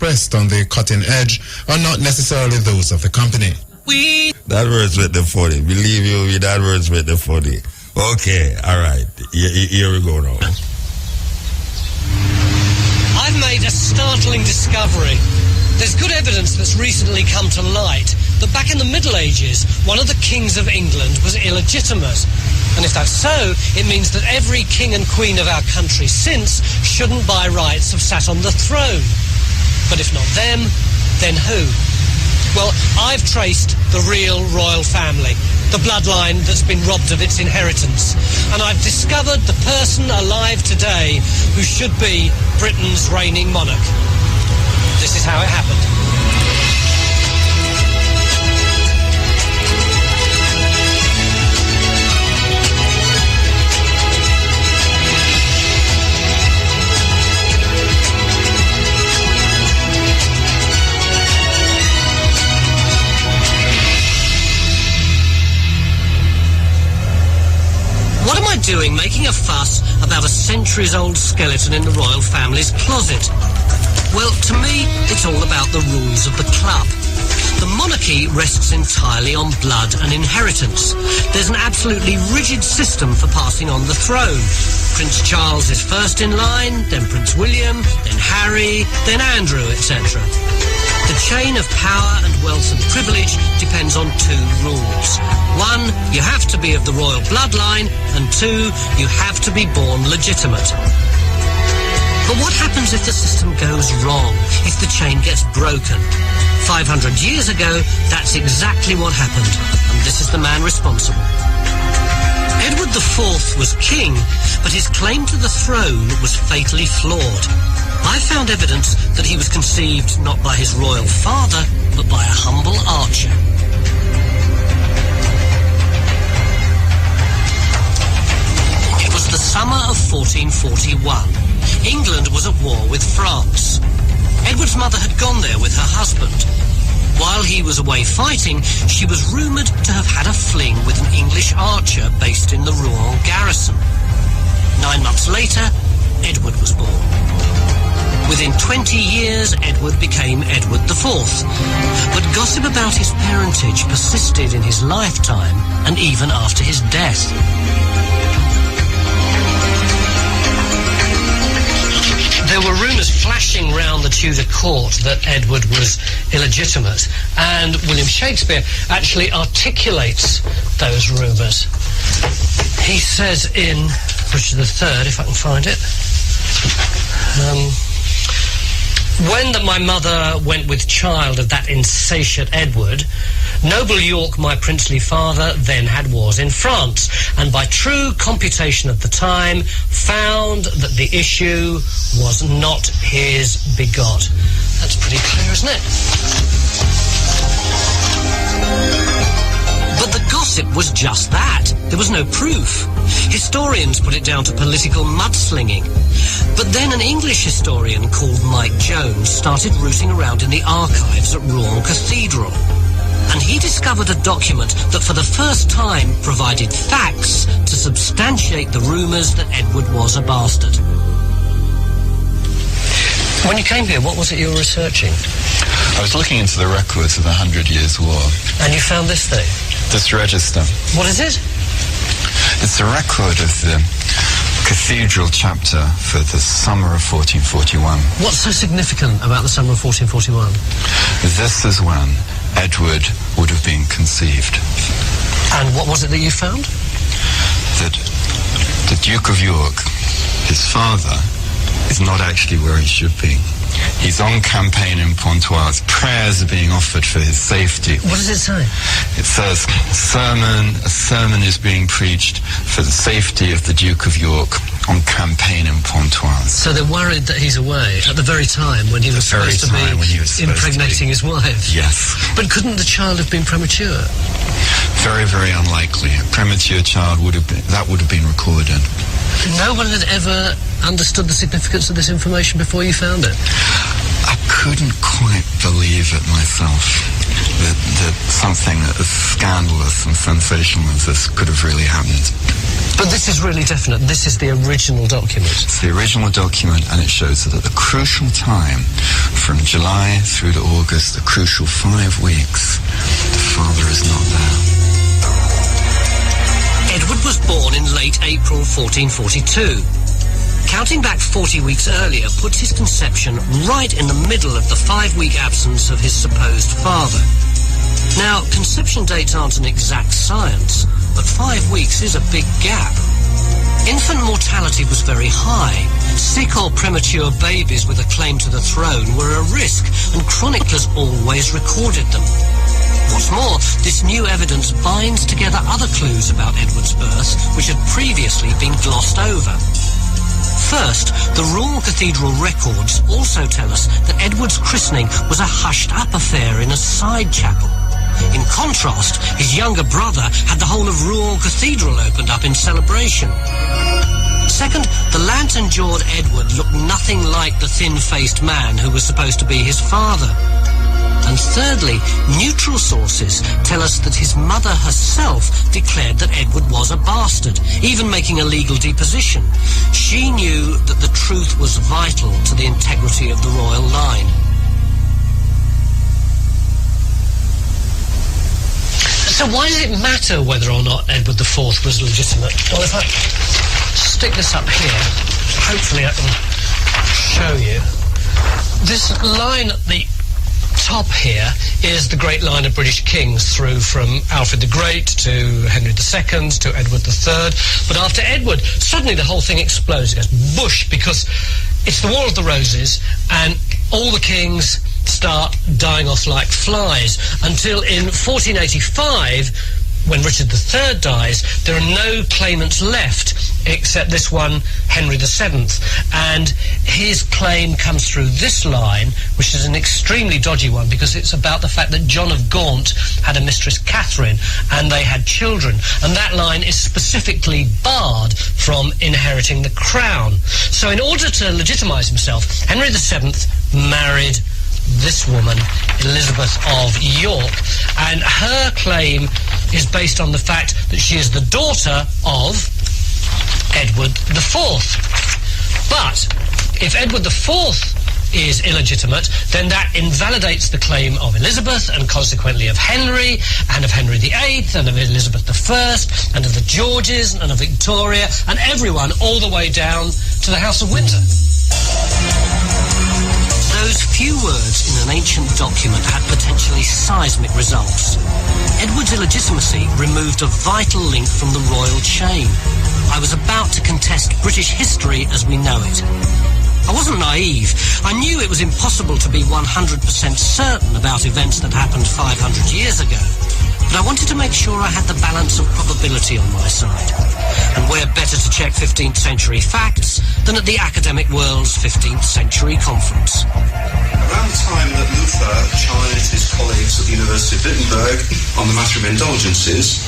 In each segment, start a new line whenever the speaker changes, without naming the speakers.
expressed on the cutting edge are not necessarily those of the company.
That words with the funny. Believe you me, that words with the funny. Okay, all right. Here we go now.
I've made a startling discovery. There's good evidence that's recently come to light that back in the Middle Ages, one of the kings of England was illegitimate. And if that's so, it means that every king and queen of our country since shouldn't by rights have sat on the throne. But if not them, then who? Well, I've traced the real royal family, the bloodline that's been robbed of its inheritance. And I've discovered the person alive today who should be Britain's reigning monarch. This is how it happened. What am I doing making a fuss about a centuries-old skeleton in the royal family's closet? Well, to me, it's all about the rules of the club. The monarchy rests entirely on blood and inheritance. There's an absolutely rigid system for passing on the throne. Prince Charles is first in line, then Prince William, then Harry, then Andrew, etc. The chain of power and wealth and privilege depends on two rules. One, you have to be of the royal bloodline, and two, you have to be born legitimate. But what happens if the system goes wrong, if the chain gets broken? 500 years ago, that's exactly what happened, and this is the man responsible. Edward IV was king, but his claim to the throne was fatally flawed. I found evidence that he was conceived not by his royal father, but by a humble archer. It was the summer of 1441. England was at war with France. Edward's mother had gone there with her husband. While he was away fighting, she was rumoured to have had a fling with an English archer based in the Rouen garrison. 9 months later, Edward was born. Within 20 years, Edward became Edward IV. But gossip about his parentage persisted in his lifetime and even after his death. There were rumours flashing round the Tudor court that Edward was illegitimate, and William Shakespeare actually articulates those rumours. He says in Richard III, if I can find it, when that my mother went with child of that insatiate Edward, noble York, my princely father, then had wars in France, and by true computation of the time, found that the issue was not his begot. That's pretty clear, isn't it? But the gossip was just that. There was no proof. Historians put it down to political mudslinging. But then an English historian called Mike Jones started rooting around in the archives at Rouen Cathedral. And he discovered a document that for the first time provided facts to substantiate the rumours that Edward was a bastard. When you came here, what was it you were researching?
I was looking into the records of the 100 Years' War.
And you found this thing?
This register.
What is it?
It's a record of the cathedral chapter for the summer of 1441.
What's so significant about the summer of 1441?
This is when Edward would have been conceived.
And what was it that you found?
That the Duke of York, his father, is not actually where he should be. He's on campaign in Pontoise. Prayers are being offered for his safety.
What does it say?
It says, a sermon is being preached for the safety of the Duke of York on campaign in Pontoise.
So they're worried that he's away at the very time when he was supposed to be impregnating his wife?
Yes.
But couldn't the child have been premature?
Very, very unlikely. A premature child would have been recorded.
No one had ever understood the significance of this information before you found it?
I couldn't quite believe it myself. that something as scandalous and sensational as this could have really happened.
But this is really definite. This is the original document.
It's the original document, and it shows that at the crucial time, from July through to August, the crucial 5 weeks, the father is not there.
Edward was born in late April 1442. Counting back 40 weeks earlier puts his conception right in the middle of the 5-week absence of his supposed father. Now, conception dates aren't an exact science, but 5 weeks is a big gap. Infant mortality was very high. Sick or premature babies with a claim to the throne were a risk, and chroniclers always recorded them. What's more, this new evidence binds together other clues about Edward's birth, which had previously been glossed over. First, the Rouen Cathedral records also tell us that Edward's christening was a hushed-up affair in a side chapel. In contrast, his younger brother had the whole of Rouen Cathedral opened up in celebration. Second, the lantern-jawed Edward looked nothing like the thin-faced man who was supposed to be his father. And thirdly, neutral sources tell us that his mother herself declared that Edward was a bastard, even making a legal deposition. She knew that the truth was vital to the integrity of the royal line. So why does it matter whether or not Edward IV was legitimate? Well, if I stick this up here, hopefully I can show you. This line at the top here is the great line of British kings through from Alfred the Great to Henry II to Edward III. But after Edward, suddenly the whole thing explodes. It goes bush, because it's the War of the Roses, and all the kings start dying off like flies until in 1485, when Richard III dies, there are no claimants left except this one, Henry VII. And his claim comes through this line, which is an extremely dodgy one, because it's about the fact that John of Gaunt had a mistress, Catherine, and they had children. And that line is specifically barred from inheriting the crown. So in order to legitimise himself, Henry VII married this woman, Elizabeth of York, and her claim is based on the fact that she is the daughter of Edward IV. But if Edward IV is illegitimate, then that invalidates the claim of Elizabeth, and consequently of Henry, and of Henry VIII, and of Elizabeth I, and of the Georges, and of Victoria, and everyone all the way down to the House of Windsor. Those few words in an ancient document had potentially seismic results. Edward's illegitimacy removed a vital link from the royal chain. I was about to contest British history as we know it. I wasn't naive. I knew it was impossible to be 100% certain about events that happened 500 years ago. But I wanted to make sure I had the balance of probability on my side. And where better to check 15th century facts than at the academic world's 15th century conference.
Around the time that Luther challenged his colleagues at the University of Wittenberg on the matter of indulgences,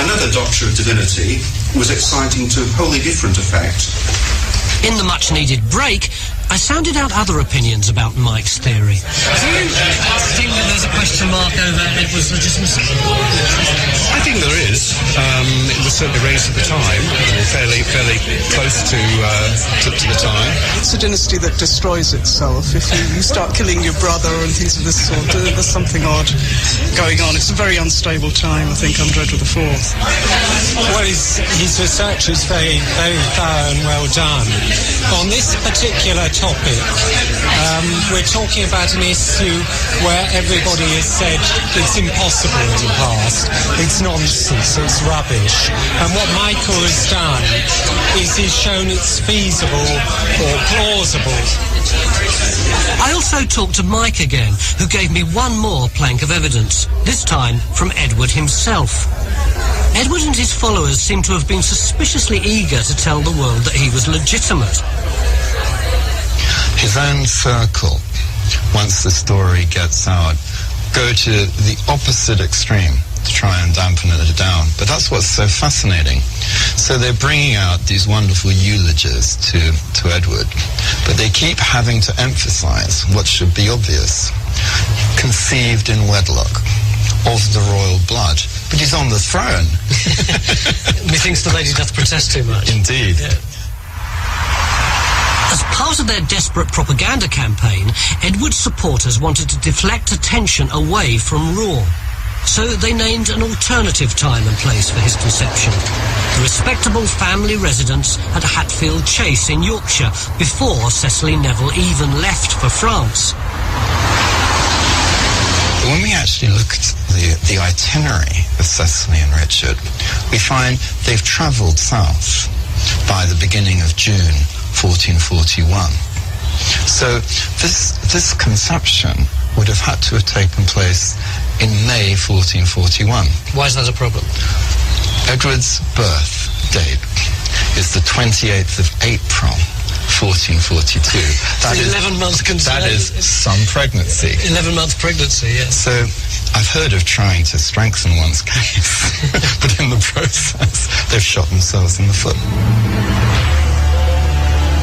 another doctor of divinity was exciting to wholly different effect.
In the much-needed break, I sounded out other opinions about Mike's theory. Do you think that there's a question mark over Edward's legitimacy?
I think there is. It was certainly raised at the time, fairly close to the time.
It's a dynasty that destroys itself. If you start killing your brother and things of this sort, there's something odd going on. It's a very unstable time, I think, under Edward IV.
Well, his research is very, very thorough and well done. On this particular topic, we're talking about an issue where everybody has said it's impossible in the past, it's nonsense, it's rubbish. And what Michael has done is he's shown it's feasible or plausible.
I also talked to Mike again, who gave me one more plank of evidence, this time from Edward himself. Edward and his followers seem to have been suspiciously eager to tell the world that he was legitimate.
His own circle, once the story gets out, go to the opposite extreme to try and dampen it down. But that's what's so fascinating. So they're bringing out these wonderful eulogies to Edward, but they keep having to emphasize what should be obvious. Conceived in wedlock. of the royal blood, but he's on the throne.
Methinks the lady doth protest too much.
Indeed.
Yeah. As part of their desperate propaganda campaign, Edward's supporters wanted to deflect attention away from Raw. So they named an alternative time and place for his conception. The respectable family residence at Hatfield Chase in Yorkshire before Cecily Neville even left for France.
When we actually look at the itinerary of Cecily and Richard, we find they've travelled south by the beginning of June 1441. So this conception would have had to have taken place in May 1441.
Why is that a problem?
Edward's birth date is the 28th of April 1442.
That is 11-month
That is some pregnancy.
11-month pregnancy, yes.
So I've heard of trying to strengthen one's case, but in the process, they've shot themselves in the foot.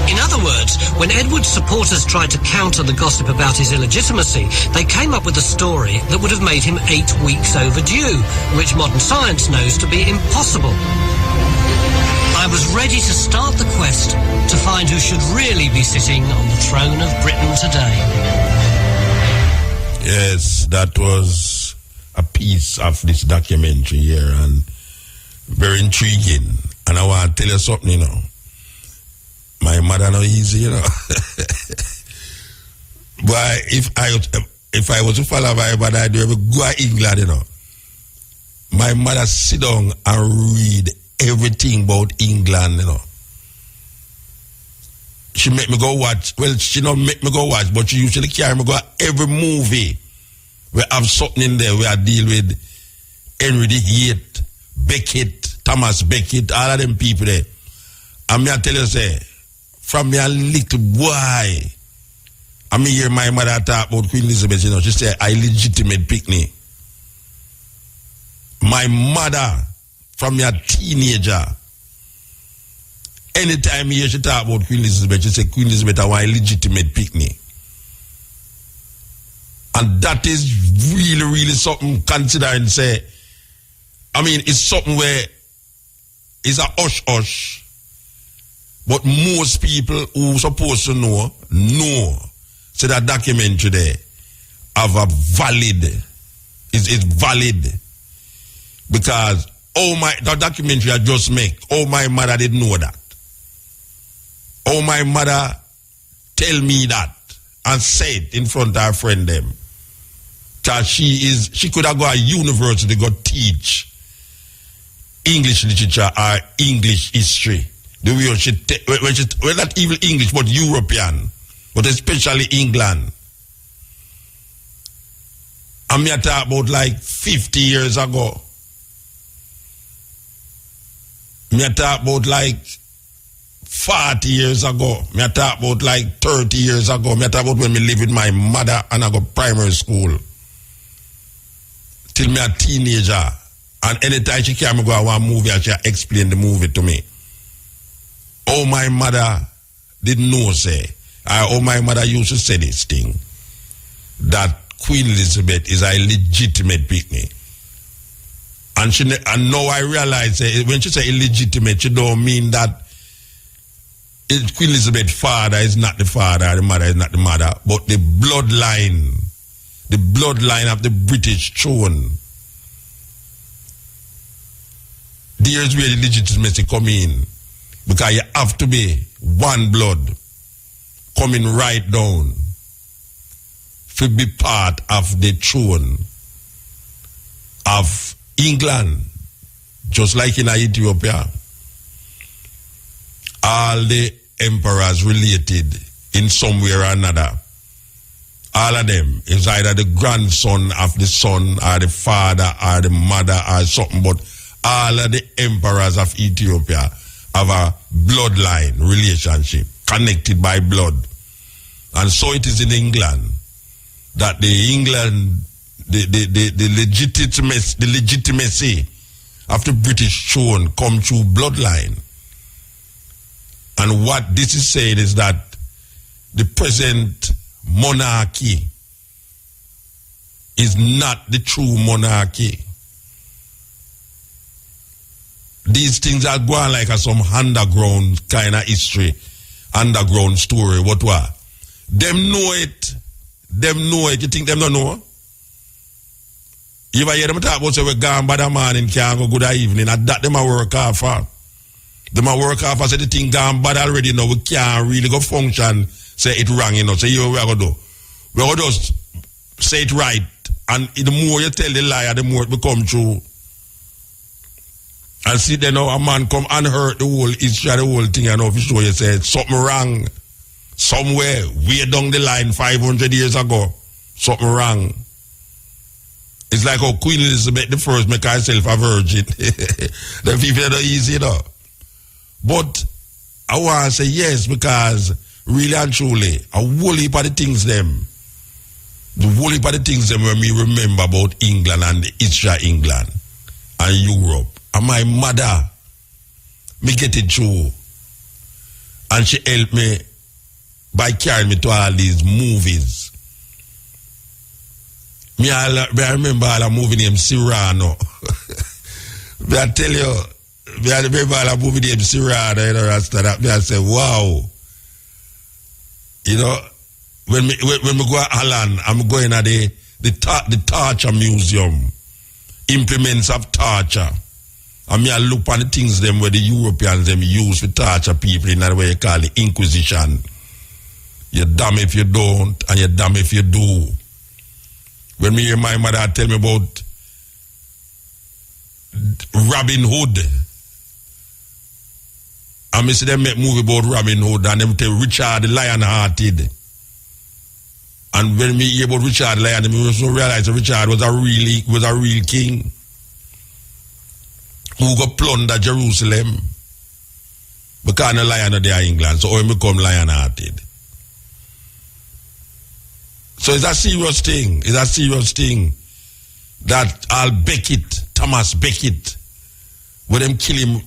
In other words, when Edward's supporters tried to counter the gossip about his illegitimacy, they came up with a story that would have made him 8 weeks overdue, which modern science knows to be impossible. I was ready to start the quest to find who should really be sitting on the throne of Britain today.
Yes, that was a piece of this documentary here, and very intriguing. And I want to tell you something, you know. My mother no easy, you know. But if I was to follow my mother, I'd ever go to England, you know. My mother sit down and read everything about England, you know. She make me go watch. Well, she don't make me go watch, but she usually carry me go every movie. We have something in there where I deal with Henry VIII, Beckett, Thomas Beckett, all of them people there. And me I tell you, say, from me a little boy, I me hear my mother talk about Queen Elizabeth, you know, she said, I legitimate picnic. My mother, from me a teenager, anytime you hear she talk about Queen Elizabeth, she say, Queen Elizabeth, I want a legitimate picnic. And that is really, really something, considering, say, I mean, it's something where it's a hush-hush. But most people who supposed to know. So that documentary there have a valid, is valid. Because, the documentary I just make, my mother didn't know that. My mother tell me that and say it in front of her friend them. That she could have gone to university to go teach English literature or English history. The way well, not even English, but European, but especially England. And me talk about like 50 years ago. Me talk about like 40 years ago. Me talk about like 30 years ago. Me talk about when me live with my mother and I go primary school. Till me a teenager. And anytime she came go to one movie and she explain the movie to me. My mother didn't know, say. My mother used to say this thing. That Queen Elizabeth is a legitimate picnic. And now I realize, when she say illegitimate, she don't mean that Queen Elizabeth's father is not the father, the mother is not the mother, but the bloodline of the British throne. There's where the legitimacy come in. Because you have to be one blood coming right down to be part of the throne of England, just like in Ethiopia. All the emperors related in some way or another. All of them is either the grandson of the son or the father or the mother or something, but all of the emperors of Ethiopia have a bloodline relationship connected by blood. And so it is in England that the legitimacy of the British throne come through bloodline. And what this is saying is that the present monarchy is not the true monarchy. These things are going like some underground kind of history, underground story. What? Them know it. Them know it. You think them don't know? You ever hear them talk about say we gone by the morning, can't go good evening, and that them a work off for. Them a work off for say the thing gone bad already now, we can't really go function, say it wrong, you know. So you we are gonna do. We are gonna just say it right. And the more you tell the liar, the more it become true. And see then now a man come and hurt the whole history, the whole thing, and now if you show you say something wrong somewhere, way down the line 500 years ago, something wrong. It's like how Queen Elizabeth the first make herself a virgin. The people are not easy, you know. But I want to say yes, because really and truly, a whole heap of the things them, the whole heap of the things them when we remember about England and the history of England and Europe. And my mother, me get it through. And she helped me by carrying me to all these movies. I remember all a movie named Cyrano. I tell you, I remember all a movie named Cyrano, you know, that. I say, wow. You know, when we go to Holland, I'm going to the torture museum, implements of torture. And me I look on the things them where the Europeans them use to torture people in that way you call it Inquisition. You're damn if you don't, and you're damn if you do. When me hear my mother tell me about Robin Hood, and me see them make movie about Robin Hood, and them tell Richard the Lion-Hearted. And when me hear about Richard the Lion, me also realize that Richard was a real king who got plunder Jerusalem because the lion of there England, so he become lion-hearted. So it's a serious thing. It's a serious thing that Thomas Becket, when them kill him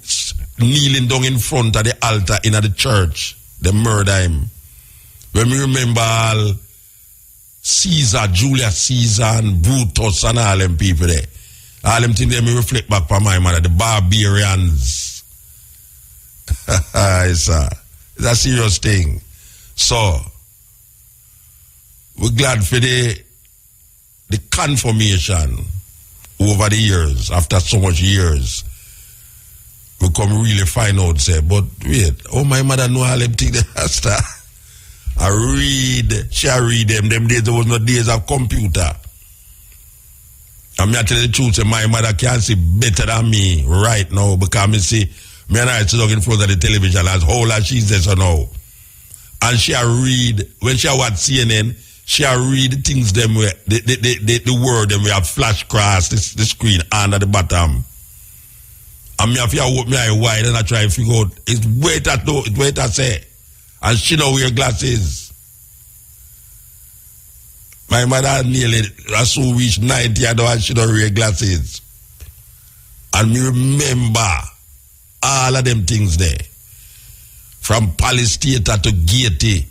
kneeling down in front of the altar in the church, they murder him. When we remember all Caesar, Julius Caesar and Brutus and all them people there, all them things they me reflect back on my mother, the barbarians. It's a serious thing. So we're glad for the confirmation over the years, after so much years. We come really find out, say, but wait, my mother know all them things that she read them days, there was no days of computer. And me I tell you the truth, say my mother can see better than me right now, because me and I sit in front of the television as whole as she's there so now. And she read, when she watch CNN, she read the things them where the word them we have flash across the screen and at the bottom. And me have to open my eye wide and I try to figure out it's wait I say. And she don't wear glasses. My mother nearly so reached 90 and she don't wear glasses. And me remember all of them things there. From Palace Theatre to Gaiety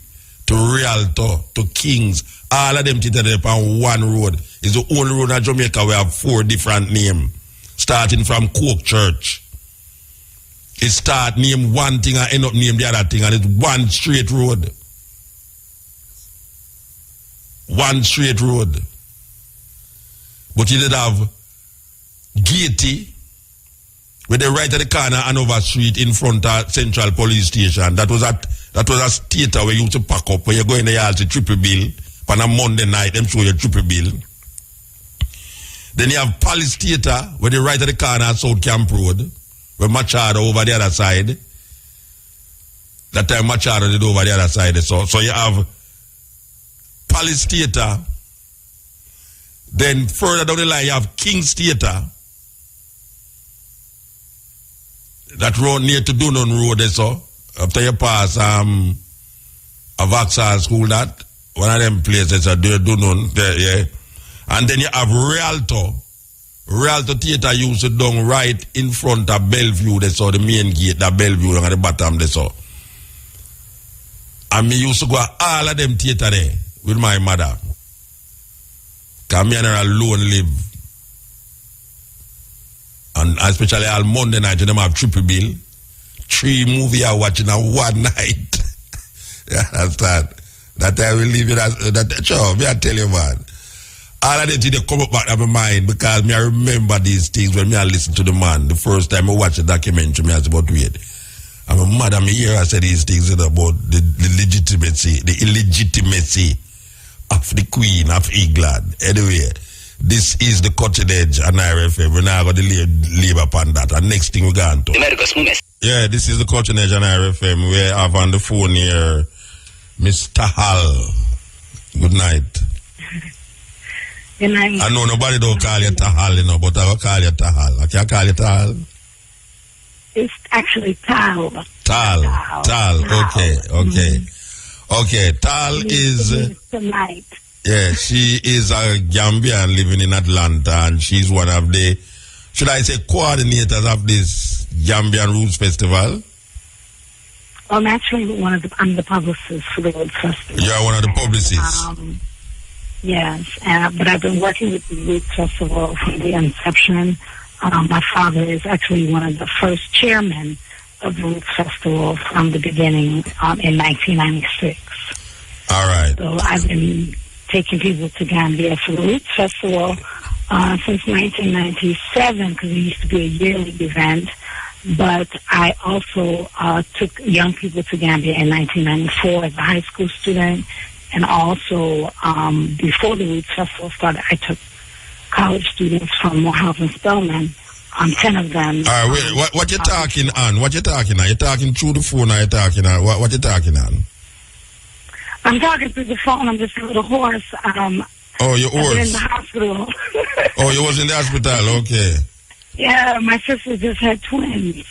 to Rialto to Kings, all of them theater there on one road. It's the only road in Jamaica we have 4 different names. Starting from Coke Church. It start name one thing and end up name the other thing, and it's one straight road. One straight road. But you did have Gaiety, where they right at the corner Hanover Street in front of Central Police Station. That was a theater where you used to pack up, where you go in the yard to triple bill. On a Monday night, them show you triple bill. Then you have Palace Theatre, where they right at the corner at South Camp Road, where Machado over the other side. That time Machado did over the other side. So you have Palace Theatre. Then further down the line, you have King's Theatre. That road near to Dunon Road, so after you pass a Vauxhall School, that one of them places are Dunon there, yeah. And then you have Rialto. Rialto Theatre used to down right in front of Bellevue, they saw the main gate, that Bellevue at the bottom, they saw. And me used to go all of them theatre there with my mother. Come here and alone live. And especially on Monday night, when them have triple bill. 3 movies are watching on one night. You understand? That I will leave it as that. Sure, me I tell you, man. All of the things they come up back in my mind because me I remember these things when me I listen to the man. The first time I watch the documentary, me I was about wait. I'm a mother, me hear I say these things about the illegitimacy of the Queen of England. Anyway, this is the cutting edge and IRFM. We're now going to leave upon that. And next thing we're going to. Yeah, this is the cutting edge and IRFM. We have on the phone here Mr. Hal. Good night.
Good night.
I know nobody don't call you Tahal, you know, but I will call you Tahal. I can't call you Tahal.
It's actually Tal.
Tal. Okay. Okay, Tal is...
tonight.
Yeah, she is a Gambian living in Atlanta, and she's one of the, should I say, coordinators of this Gambian Roots Festival.
I'm actually I'm the publicist for the Roots Festival.
You're one of the publicists.
Yes, but I've been working with the Roots Festival from the inception. My father is actually one of the first chairmen of the Roots Festival from the beginning in 1996.
All right.
So I've been taking people to Gambia for the Roots Festival since 1997 because it used to be a yearly event. But I also took young people to Gambia in 1994 as a high school student. And also, before the Roots Festival started, I took college students from Morehouse and Spelman, 10 of them.
All right, wait, what you talking on? What you talking on? You talking through the phone or you talking on? What you talking on?
I'm talking through the phone. I'm just a little hoarse.
Oh, your horse.
I'm in the hospital.
Oh, you was in the hospital, okay.
Yeah, my sister just had twins.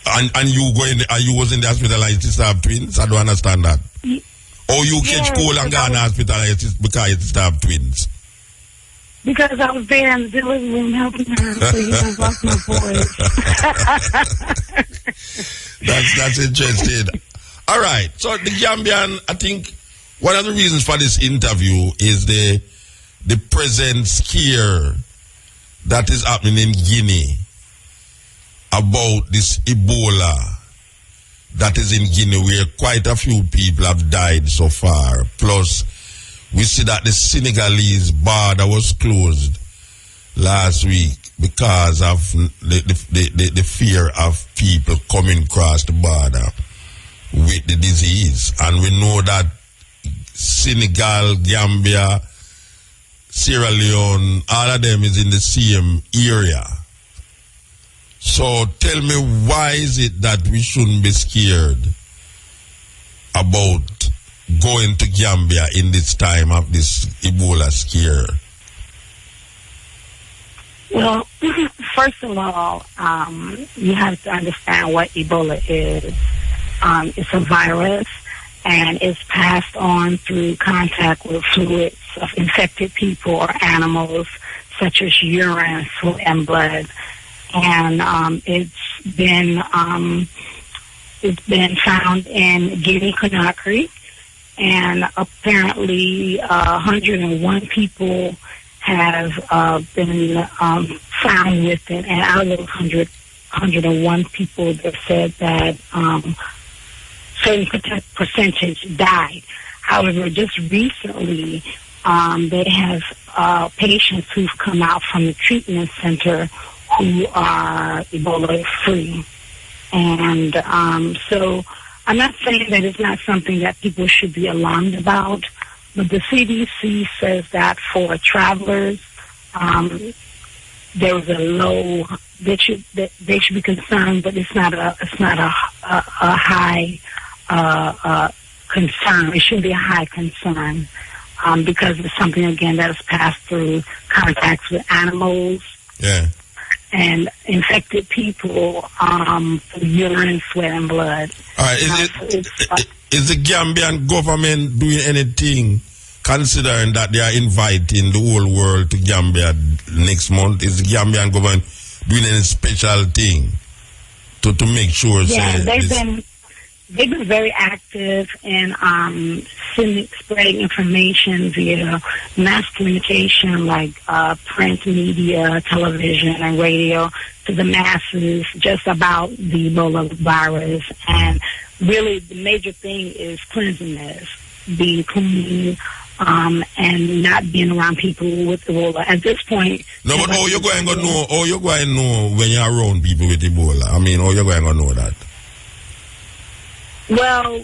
And you you was in the hospital and you still have twins? I don't understand that. Or you catch cold and go in the hospital because you still have twins?
Because I was there in the delivery room helping her, so you don't lost my voice.
That's interesting. All right. So the Gambian, I think one of the reasons for this interview is the present scare that is happening in Guinea about this Ebola that is in Guinea, where quite a few people have died so far. Plus, we see that the Senegalese border was closed last week because of the fear of people coming across the border with the disease. And we know that Senegal, Gambia, Sierra Leone, all of them is in the same area. So tell me, why is it that we shouldn't be scared about going to Gambia in this time of this Ebola scare?
Well, first of all, you have to understand what Ebola is. It's a virus, and it's passed on through contact with fluids of infected people or animals, such as urine, sweat, and blood. And it's been found in Guinea-Conakry, and apparently 101 people have been found with it, and out of those 101 people, they said that certain percentage died. However, just recently, they have patients who've come out from the treatment center who are Ebola-free. And so I'm not saying that it's not something that people should be alarmed about, but the CDC says that for travelers, there was a low, they should be concerned, but it's not a high concern. It shouldn't be a high concern because it's something, again, that is passed through contacts with animals.
Yeah.
And infected people from urine, sweat, and blood.
All right. Is the Gambian government doing anything, considering that they are inviting the whole world to Gambia next month? Is the Gambian government doing any special thing to make sure?
Yeah, they've been very active in spreading information via mass communication, like print media, television, and radio, to the masses just about the Ebola virus. And really, the major thing is cleanliness, being clean, and not being around people with Ebola. At this point,
no, but how you going to know? How you going to know when you're around people with Ebola? I mean, how you going to know that?
Well,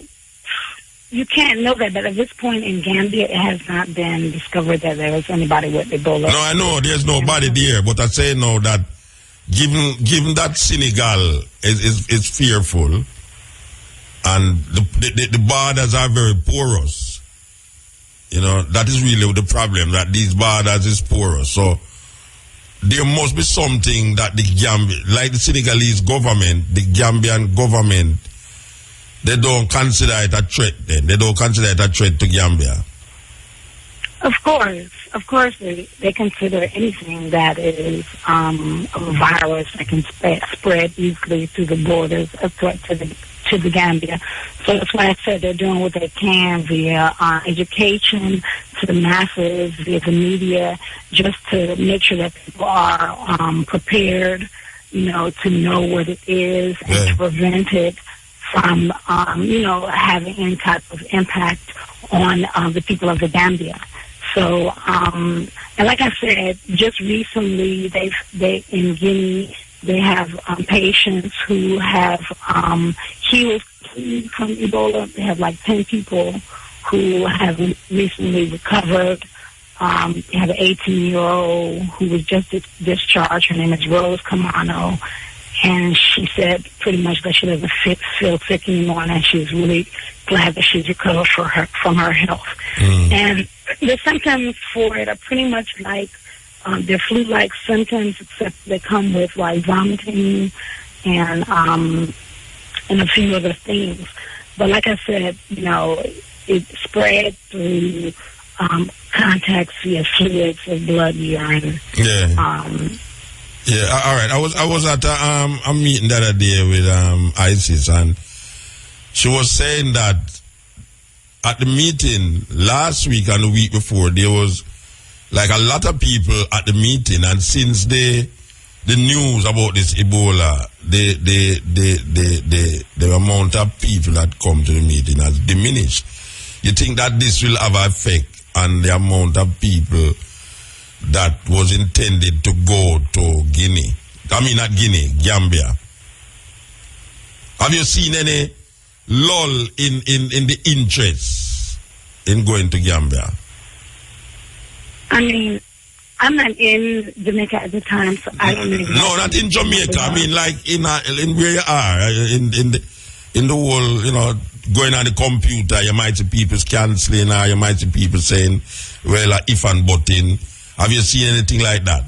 you can't know that, but at this point in Gambia, it has not been discovered that there is anybody with Ebola.
No, I know there's nobody there, but I say now that given that Senegal is fearful, and the borders are very porous. You know, that is really the problem, that these borders is porous. So there must be something that the Gambia, like the Senegalese government, the Gambian government, they don't consider it a threat then. They don't consider it a threat to Gambia.
Of course, they consider anything that is a virus that can spread easily through the borders a threat to the Gambia. So that's why I said they're doing what they can via education to the masses, via the media, just to make sure that people are prepared, you know, to know what it is and to prevent it from, having any type of impact on the people of the Gambia. So, and like I said, just recently, they in Guinea, they have patients who have healed from Ebola. They have like 10 people who have recently recovered. They have an 18-year-old who was just discharged. Her name is Rose Camano. And she said pretty much that she doesn't feel sick anymore, and she's really glad that she's recovered from her health. And the symptoms for it are pretty much like they're flu-like symptoms, except they come with like vomiting and a few other things. But like I said, you know, it spread through contacts via fluids of blood, urine.
Yeah, all right. I was at a meeting the other day with ISIS, and she was saying that at the meeting last week and the week before, there was like a lot of people at the meeting, and since the news about this Ebola, the amount of people that come to the meeting has diminished. You think that this will have an effect on the amount of people that was intended to go to Guinea? I mean, not Guinea, Gambia. Have you seen any lull in the interest in going to Gambia?
I mean, I'm not in Jamaica at the time, so I don't know.
No, not in Jamaica. I mean, like in where you are, in the whole, you know, going on the computer, you might see people cancelling, or you might see people saying, well, if and but in. Have you seen anything like that?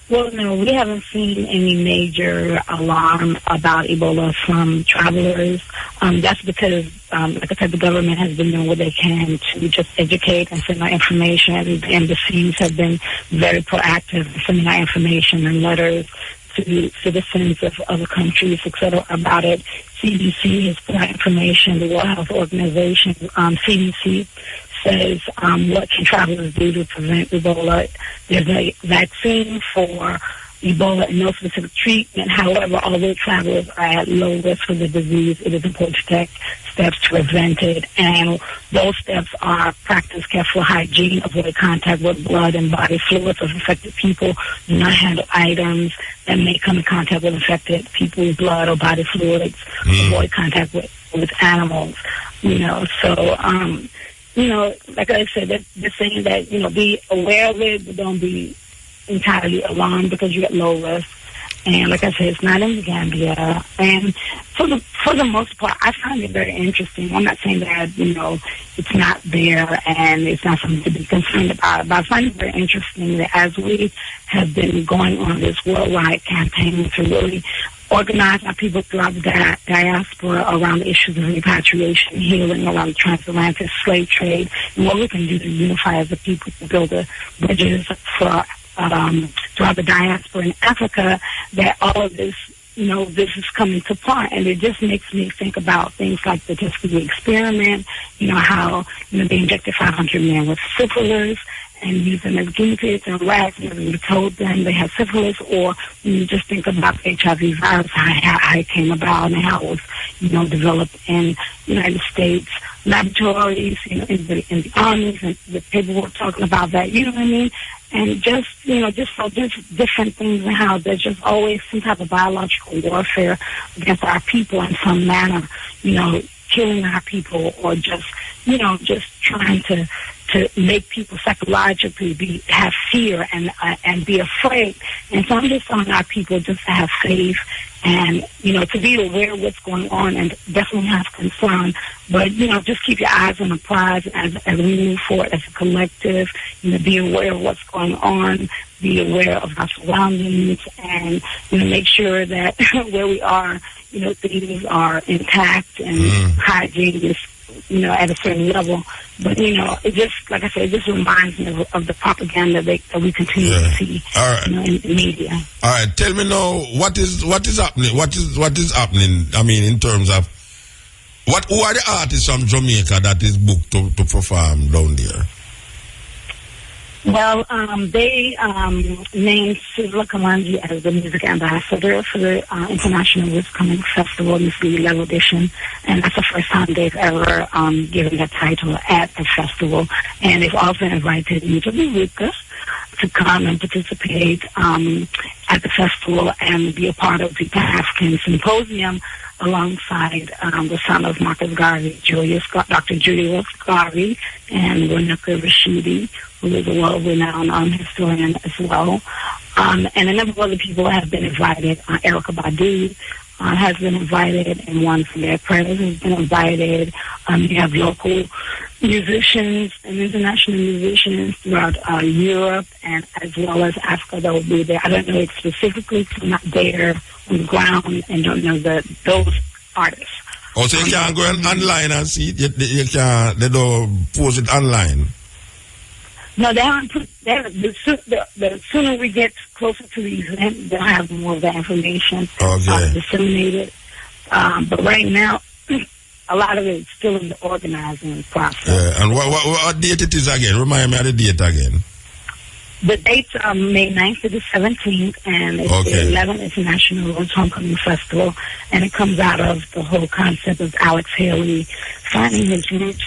Well, no, we haven't seen any major alarm about Ebola from travelers. That's because, like I said, the government has been doing what they can to just educate and send out information. The embassies have been very proactive in sending out information and letters to citizens of other countries, etc., about it. CDC has put out information. The World Health Organization, CDC, says what can travelers do to prevent Ebola. There's a vaccine for Ebola and no specific treatment. However, although travelers are at low risk for the disease, it is important to take steps to prevent it. And those steps are practice careful hygiene, avoid contact with blood and body fluids of infected people, do not handle items that may come in contact with infected people's blood or body fluids, avoid contact with animals, you know. So, you know, like I said, they're saying that, you know, be aware of it, but don't be entirely alarmed because you're at low risk. And like I said, it's not in the Gambia. And for the most part, I find it very interesting. I'm not saying that, you know, it's not there and it's not something to be concerned about, but I find it very interesting that as we have been going on this worldwide campaign to really organize our people throughout the diaspora around the issues of repatriation, healing, around the transatlantic slave trade, and what we can do to unify as a people to build the bridges for throughout the diaspora in Africa, that all of this, this is coming to part, and it just makes me think about things like the Tuskegee experiment, how, they injected 500 men with syphilis and used them as guinea pigs and rats, and we told them they had syphilis, or when you just think about the HIV virus, how it came about and how it was, developed in the United States laboratories, in the armies, and the paperwork talking about that, you know what I mean? And just different things, and how there's just always some type of biological warfare against our people in some manner, killing our people, or just trying to make people psychologically have fear and be afraid. And so I'm just telling our people just to have faith and, to be aware of what's going on, and definitely have concern. But, just keep your eyes on the prize as we move forward as a collective. Be aware of what's going on, be aware of our surroundings, and, make sure that where we are, things are intact and hygiene is, at a certain level. But, it just, like I said, it just reminds me of the propaganda that we continue to see, in the media.
All right, tell me now, what is happening? What is happening? I mean, in terms of who are the artists from Jamaica that is booked to perform down there?
Well, they named Sivla Kamanji as the music ambassador for the International Risk Coming Festival, this is the 11th edition, and that's the first time they've ever given that title at the festival. And they've also invited Mutabaruka to come and participate at the festival and be a part of the Pan-African Symposium alongside the son of Marcus Garvey, Dr. Julius Garvey, and Winneka Rashidi, who is a world-renowned historian as well. And a number of other people have been invited. Erykah Badu has been invited, and one from their prayers has been invited. You have local musicians and international musicians throughout Europe and as well as Africa that will be there. I don't know it specifically because I'm not there on the ground and don't know those artists.
Oh, so you can't go online and see it? They don't post it online?
No, they haven't put that. The sooner we get closer to the event, they'll have more of that information disseminated. But right now, a lot of it is still in the organizing process.
And what date it is again? Remind me of the date again.
The dates are May 9th to the 17th, and it's the 11th International Rose Homecoming Festival, and it comes out of the whole concept of Alex Haley finding his roots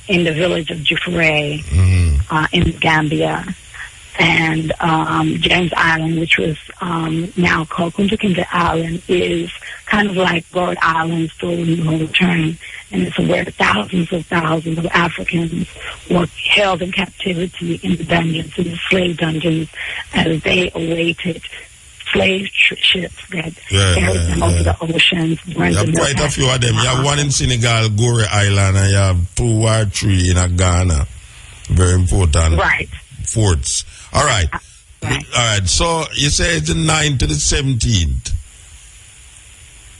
in the village of Jufure in Gambia, and James Island, which was now called Kunta Kinte Island, is kind of like Rhode Island's story will return, and it's where thousands of Africans were held in captivity in the dungeons, in the slave dungeons, as they awaited slave ships that carried them over the oceans. You
have quite a few of them. You have one in Senegal, Gore Island, and you have 2 or 3 in Ghana. Very important forts. All right. All right. So you say it's the 9th to the 17th.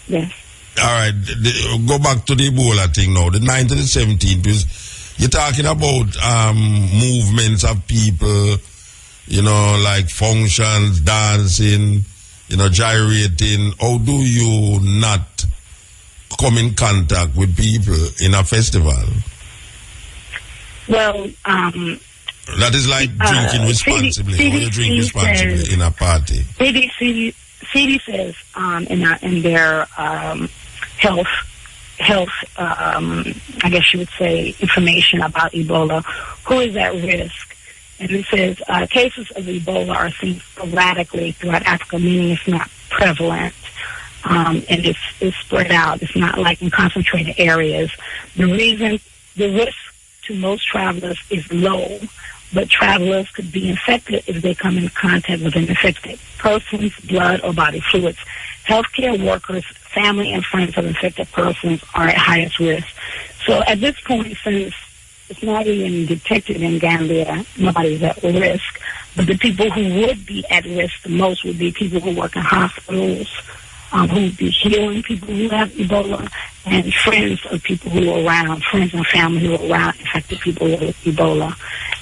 Yes.
All right. Go back to the Ebola thing now. The 9th to the 17th, because you're talking about movements of people, like functions, dancing, gyrating. How do you not come in contact with people in a festival?
Well,
that is like drinking responsibly. How do you drink responsibly in a party?
CD says in their health, I guess you would say, information about Ebola, who is at risk. And it says cases of Ebola are seen sporadically throughout Africa, meaning it's not prevalent. And it's spread out. It's not like in concentrated areas. The risk to most travelers is low, but travelers could be infected if they come in contact with an infected person's blood or body fluids. Healthcare workers, family and friends of infected persons are at highest risk. So at this point, since it's not even detected in Gambia, nobody's at risk, but the people who would be at risk the most would be people who work in hospitals, who would be healing people who have Ebola, and friends of people who are around, friends and family who are around infected people with Ebola.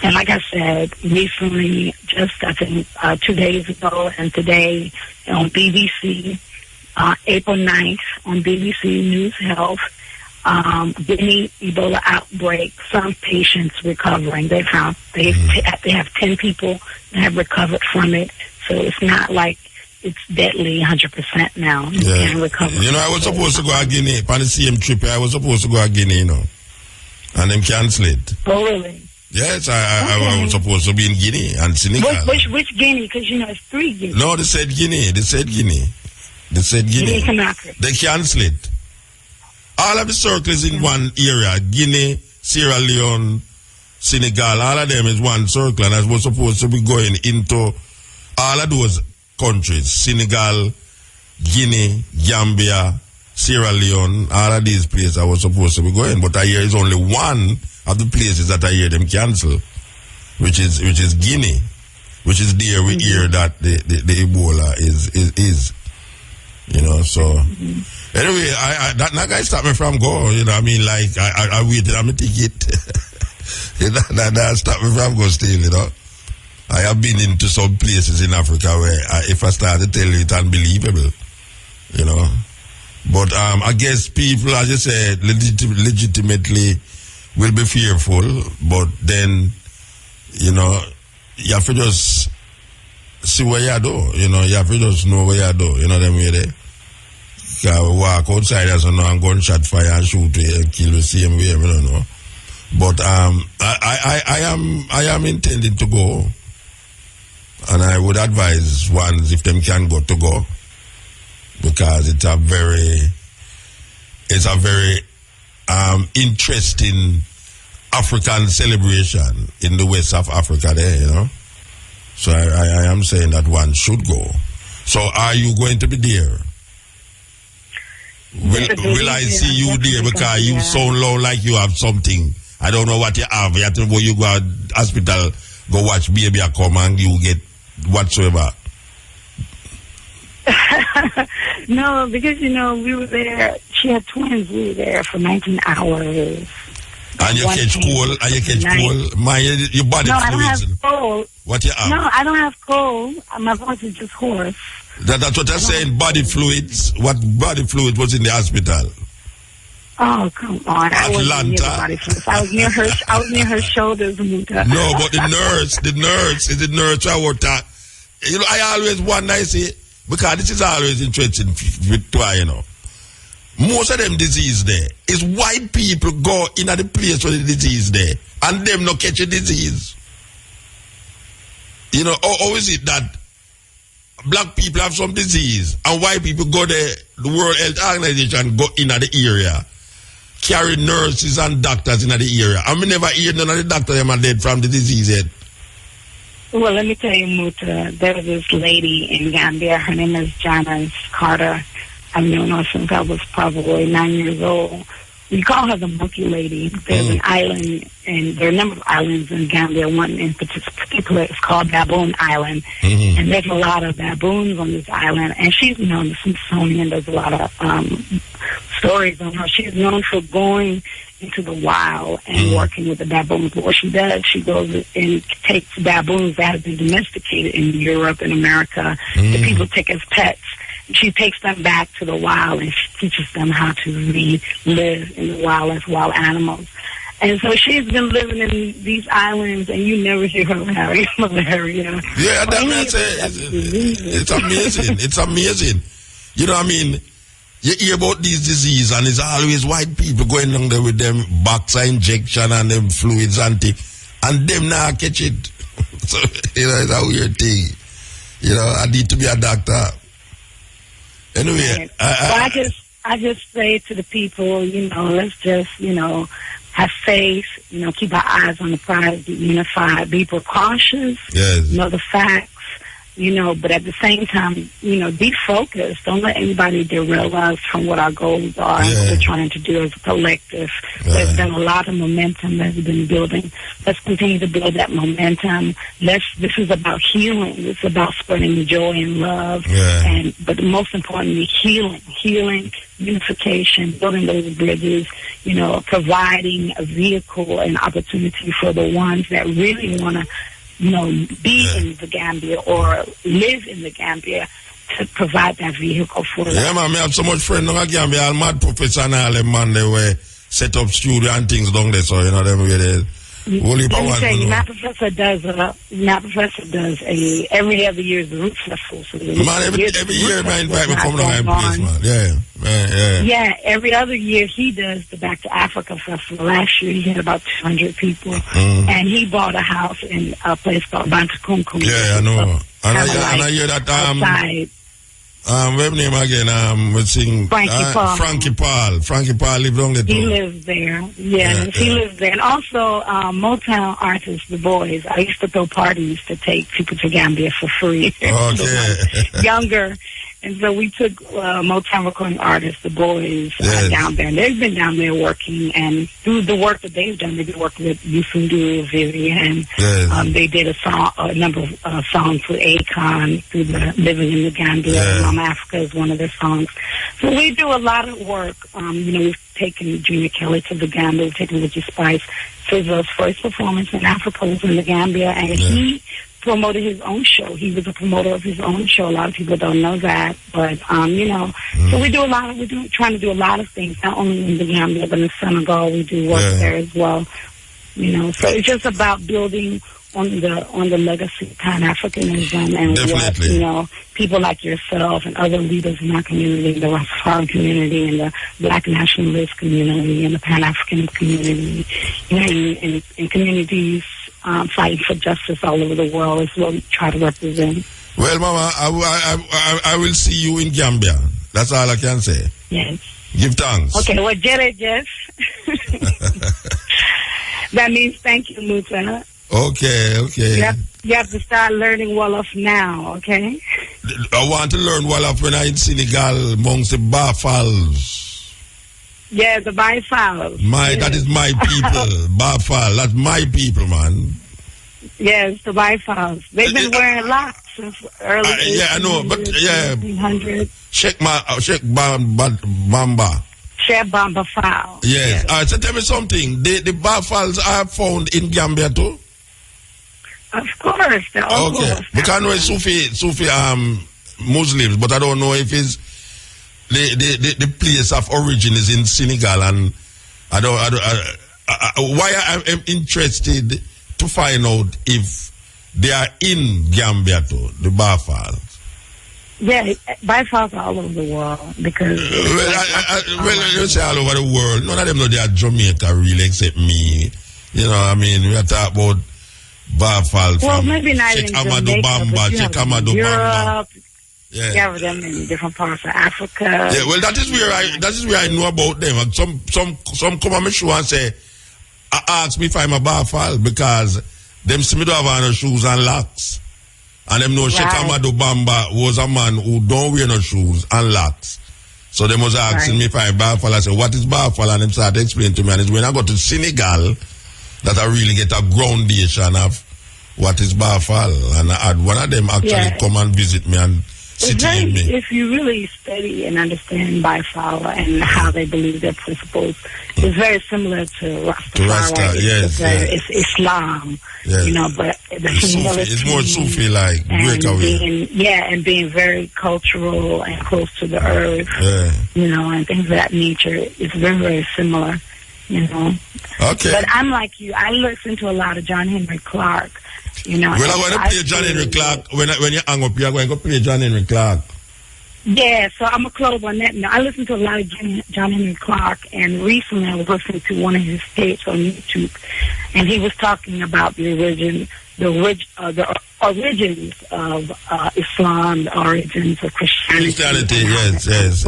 And like I said, recently, just I think 2 days ago and today on BBC, April 9th on BBC News Health, Guinea Ebola outbreak, some patients recovering. They have 10 people that have recovered from it. So it's not like it's deadly 100% now. You can recover.
You know, I was supposed to go to Guinea on the same trip. I was supposed to go to Guinea, you know, and them cancel it.
Oh, really?
Yes, I was supposed to be in Guinea and Senegal.
Which Guinea? Because, you know, it's 3 Guinea.
No, they said Guinea. They said Guinea. They cancel it. All of the circles in one area, Guinea, Sierra Leone, Senegal, all of them is one circle, and I was supposed to be going into all of those countries, Senegal, Guinea, Gambia, Sierra Leone, all of these places I was supposed to be going, but I hear it's only one of the places that I hear them cancel, which is Guinea, which is there we hear that the Ebola is. You know, so anyway, that guy stopped me from going. You know, I mean, like I waited on my ticket. that stopped me from going still. You know, I have been into some places in Africa where if I start to tell you, it's unbelievable. You know, but I guess people, as you said, legitimately will be fearful. But then, you know, you have to just see what you do, you know, you have to just know what you do, you know what I mean? You can walk outside as and gunshot fire and shoot you and kill the same way, I don't know. But I am intending to go, and I would advise ones if them can go to go, because it's a very interesting African celebration in the west of Africa there, you know. So I am saying that one should go. So are you going to be there? Will I see you there? Because you sound low like you have something. I don't know what you have. You have to go, you go to hospital, go watch baby come and you get whatsoever.
No, because, you know, we were there. She had twins. We were there for 19 hours.
And you catch cold, your body fluids.
No, I don't have cold.
What you have?
No, I don't have cold. My voice is just hoarse.
That's what I'm saying, body fluids. What body fluid was in the hospital?
Oh, come on. I wasn't near the
Atlanta.
body fluids. I was near her shoulders, Muta.
No, but the nurse is the nurse I worked at. You know, I always wonder, I say, because this is always interesting with try, you know. Most of them disease there is white people go in at the place where the disease there and them not catch a disease. You know, how is it that black people have some disease and white people go there, the World Health Organization go in at the area, carry nurses and doctors in at the area. I mean, never hear none of the doctors them are dead from the disease yet.
Well, let me tell you, Muta, there was this lady in Gambia. Her name is Janice Carter. I've known her since I was probably 9 years old. We call her the monkey lady. There's an island, and there are a number of islands in Gambia. One in particular is called Baboon Island. And there's a lot of baboons on this island. And she's known, the Smithsonian, there's a lot of stories on her. She's known for going into the wild and working with the baboons. But what she does, she goes and takes baboons that have been domesticated in Europe and America that people take as pets. She takes them back to the wild and she teaches them how to live in the wild as wild animals. And so she's been living in these islands, and you never hear her malaria.
Yeah, it's amazing. It's amazing. You know what I mean? You hear about these diseases, and it's always white people going down there with them boxer injection and them fluids and them now catch it. So, you know, it's a weird thing. You know, I need to be a doctor. Anyway,
I just say to the people, you know, let's just, you know, have faith, you know, keep our eyes on the prize, be unified, be precautious, know the facts, you know, but at the same time, you know, be focused. Don't let anybody derail us from what our goals are and what we're trying to do as a collective. There's been a lot of momentum that's been building. Let's continue to build that momentum. This is about healing. It's about spreading joy and love. But most importantly, healing, unification, building those bridges, you know, providing a vehicle and opportunity for the ones that really want to, you know, be in the Gambia or live in the Gambia, to provide that vehicle for them.
Yeah, man, I have so much friends in the Gambia, all mad professors and all them, man, they were set up studio and things down there, so, you know, them really...
Let me tell you, my professor does a every other year the Root Festival. So
man, every year I invite me come to my place, man.
Yeah, every other year he does the Back to Africa Festival. Last year he had about 200 people, and he bought a house in a place called Bantakunkum.
Yeah, I know. And I hear that
outside.
What's name again? We sing Frankie Paul. Frankie Paul lives on the door.
He lives there. He lives there. And also Motown artists, the boys. I used to throw parties to take people to Gambia for free.
Okay.
Younger. And so we took Motown recording artists, the boys, down there. And they've been down there working, and through the work that they've done, they've been working with Yusundu, Vivian. They did a number of songs with Akon through the Living in the Gambia. Mama Africa is one of their songs. So we do a lot of work. You know, we've taken Junior Kelly to the Gambia, we've taken Richie Spice to his first performance in Africa was in the Gambia, and he promoted his own show. He was a promoter of his own show. A lot of people don't know that, but you know, so we do a lot of, trying to do a lot of things, not only in the Gambia, but in Senegal we do work there as well. You know, so it's just about building on the legacy of Pan-Africanism and what, you know, people like yourself and other leaders in our community, the Rastafarian community and the Black nationalist community and the Pan-African community, you know, in communities fighting for justice all over the world is what we try to represent.
Well, Mama, I will see you in Gambia. That's all I can say.
Yes.
Give thanks.
Okay, well, Jeff. That means thank you, Muta.
Okay.
You have to start learning Wolof now, okay?
I want to learn Wolof when I'm in Senegal amongst the Bafals.
Yeah, the Bafals.
That is my people. Bafal, that's my people, man.
Yes, the Bafals. They've been wearing locks since early 1800s.
Sheikh Bamba.
Sheikh Bamba Fall.
Yes. All right, so tell me something. The Bafals are found in Gambia too?
Of course.
Okay. Because I know it's Sufi Muslims, but I don't know if it's the place of origin is in Senegal, and why I'm interested to find out if they are in Gambia too, the Bafals.
Yeah, Bafals are all over the world because.
You say all over the world. None of them know they are Jamaica really, except me. You know, I mean, we are talking about Bafal from
maybe not
Sheikh
in
Amadou
Jamaica,
Bamba, Sheikh Amadou Bamba.
Yeah. You have them in different parts of Africa.
Yeah, well, that is where I know about them. And some come on my show and say, ask me if I'm a Bafal because them see me don't have no shoes and locks. And them know Sheikh Amadou Bamba was a man who don't wear no shoes and locks. So they was asking me if I'm Bafal. I said, what is Bafal? And them started explaining to me. And it's when I go to Senegal that I really get a groundation of what is Bafal. And I had one of them actually come and visit me and sit with me.
If you really study and understand Bafal and how they believe their principles, it's very similar to Rastafari. It's Islam. Yes. You know, but the humility.
It's more Sufi-like, breakaway.
And being very cultural and close to the earth, you know, and things of that nature. It's very, very similar, you know.
Okay.
But I'm like you. I listen to a lot of John Henry Clark, you know.
Well, I'm going to play John Henry Clark. When you hang up, you're going to play John Henry Clark.
Yeah, so I'm going to close on that. Now, I listen to a lot of John Henry Clark, and recently I was listening to one of his tapes on YouTube, and he was talking about the origins of Islam, the origins of Christianity.
Yes.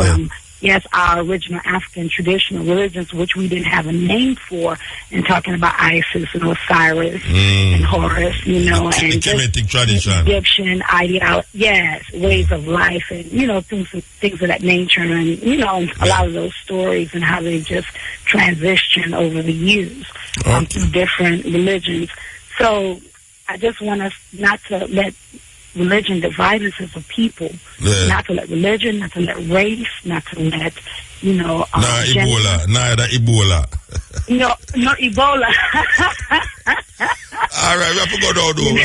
yes, our original African traditional religions, which we didn't have a name for, and talking about Isis and Osiris and Horus, you know, and
Kemetic tradition,
Egyptian ideology, yes, ways of life, and things of that nature, and a lot of those stories and how they just transition over the years through different religions. So I just want us not to let religion divide us as a people. Not to let religion, not to let race, not to let,
Ebola. Neither Ebola.
No Ebola.
All right, we have to go now, though. We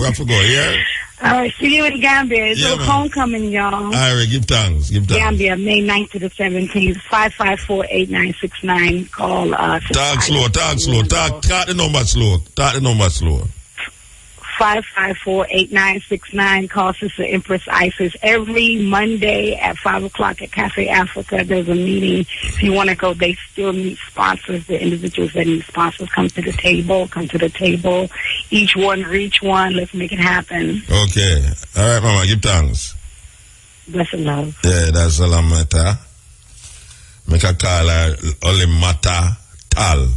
have to go, yeah?
All right, see you in Gambia. It's a homecoming, y'all.
All right, give thanks.
Gambia, May 9th to the 17th, 554-8969. Call us.
Talk slow. Talk the number slow.
554-8969. Call Sister Empress Isis every Monday at 5 o'clock at Cafe Africa. There's a meeting. If you want to go, they still need sponsors. The individuals that need sponsors come to the table. Each one reach one. Let's make it happen.
Okay. All right, Mama. Give thanks.
Bless and love.
Yeah, that's Salamata. Make a call her Olimata Tal.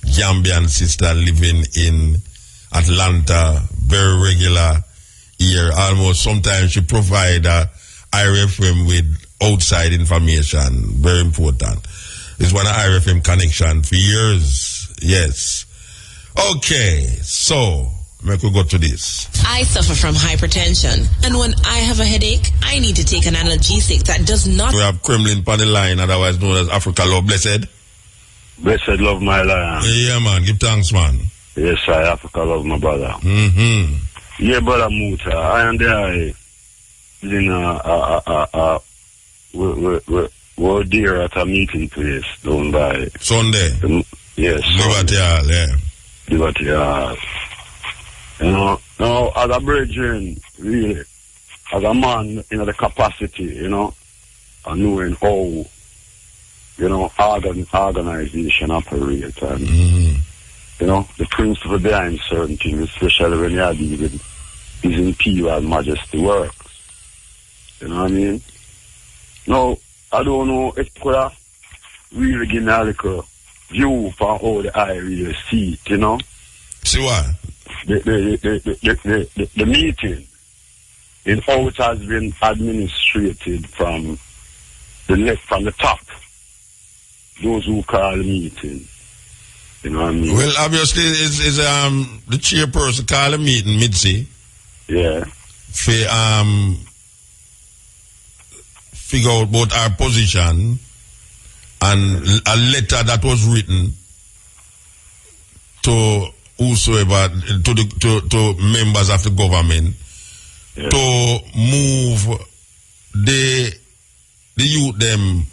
Gambian sister living in Atlanta, very regular here. Almost sometimes she provide IRFM with outside information. Very important. It's one of IRFM connection for years. Yes. Okay, so we could go to this.
I suffer from hypertension, and when I have a headache, I need to take an analgesic that does not.
We have Kremlin on the line, otherwise known as Africa Love. Blessed.
Blessed love, my lion.
Yeah, man. Give thanks, man.
Yes, I Africa love my brother.
Mm-hmm.
Yeah, brother Muta. I am there. We're there at a meeting place down by
Sunday.
Yes.
Liberty Hall, yeah.
Liberty Hall. Now, as a brethren, really, as a man, the capacity, and knowing how, organization operates and, the principle behind certain things, especially when you are dealing with His Imperial Majesty works. You know what I mean? Now, I don't know if you could have really given a little view for how the eye really see it,
See what?
The meeting in how it has been administrated from the top. Those who call the meeting. You know what I mean?
Well, obviously, is the chairperson call a meeting, Mitzi.
Yeah.
Figure out about our position and a letter that was written to whosoever, to members of the government, to move the youth them.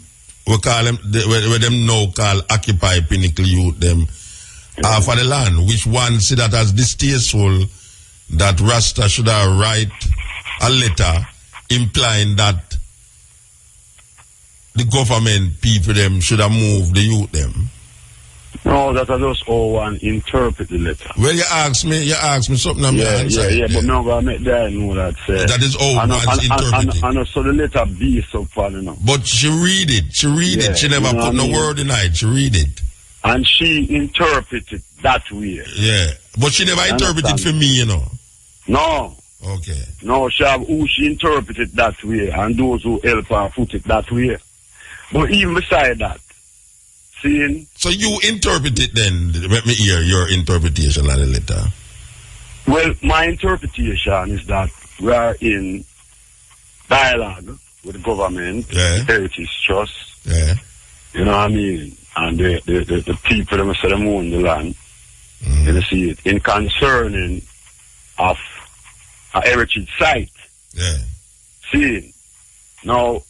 We call them, where them now call Occupy Pinnacle Youth them for the land, which one see that as distasteful that Rasta should have write a letter implying that the government people them should have moved the youth them.
No, that was just how one interpret the letter.
Well, you ask me something. I'm answer.
Yeah, but now I make that know that.
That is how one's interpreting.
And so the letter B so far,
But she read it. She never put no word in it. She read it.
And she interpreted that way.
Yeah, but she never interpreted for me,
No.
Okay.
No, she interpreted that way, and those who help her put it that way. But even beside that, seeing.
So you interpret it then. Let me hear your interpretation of the letter.
Well, my interpretation is that we are in dialogue with the government, the Heritage Trust.
Yeah.
You know what I mean? And the people that say them own the land. You see it in concerning of a heritage site.
Yeah.
See, now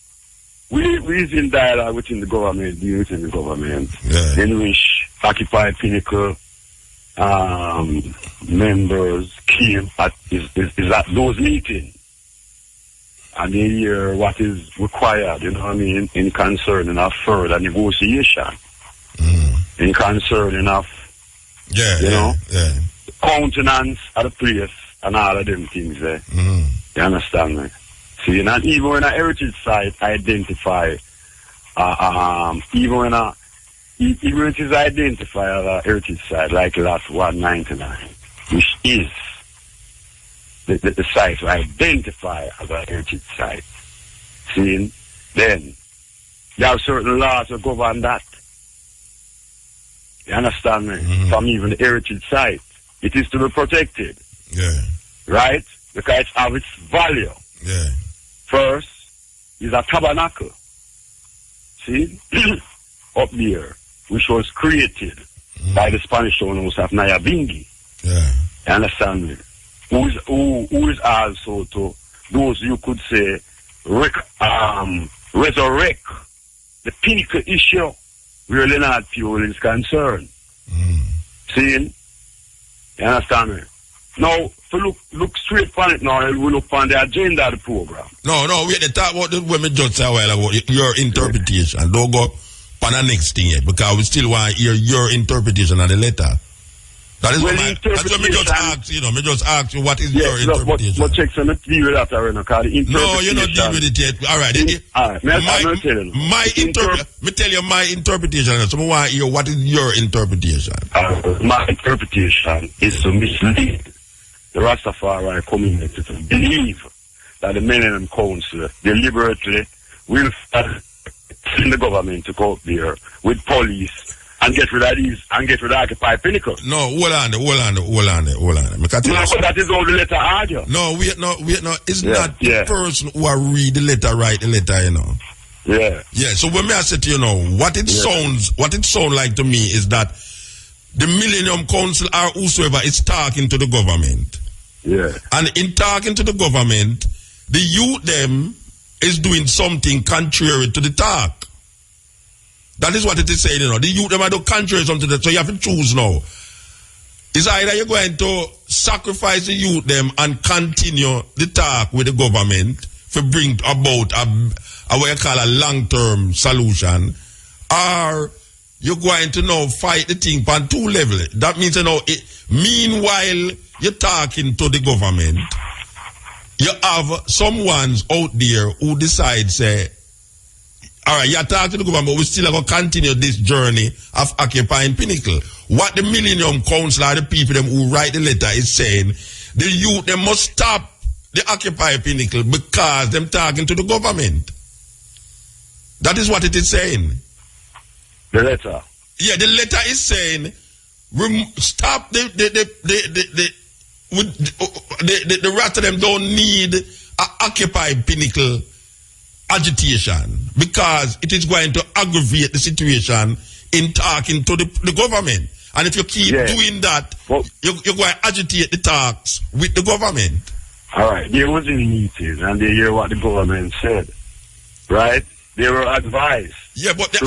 we is in dialogue within the government, in which Occupy Pinnacle members came at those meetings. And they hear what is required, in concerning of further negotiation. In concerning of countenance of the place and all of them things there. You understand me? See, and even when a heritage site identify, even it is identified as a heritage site like lot 199, which is the site to identify as a heritage site. See, then there are certain laws that govern that. You understand me? From even the heritage site, it is to be protected.
Yeah.
Right? Because it has its value.
Yeah.
First is a tabernacle. See? Up there, which was created by the Spanish owners of Nyabingi.
Yeah.
You understand me? Who is also to those you could say resurrect the pinnacle issue where Leonard Pure is concerned. See? You understand me? Now, if you look straight on it now, we look on the agenda of the program.
No, wait, they talk about the women just say a while ago, your interpretation. Yeah. Don't go on the next thing yet, because we still want to hear your interpretation of the letter. That is what me just ask, me just ask you what is your interpretation.
But check some deal with that already, because the interpretation.
No, you're not dealing with it yet. All right. Me tell you my interpretation. So I want to hear what is your interpretation.
My interpretation is to mislead the Rastafari community to believe that the Millennium Council deliberately will send the government to go up there with police and get rid of these and get rid of Occupy Pinnacle.
No, hold on.
No, but that is all the letter argue.
No, wait, no. It's not the person who read the letter, write the letter, you know.
Yeah.
Yeah, so when I said to you, what it sounds like to me is that the Millennium Council or whosoever is talking to the government.
Yeah.
And in talking to the government, the youth them is doing something contrary to the talk. That is what it is saying, The youth them are doing contrary to something, so you have to choose now. It's either you're going to sacrifice the youth them and continue the talk with the government to bring about what you call a long-term solution, or you're going to now fight the thing on two levels. That means, meanwhile you're talking to the government, you have someone out there who decides, say, all right, you're talking to the government, but we still going to continue this journey of occupying Pinnacle. What the Millennium Council or the people them who write the letter is saying, the youth, they must stop the Occupy Pinnacle because them talking to the government. That is what it is saying.
The letter.
Yeah, the letter is saying, stop the rest of them don't need a Occupy Pinnacle agitation because it is going to aggravate the situation in talking to the government. And if you keep doing that, you're going to agitate the talks with the government.
All right. There was a meeting and they hear what the government said. Right? They were advised.
Yeah, but
They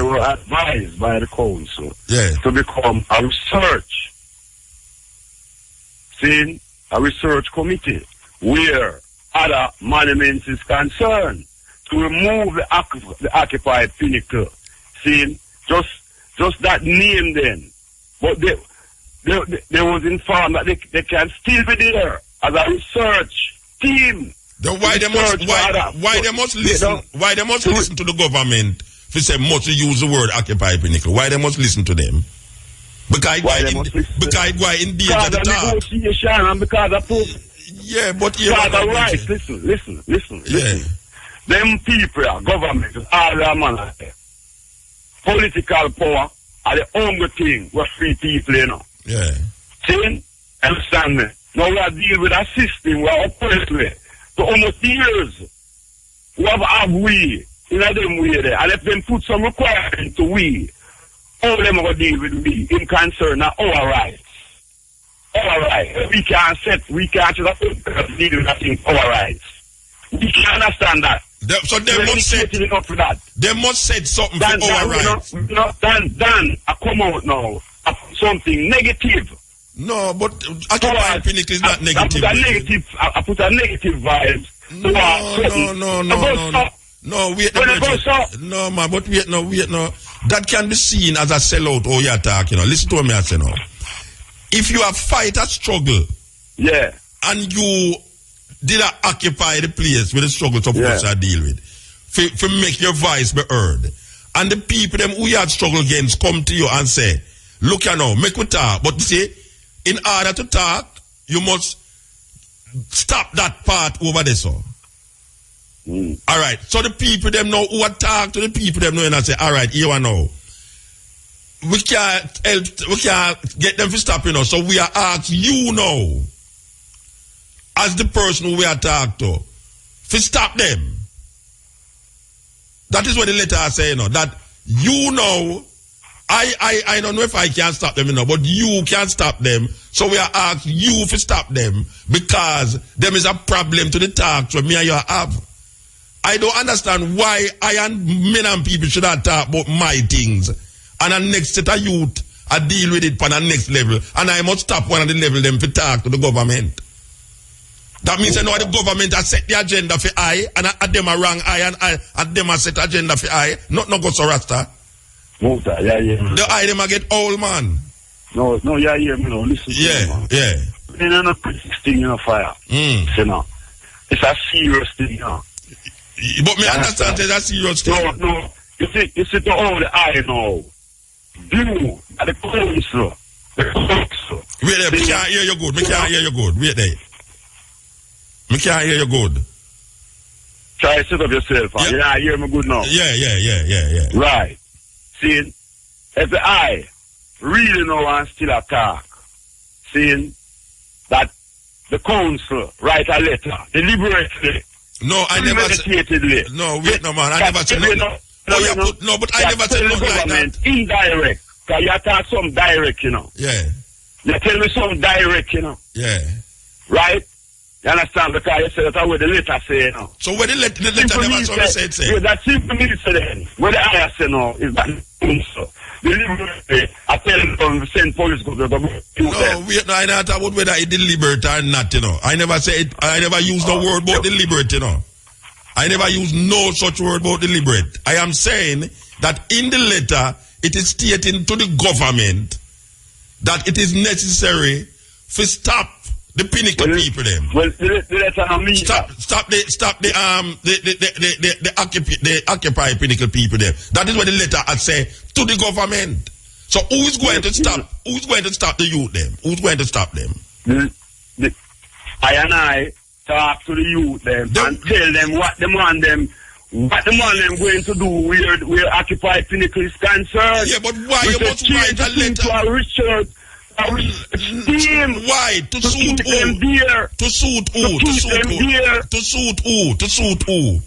were advised by the council to become a research. See? A research committee where other monuments is concerned to remove the occupied Pinnacle. See? Just that name then. But they was informed that they can still be there as a research team.
Then why they must listen to the government if they say must use the word occupy Pinnacle? Why they must listen to them? Because why in danger the talk.
Negotiation and because of rights. Listen. Them people, government, all their money. Political power are the only thing where free people,
Yeah.
See? Understand me? Now we are dealing with a system we are operating with. For almost years, we have we in them way there. And if them put some requirement to we, all them are deal with we in concern of our rights. Our rights. We can't deal with that thing, our rights. We can understand that.
So they must say something for our rights.
Dan, I come out now. Something negative.
No, but Occupy Pinnacle is not negative.
I put a negative vibe.
No, wait. No, man, but wait, no. That can be seen as a sellout or you're talking. Listen to me, I say now. If you have fight a struggle, and you did occupy the place where the struggle supposed to deal with. For make your voice be heard. And the people them who you had struggle against come to you and say, look you know, make we talk. But see, in order to talk, you must stop that part over there, so. Alright, so the people them know who talk to the people them know and I say, alright, here I know. We can't get them to stop, you know. So we are asked you know, as the person who we are talking to, to stop them. That is what the letter say, you know, that you know, I don't know if I can stop them, you know, but you can stop them. So we are asked you to stop them because them is a problem to the talk so me and you have. I don't understand why I and men and people should not talk about my things. And the next set of youth, I deal with it on the next level. And I must stop one of the level them to talk to the government. That means I know the government has set the agenda for I, and them are wrong I, and them are set agenda for I. Not no go so Rasta. The I them a get old, man.
No, yeah, me no, listen to me, man. It's not a pretty thing, you know, fire. You know. It's a serious thing, you know.
But me understand it's a serious thing.
No. You see the all the I know. Do at the council.
Wait there, me can't hear you good. Wait there. Me can't hear you good.
Try to sit up yourself. Yeah, hear me good now.
Yeah.
Right. See, if the I really know and still attack, seeing that the council write a letter deliberately.
No, I never said. No, wait, no man, I never said no. But I never said no like that.
Indirect. Because you attack some direct, you know.
Yeah.
You tell me some direct, you know.
Yeah.
Right? You understand? Because you said that's what the letter say, you know.
So what the letter never say?
Yeah, that simple means then. What the I say now is that so. Deliberately, I tell them send police go to the
I don't talk about whether it's deliberate or not, you know. I never say it, I never use the word about deliberate, you know. I never use no such word about deliberate. I am saying that in the letter, it is stating to the government that it is necessary to stop the pinnacle people them.
Well, the letter on me.
Stop the occupy pinnacle people them. That is what the letter I say to the government. So who is going to stop? Who is going to stop the youth them? Who's going to stop them?
I talk to the youth them and tell them what the man them going to do where Occupy Pinnacle is concerned.
Yeah, but why you must write a letter?
To Richard,
why? To suit who? To suit who? To suit who?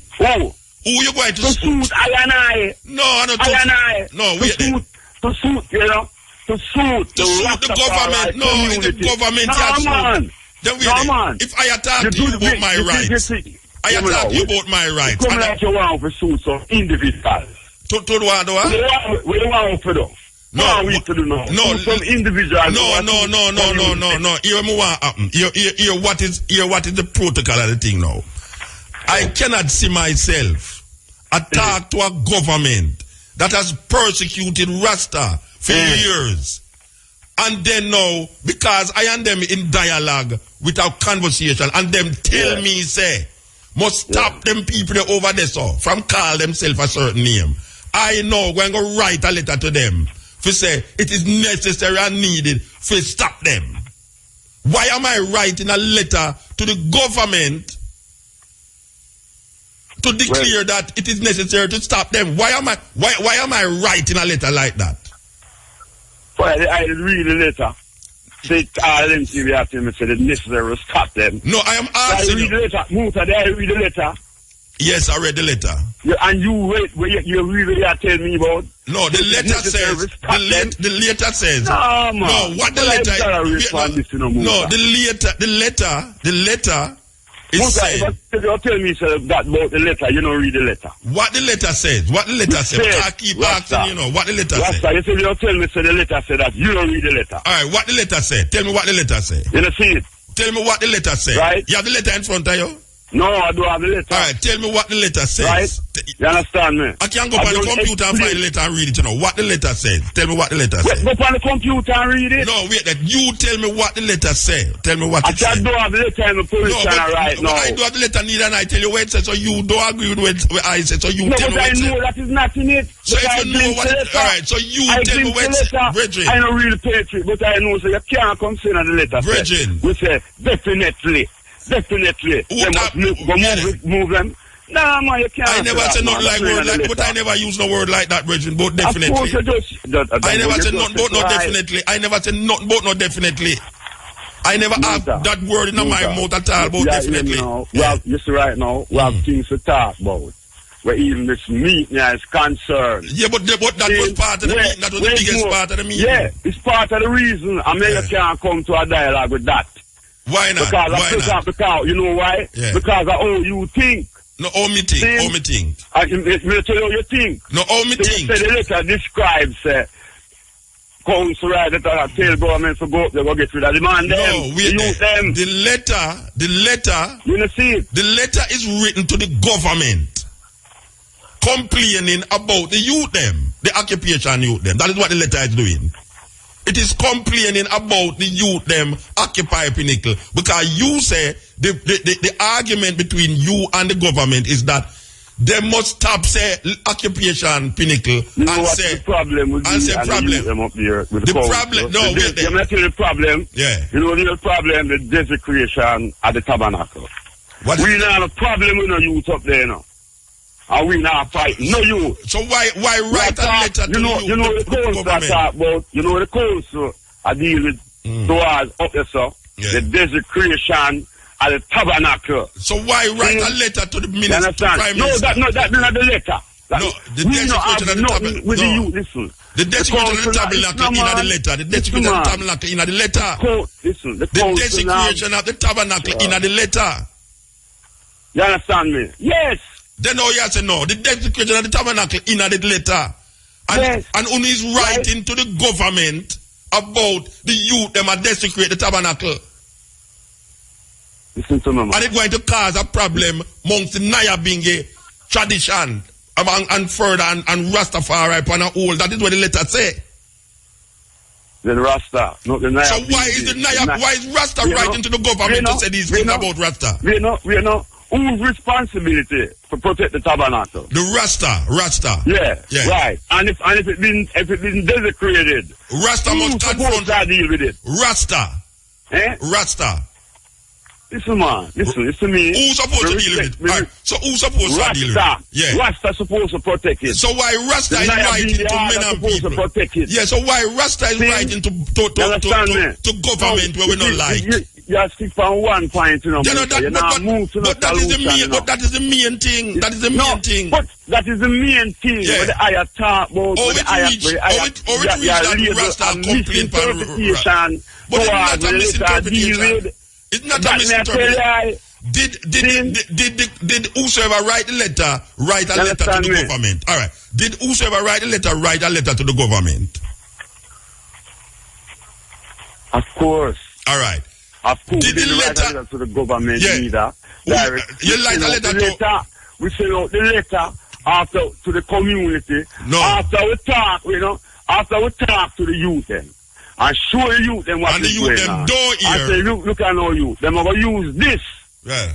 Who you going to suit?
I.
No, I don't. No, wait.
To suit, you know. To suit
the government. No, it's the government.
No, man.
Then if I attack you about my rights, I attack you about my rights.
Come like you want to suit some individuals.
To the what?
We don't want to do.
No,
some individuals.
No. Here what is the protocol of the thing now? I cannot see myself attack to a government that has persecuted Rasta for years. And then now, because I and them in dialogue without conversation, and them tell me, say, must stop them people over there, so, from call themselves a certain name. I know we're going to write a letter to them to say it is necessary and needed to stop them. Why am I writing a letter to the government to declare that it is necessary to stop them? Why am I writing a letter like that?
Well, I read the letter. Say, I didn't see the after me said it's necessary to stop them.
No, I am asking you.
I read the letter. Muta, did I read the letter?
Yes, I read the letter.
And you read what you tell me about?
No, the letter says. The letter says.
No, man.
No, what the letter? No, the letter. It says.
If you tell me that about the letter, you don't read the letter.
What the letter says? I keep asking, you know, what the letter says.
You say you tell me the letter said that you don't read the letter.
All right, what the letter says? Tell me what the letter says.
You don't see it.
Tell me what the letter says.
Right.
You have the letter in front of you?
No, I don't have the letter.
All right, tell me what the letter says.
Right? You understand me?
I can't go on the computer and find the letter and read it, you know. What the letter says. Tell me what the letter says.
Go on the computer and read it?
No, wait, that you tell me what the letter says. Tell me what it says.
I don't have the letter in the position right now.
I don't have the letter neither, and I tell you what it says, so you don't agree with what I said, so you tell me what it says.
No, but I know that is not in it.
So if you know what it says, alright, so you tell me what it says. Brethren.
I don't really pay it, but I know, so you can't come in on the letter.
Brethren.
We say, definitely. They must move them. Nah, man, you can't.
I never said nothing like word like, but I never use no word like that, Brethren, but definitely.
Of course you just,
I never said nothing but no definitely. I never said nothing but no definitely. I never have that word in my mouth at all, but definitely.
You see right now, we have things to talk about. Where even this meeting is concerned.
Yeah, but that was part of the meeting. That was the biggest part of the meeting.
Yeah, it's part of the reason. I mean, you can't come to a dialogue with that.
Why not?
Because you know why?
Yeah.
Because of how you think.
No, how me think. How me think.
I tell you how you think.
No, how me think.
The letter describes council right that tell government to go up there, go get rid of the man.
No,
them.
The letter.
You know, see it?
The letter is written to the government, complaining about the youth them, the occupation youth them. That is what the letter is doing. It is complaining about the youth them occupy Pinnacle, because you say the argument between you and the government is that they must stop say occupation Pinnacle and say
the problem with
and say problem.
Them up there with
the problem. No, wait there.
The problem.
Yeah.
You know the problem, the desecration at the tabernacle.
What
we not have a problem with no youth up there now. And we not fighting. No you.
So why write a letter to
you know the council I talk about, you know the council I deal with towards up there, so the desecration at the tabernacle.
So why write a letter to the minister? Prime Minister?
That's not the letter.
No, the desecration of the tabernacle.
With the youth, listen.
The desecration of the tabernacle in the letter. The desecration of the tabernacle in the letter.
Listen,
the desecration of the tabernacle in the letter.
You understand me? Yes.
Then all you say no. The desecration of the tabernacle in the letter. And only is writing to the government about the youth them are desecrate the tabernacle.
Listen to me, man.
And it's going to cause a problem amongst the Nyabingi tradition and further and Rastafari upon a whole. That is what the letter say.
Then Rasta, not the Nyabingi.
So why is Rasta writing to the government to say these things about Rasta?
We know. Whose responsibility to protect the tabernacle?
The Rasta.
Yeah, right. And if it been desecrated,
Rasta must confront.
To deal with it?
Rasta. Rasta.
Listen, man. Listen to me.
Who's supposed to deal with it? Right. So who's supposed to deal with it? Yeah.
Rasta supposed to protect it.
So why Rasta is writing to men and people?
To protect it.
Yeah. So why Rasta is writing to government where we don't like?
You stick on one point, you know.
But that is the main. But that is the main thing. That is the main thing.
But that is the main thing.
Yeah.
What the higher talk about.
Or it reach that Rasta complaint
misinterpretation.
But it's not a misinterpretation. It's not a misinterpretation. Did whosoever write the letter write a letter to the government? All right. Did whosoever write the letter write a letter to the government?
Of course.
All right.
Of course. Did the letter to the government either?
You write a letter to.
We send out the letter after to the community.
No.
After we talk, after we talk to the youth then. And show the youth them what is going on.
And the youth them don't hear.
I say, look at our youth. Them are going to use this.
Yeah.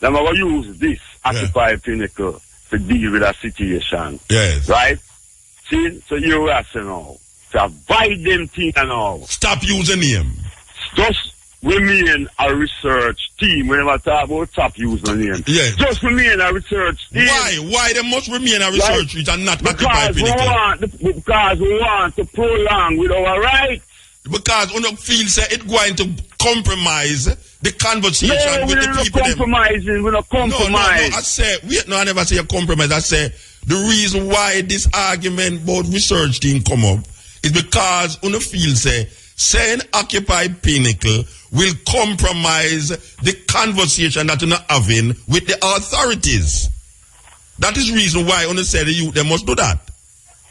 Them are going to use this. Occupy Pinnacle to deal with that situation.
Yes.
Right? See? So you're asking now. To avoid them things and all.
Stop using him.
Just remain a research team. Whenever I talk about stop using name.
Yes.
Just remain a research team.
Why they must remain a research team and not occupy Pinnacle?
Because we want to prolong with our rights.
Because we don't feel say it's going to compromise the conversation with the people.
We're not compromising.
No, I say, I never say a compromise. I say the reason why this argument about research team come up is because we don't feel say saying occupy Pinnacle will compromise the conversation that we're having with the authorities. That is the reason why we say the youth they must do that.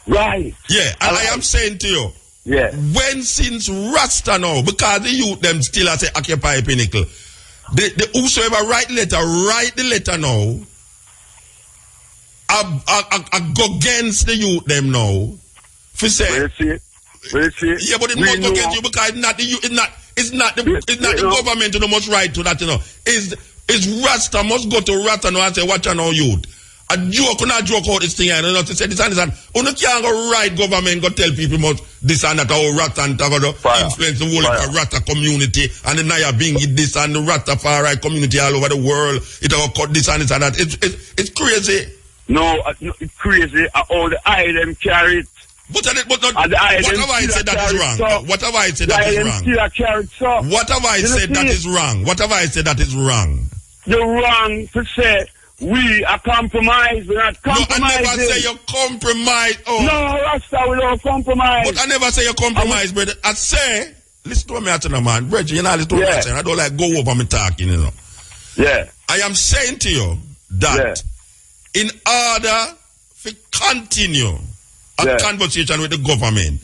Right.
Yeah, and I am saying to you,
yeah.
When since Rasta now, because the youth them still say occupy Pinnacle, The whosoever write the letter now. I go against the youth them now. For say, yeah, but it must go against you because it's not the youth, it's not the government who must write to that, you know. It's Rasta must go to Rasta now and say, watch on our youth. A joke, not joke out this thing, and not to say this and this and you can't go right government go tell people must this and that or Rasta and that influence the whole of the Rasta community and the Naya being this and the Rastafari community all over the world. It will cut this and this and that. It's crazy.
No, it's crazy. All the item carry it.
Whatever I said that is wrong. Whatever I said that is wrong. Whatever I said that is wrong. Whatever I said that is wrong.
You're wrong to say we are compromised. We're not compromising.
No, I never say you're compromised. Oh.
No, Rasta, we don't compromise.
But I never say you're compromised, brother. I say, listen to me, man. Bridget, you know, listen to me. I don't like go over me talking, you know.
Yeah.
I am saying to you that in order to continue a conversation with the government,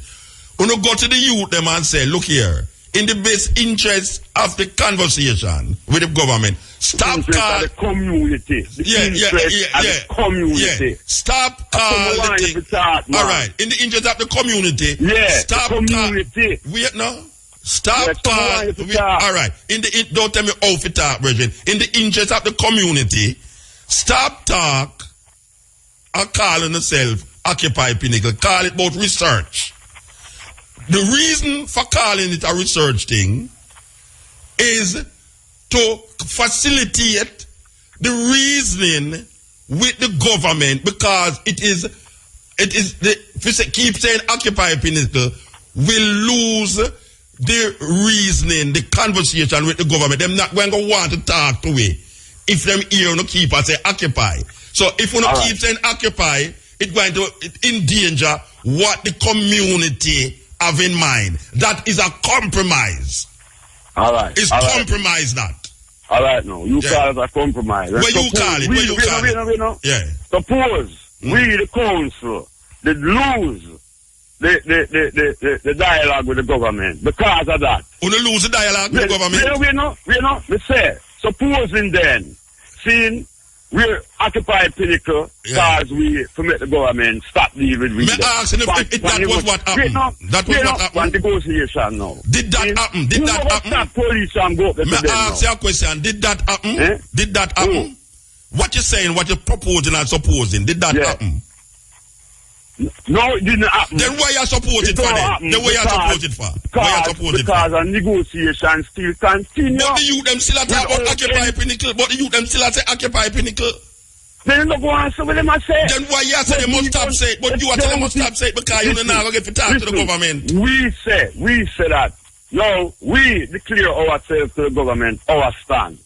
you know, go to the youth them and say, look here, in the best interest of the conversation with the government, stop calling
the community. The community.
Stop calling the thing. All right, in the interest of the community. Stop
the community.
Wait, no. Stop calling. All right. Don't tell me how to talk, Bridget. In the interest of the community, stop talk and calling yourself Occupy Pinnacle. Call it about research. The reason for calling it a research thing is to facilitate the reasoning with the government, because it is if you keep saying Occupy Pinnacle, will lose the reasoning, the conversation with the government. They're not going to want to talk to it if them here no keep us say Occupy. So if we don't keep saying Occupy, it's going to endanger what the community have in mind. That is a compromise.
All right.
It's compromise that.
All right, now. You call it a compromise.
Where you call it? Where you call it? Yeah.
Suppose we, the council, did lose the dialogue with the government because of that.
We lose the dialogue with the government?
We know. We say, supposing then, seeing we're occupied Pinnacle because we permit the government stop leaving.
Me ask if that was what happened. That was what happened.
Negotiation now.
Did that happen? Did that happen?
Stop police and go up to
me ask you a question. Did that happen? Did that happen? What you're saying, what you're proposing and supposing, did that happen?
No, it didn't happen.
Then why you support it for then? Then why you support it for?
Because a negotiation still continue.
But the youth them still talk about Occupy Pinnacle. But the youth them still say Occupy Pinnacle.
Then you go and say what them say.
Then why you say they must stop say it? But you are telling them must stop say it because you don't know how to get to talk to the government.
We say that. No, we declare ourselves to the government, our stand.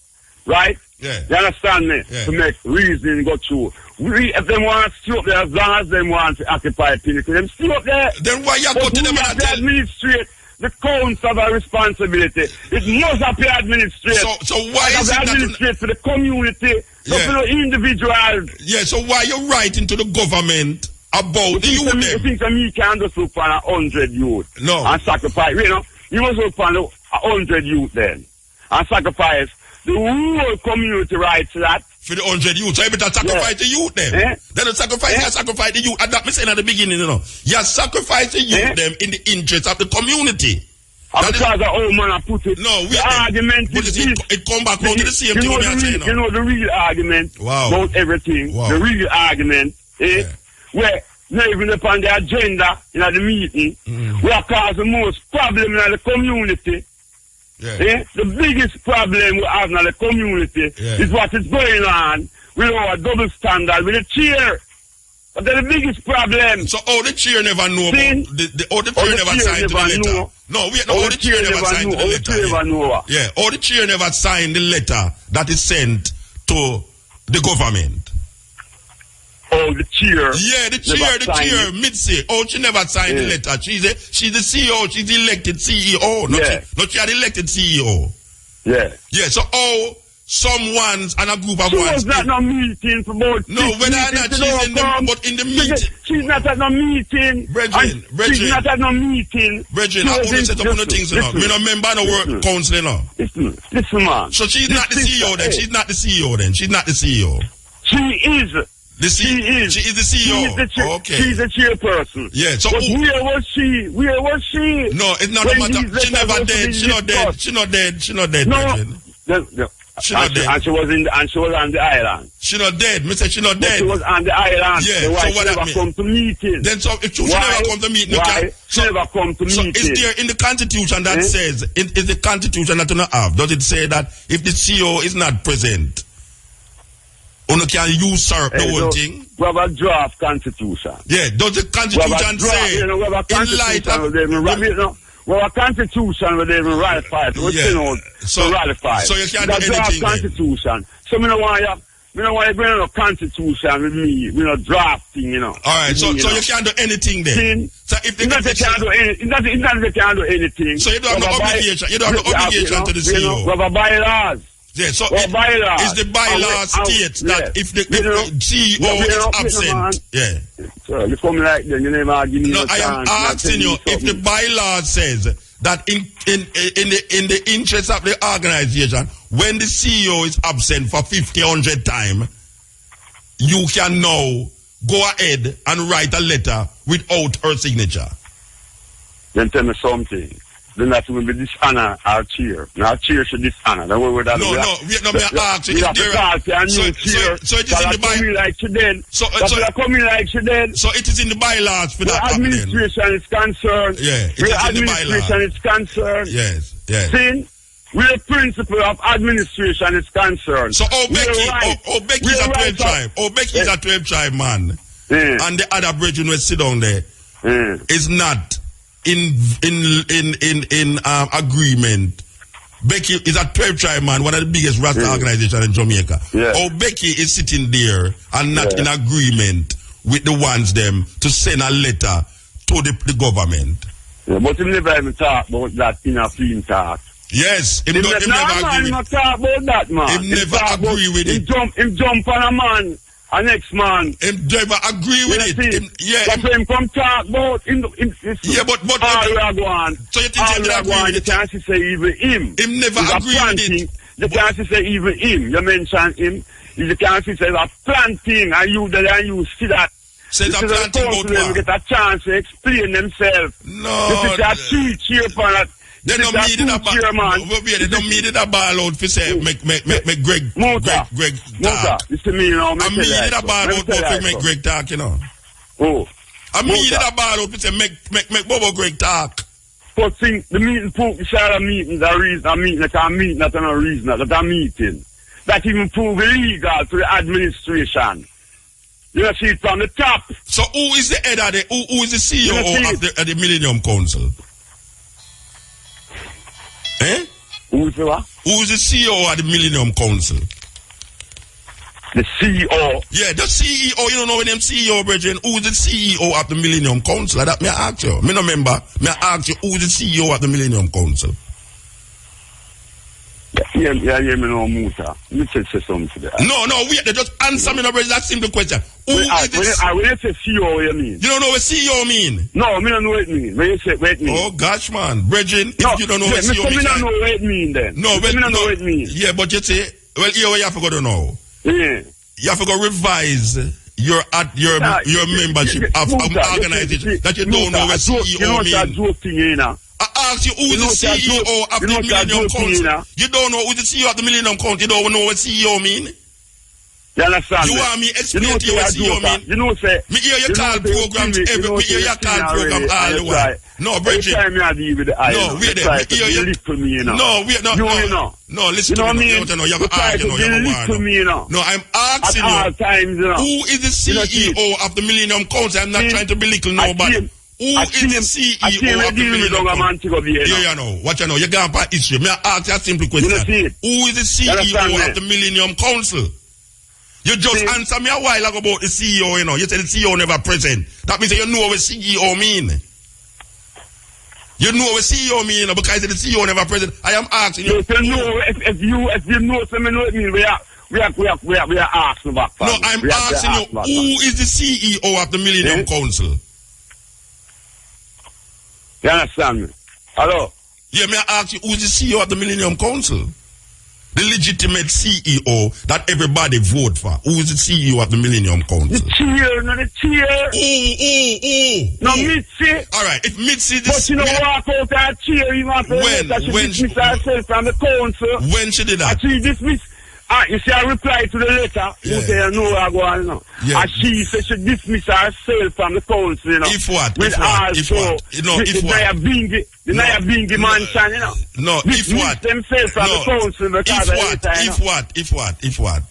Right?
Yeah.
You understand me?
Yeah.
To make reasoning go through. If they want to stay up there, as long as they want to occupy Pinnacle, them stay up there.
Then why you go to them and tell
administrate the council have a responsibility. It must have to administrate.
So why is it
administrate for the community, not for the individuals?
Yeah, so why you writing to the government about the youth?
You think me can just look for 100 youth?
No.
And sacrifice, you must look for 100 youth then. And sacrifice the whole community rights to that.
For the 100 youth. So you better sacrifice the youth then. Then you sacrifice the youth. And that me saying at the beginning, you sacrifice the youth them in the interest of the community.
Because the old man put it.
No,
the argument is this.
It come back down to the same thing.
You know the real argument about everything.
Wow.
The real argument is where not even upon the agenda in the meeting, we are causing the most problem in the community. The biggest problem we have in the community is what is going on with our double standard with the chair. But that's the biggest problem.
So all the chair never know about the chair never signed the letter. No, all the chair never signed the letter. Yeah, all the chair never signed the letter that is sent to the government.
Oh, the chair.
Yeah, the chair, Mitzi. Oh, she never signed the letter. She's the CEO. She's the elected CEO. Not she had elected CEO.
Yeah.
Yeah, so someone's and a group of
she
ones.
was not no meeting for about.
No, whether or not she's in the, but in the meeting.
She's not at no meeting.
Brethren.
She's not at no meeting.
Brethren, I only set up on the things, you know. Me no member no work council, you know.
Listen, man.
So she's not the CEO then. She's not the CEO then. She's not the CEO.
She is.
She is the CEO. Okay.
She's the chairperson.
Yeah. So
but where was she? Where was she?
No, it's not a matter. She never dead. She not dead. She not dead. She not dead.
No. She not dead. And she was on the island.
She not dead. Me say she not dead.
She was on the island.
Yeah.
So why
so what
she never come to meeting?
Then so if she never come to meeting,
why she never come to meeting?
So is there in the Constitution that says is the Constitution that you not have? Does it say that if the CEO is not present, you can usurp the whole thing?
We have a draft Constitution.
Yeah. Does the Constitution say in light of
well, a constitution with even ratify it. So ratify.
So you can't do anything.
That's constitution. So me no want you bring a constitution with me. We not drafting, you know.
All right. So you can't do anything then. So if they
can't do anything, they can't do anything.
So you don't have the obligation. You don't have the obligation to the CEO.
We have a bylaws.
Yeah, so is the bylaw states that if the CEO is absent,
So you come like then, you never give me
no, I am asking you if the bylaw says that in the interest of the organization, when the CEO is absent for 50, 100 times, you can now go ahead and write a letter without her signature.
Then tell me something. Then that will be dishonor our chair. Now our chair should dishonor. Then we would have
me ask you. So it is in the bylaws.
Like she did. So coming like she did.
So it is in the bylaws for that.
Administration is concerned.
Yeah, it is in the bylaws.
Administration is concerned.
Yes.
See? Where the principle of administration is concerned.
So Becky is a 12 tribe. Becky is a 12 tribe man. And the other brethren will sit down there. Is not in agreement. Becky is a 12 tribe man, one of the biggest Rasta organizations in Jamaica. Becky is sitting there and not in agreement with the ones them to send a letter to the government.
But he never even talk about that in a film talk.
Yes, he never agree.
Not talk about that, man.
He never agree with it.
Him jump on a man. A next man.
Him never agree with it.
That's him come talk about but
so you think he never agree with it?
You can't say even him.
Him never agree with it.
You can't say even him. You mention him. You can't say it's a planting and you see that.
Say it's a planting about what?
Get a chance to explain themselves.
No.
This is a teach here for that.
They don't need it they don't need it a ball out for say make Greg talk.
You see me, you know,
I need it a ball out for make Greg talk, you know. I need it a ball out for say make Bobo Greg talk.
But think the meeting proof is a meeting, the reason a meeting, that a meeting, not a reason, that a meeting. That even prove illegal to the administration. You know, see it from the top.
So who is the head of who is the CEO of the Millennium Council?
Who's the what?
Who's the CEO of the Millennium Council?
The CEO?
Yeah, the CEO. You don't know when them CEO, brethren. Who's the CEO of the Millennium Council? That me ask you. Me no remember. Me ask you who's the CEO of the Millennium Council?
Yeah, me no Musa. Let me say something to that.
No, wait. They just answer me, no, brethren. That simple question. Who is this?
When you say CEO, you mean?
You don't know what CEO mean?
No, me don't know what it mean. When you say what it mean?
Oh, gosh, man. Brethren, if you don't know what CEO mean.
Me don't know what it mean then.
No,
me don't know what it mean.
Yeah, but you say, well, here you have to go to know.
Yeah.
You have to go revise your membership of organization that you don't know what CEO mean.
You know what joke thing, you know?
I ask you who is the CEO of the Millennium Council. You don't know who is the CEO of the Millennium Council. You don't know what CEO mean.
You understand?
You want me explain to you what CEO mean?
You know, say.
Me hear you call programs me hear you call program all the while. No, Bridget. No, wait there. Me hear you. No, wait, no. No, listen to me. You have an argument. No, I'm asking you. Who is the CEO of the Millennium Council? I'm not trying to belittle nobody. Who is the CEO of the Millennium Council? You know. What you know? You can't pass history. Me ask you a simple question. Who is the CEO of the Millennium Council? You just answer me a while ago about the CEO, you know. You said the CEO never present. That means you know what CEO mean. You know what CEO mean, you know, because the CEO never present. I am asking you.
If you know, if you know, so me know what it mean. We are asking back.
No, I'm asking you, who is the CEO of the Millennium Council?
You understand me? Hello?
Yeah, may I ask you, who's the CEO of the Millennium Council? The legitimate CEO that everybody vote for. Who is the CEO of the Millennium Council?
The chair, not the chair. No, Mitzi.
All right, if Mitzi...
But you know, walk out that chair, you want to dismiss herself from the council.
When she did that?
She dismissed... you see, I replied to the letter. You say, I know I go on now.
Yeah.
And she said she dismiss herself from the council, you know.
If what?
With
If what? If what? No, if what?
The Naya Bingi mansion, you know.
No, if what?
Themselves from the council because
If what?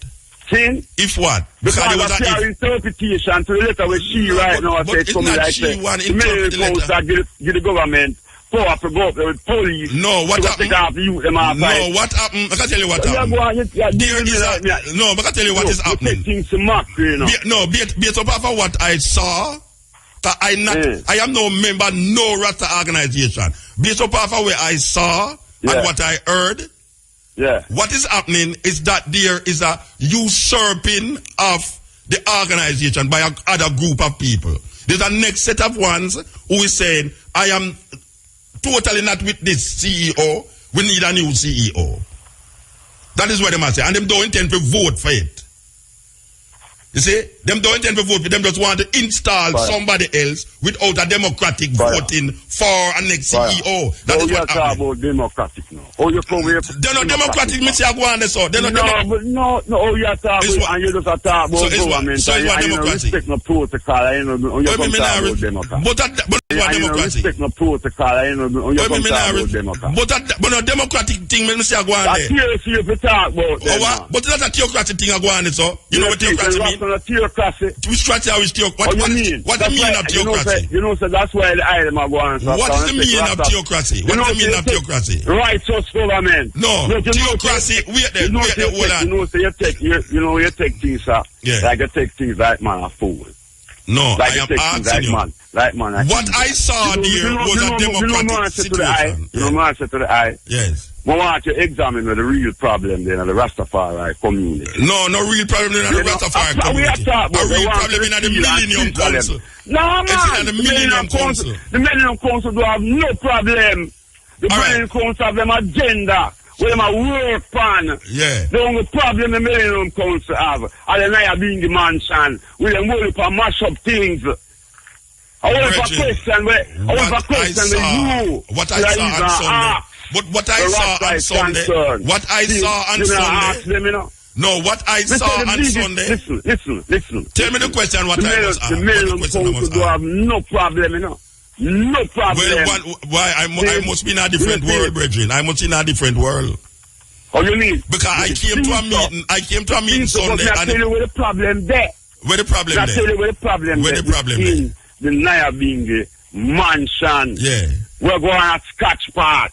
See?
If what?
Because it was her interpretation to the letter where she right now said something like that. The Council give the government power to go up there with police.
No, what happened?
No,
what happened? I can tell you what happened. No, but I can tell you what is happening. Based off of what I saw, I am no member, no Rasta organization. Based off of what I saw and what I heard, what is happening is that there is a usurping of the organization by other group of people. There's a next set of ones who is saying, I am totally not with this CEO. We need a new CEO. That is what they must say. And them don't intend to vote for it. You see? Them don't intend to vote for it. Them just want to install somebody else without a democratic voting for a next CEO. That is what happening.
About democratic now. Oh, you come here.
They're not democratic, Mr. Aguane, so. They're not
No, oh, you are talking about, and you just talk about government.
So it's what democracy.
Respect no protocol, you know, you don't talk about democracy.
But what democracy?
Respect no protocol, you know, you don't talk about democracy.
But no democratic thing, Mr. Aguane.
That's here to talk about.
Oh, what? But that's a theocratic thing, Aguane, so. You know what theocracy means?
Theocracy.
Which strategy is theocracy? What do you mean of theocracy?
You know, so that's why the item are going.
What is the meaning of theocracy? What is the meaning of theocracy?
Righteous government.
No, theocracy. Wait there, hold on.
You take things, sir.
Yeah.
Like you take things like man a fool.
No,
like
I am asking you.
Like man.
What I saw there was a democratic situation.
You know, man said to the eye.
Yes.
We want to examine the real problem there in the Rastafari community.
No real problem in the Rastafari community. A real problem in the Millennium Council.
No, man.
It's in the Millennium Council.
The Millennium Council do have no problem. The Millennium Council have them agenda. Where them a work pan.
Yeah.
The only problem the Millennium Council have are the Naya being the mansion. With them worry for mash up things. I want to question where you.
What I saw on Sunday. But what I saw on Sunday. What I saw on Sunday. No, what I saw on Sunday.
Listen.
Tell me the question what I was asking.
The Millennium Council do have no problem, you know. No problem.
Well, why? I must be in a different world, brethren. I must be in a different world.
Oh, you mean?
Because I came to a meeting Sunday.
I tell you where the problem there.
Where the problem there?
I tell you where the problem
there. Where the problem there?
The Naya being the mansion.
Yeah.
We're going at Scotch Part.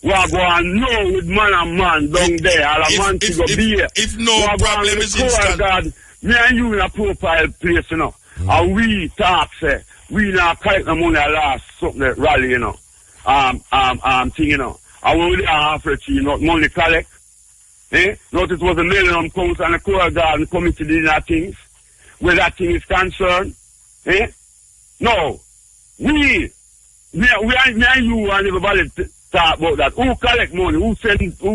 We're going no with man and man down there. All a man to go beer.
If no problem is instant.
Me and you in a profile place, you know. And we talk, say. We not collect the money last something that rally, you know. Thing, you know. I will offer to you, not money collect. Notice was a Millennium Council and the Coral Garden Committee doing that things. Where that thing is concerned. No. Me and you and everybody talk about that. Who collect money? Who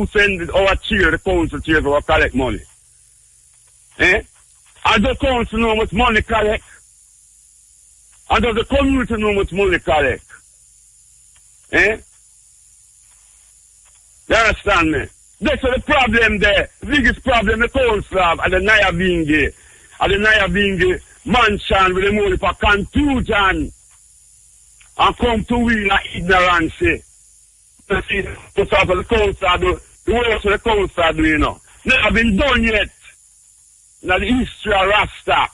send our chair, the council chair for collect money? And the council know how much money collect. And does the community know how much money collect? You understand me? That's the problem there. The biggest problem the council have at the Naya Bingi. At the Naya Bingi mansion with the money for confusion. And come to we like ignorance. The council do, the worst of the council do, you know. Never been done yet. Now the history of Rasta.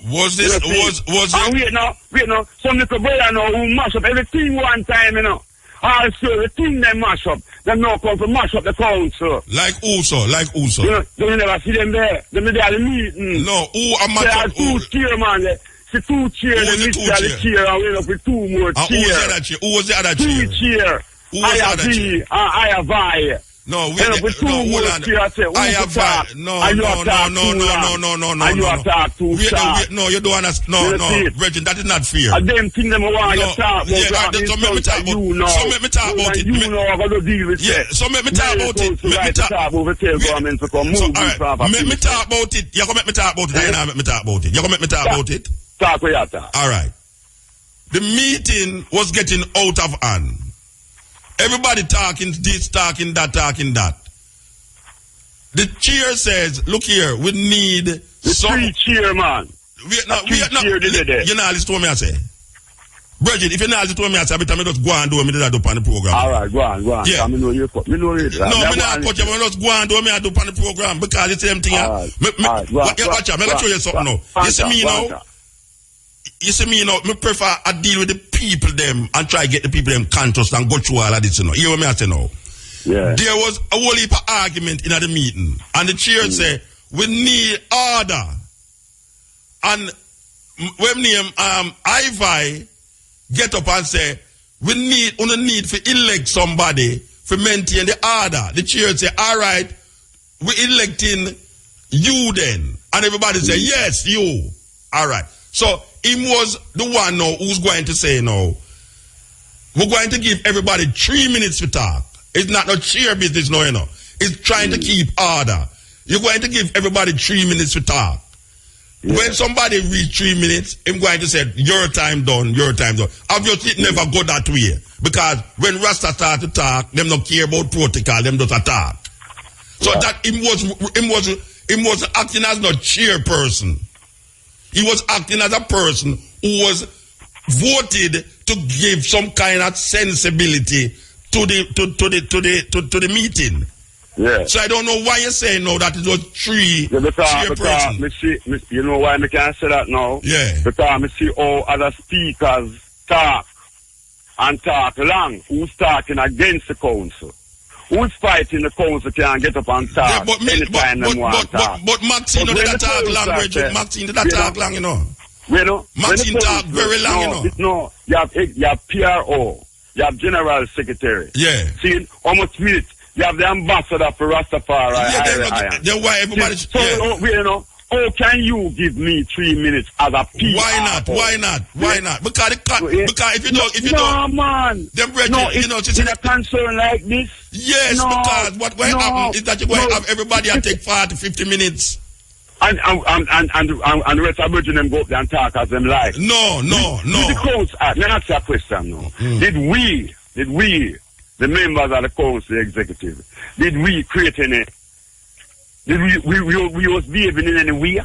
Was this, was
it? Wait now. Some little brother now who mash up everything one time, you know. Also, the thing they mash up, they now come to mash up the council.
Like also.
You know, you never see them there. Them there at the meeting.
No, who are mash up?
Two chairman there. the 2 chairs,
Who was the 2 chair?
the chair, and we end up with 2 more chairs.
Who was the other chair? Who was the other
3
chair?
chair.
Who was the other chair?
I have I.
No, we
End up with 2
no,
more
hold on.
chairs.
I have no. No, you don't understand. No, Virgin, that is not fair.
I them think them why you talk about.
So let me talk about. So let me talk about it.
You know I'm gonna deal with it.
So let me talk about it. Let me talk about it. Let me talk about it. You're gonna make me talk about it. You're gonna make me talk about it. You're gonna make me talk about it.
Talk with you.
All right. The meeting was getting out of hand. Everybody talking this, talking that, talking that. The chair says, look here, we need some...
3 chair, man.
You know, listen to me I say. Bridget, if you not listen to me I say, every time you just go and do me that up on the program.
All right, go on.
Yeah.
I know you cut. Me know it.
No, me not cut you, but just go and do me that up on the program because it's the same thing. Watch out, I'm going to show you something now. You see me now? You see me, me prefer I deal with the people them and try to get the people them conscious and go through all of this, you know. You hear what I say now?
Yeah.
There was a whole heap of argument in the meeting, and the chair say, we need order. And when name Ivy get up and say, we need to elect somebody to maintain the order. The chair say, all right, we electing you then. And everybody say, yes, you. All right. So him was the one now who's going to say no. We're going to give everybody 3 minutes to talk. It's not no chair business, no, you know. It's trying to keep order. You're going to give everybody 3 minutes to talk. Yeah. When somebody reach 3 minutes, I'm going to say, your time done, your time done. Obviously, it never go that way. Because when Rasta start to talk, them don't care about protocol, them just attack. So that him was acting as no chairperson. He was acting as a person who was voted to give some kind of sensibility to the meeting.
Yeah.
So I don't know why you're saying no that it was 3 chairperson.
You know why I can't say that now?
Yeah.
Because I see all other speakers talk and talk long. Who's talking against the council? Who's fighting the council can get up and talk anytime they want to talk.
But Maxine did that talk long, Bridget. Maxine did that talk long, you know.
You know?
Maxine talk very long, you know.
You have PRO. You have General Secretary.
Yeah.
See, almost minutes. You have the ambassador for Rastafari.
Yeah, then why everybody...
How can you give me 3 minutes as a PR?
Why not? Because if you don't...
man.
Then Bridget,
in a concern like this?
Yes, because what will happen is that you're going to have everybody and take 40, 50 minutes.
And the rest of them go up there and talk as them like.
No.
The council, let me ask you a question now. Did we, the members of the council executive, did we create any? Did we was behaving in any way?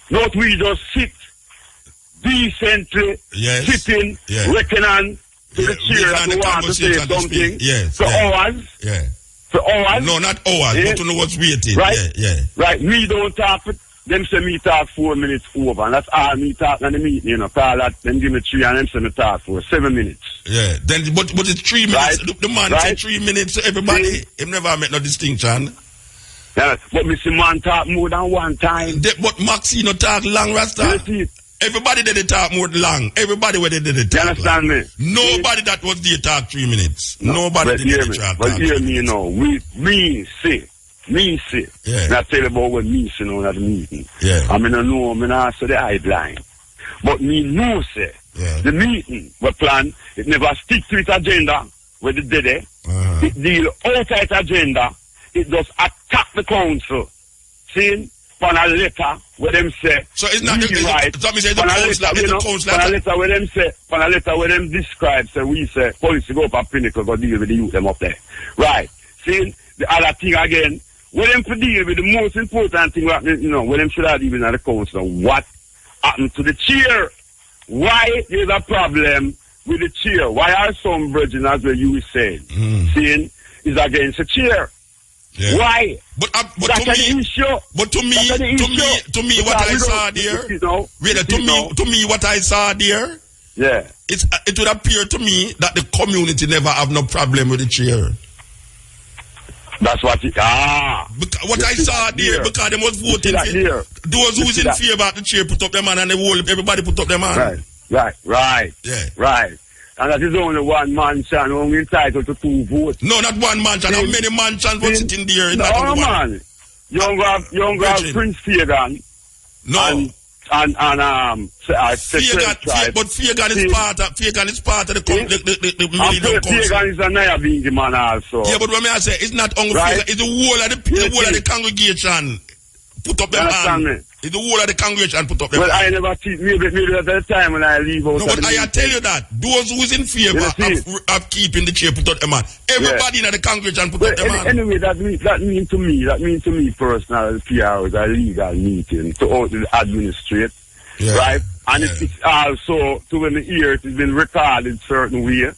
Not we just sit decently, sitting, reckoning to the chair that we want to say something for hours.
Yeah.
For hours?
No, not hours, but to know what's waiting.
Right?
Yeah.
Right, me don't talk for them say me talk 4 minutes over, and that's all me talk in the meeting, you know, call that, them give me 3 and them say me talk for 7 minutes.
Yeah, then, but it's 3 minutes, right? The man said 3 minutes to everybody, him never make no distinction.
Yeah, but me see man talk more than one time.
But Maxine talk long, Rasta. Everybody did it talk more long. Everybody where they did it talk.
You understand me?
Nobody that was there talk 3 minutes. Nobody did it talk.
But hear me, you know, me say.
Yeah.
Now tell you about what me say now at the meeting.
Yeah.
I mean, I know, I not say the headline. But me know say, the meeting we plan, it never stick to its agenda where they did it. It deal outside its agenda. It just attack the council. See? On a letter where them say,
so it's not right. So me say the council,
on a letter where them say, on a letter where them describe, say we say, police go up at Pinnacle, go deal with the youth them up there. Right. See? The other thing again, when them to deal with the most important thing, you know, when them should have even at the council, what happened to the chair? Why there's a problem with the chair? Why are some virgins, as you said, saying is against the chair?
Yeah.
Why?
But to me, what I saw there, to me, what I saw there, it would appear to me that the community never have no problem with the chair.
That's what it,
what I saw there, because they must vote in favor. Those who's in favor of the chair put up their man, and the whole, everybody put up their man.
Right.
Yeah.
Right. And that is only one mansion, only entitled to 2 votes.
No, not one mansion. How many mansions were sitting there?
No, man. You don't have Prince Fagan.
No.
And
Fagan, but Fagan is part of the
Fagan is a Nyabingi man also.
Yeah, but what I say, it's not only Fagan, it's the whole of the congregation put up their hand. It's the whole of the congregation put up their hand.
Well, I never see, maybe at the time when I leave out.
No, but I tell you that, those who's in favor of keeping the chair put up their hand. Everybody in the congregation put up their hand.
Anyway, that means to me personally, PR is a legal meeting to administrate, right? And it's also, to when the hear it has been recorded certain way.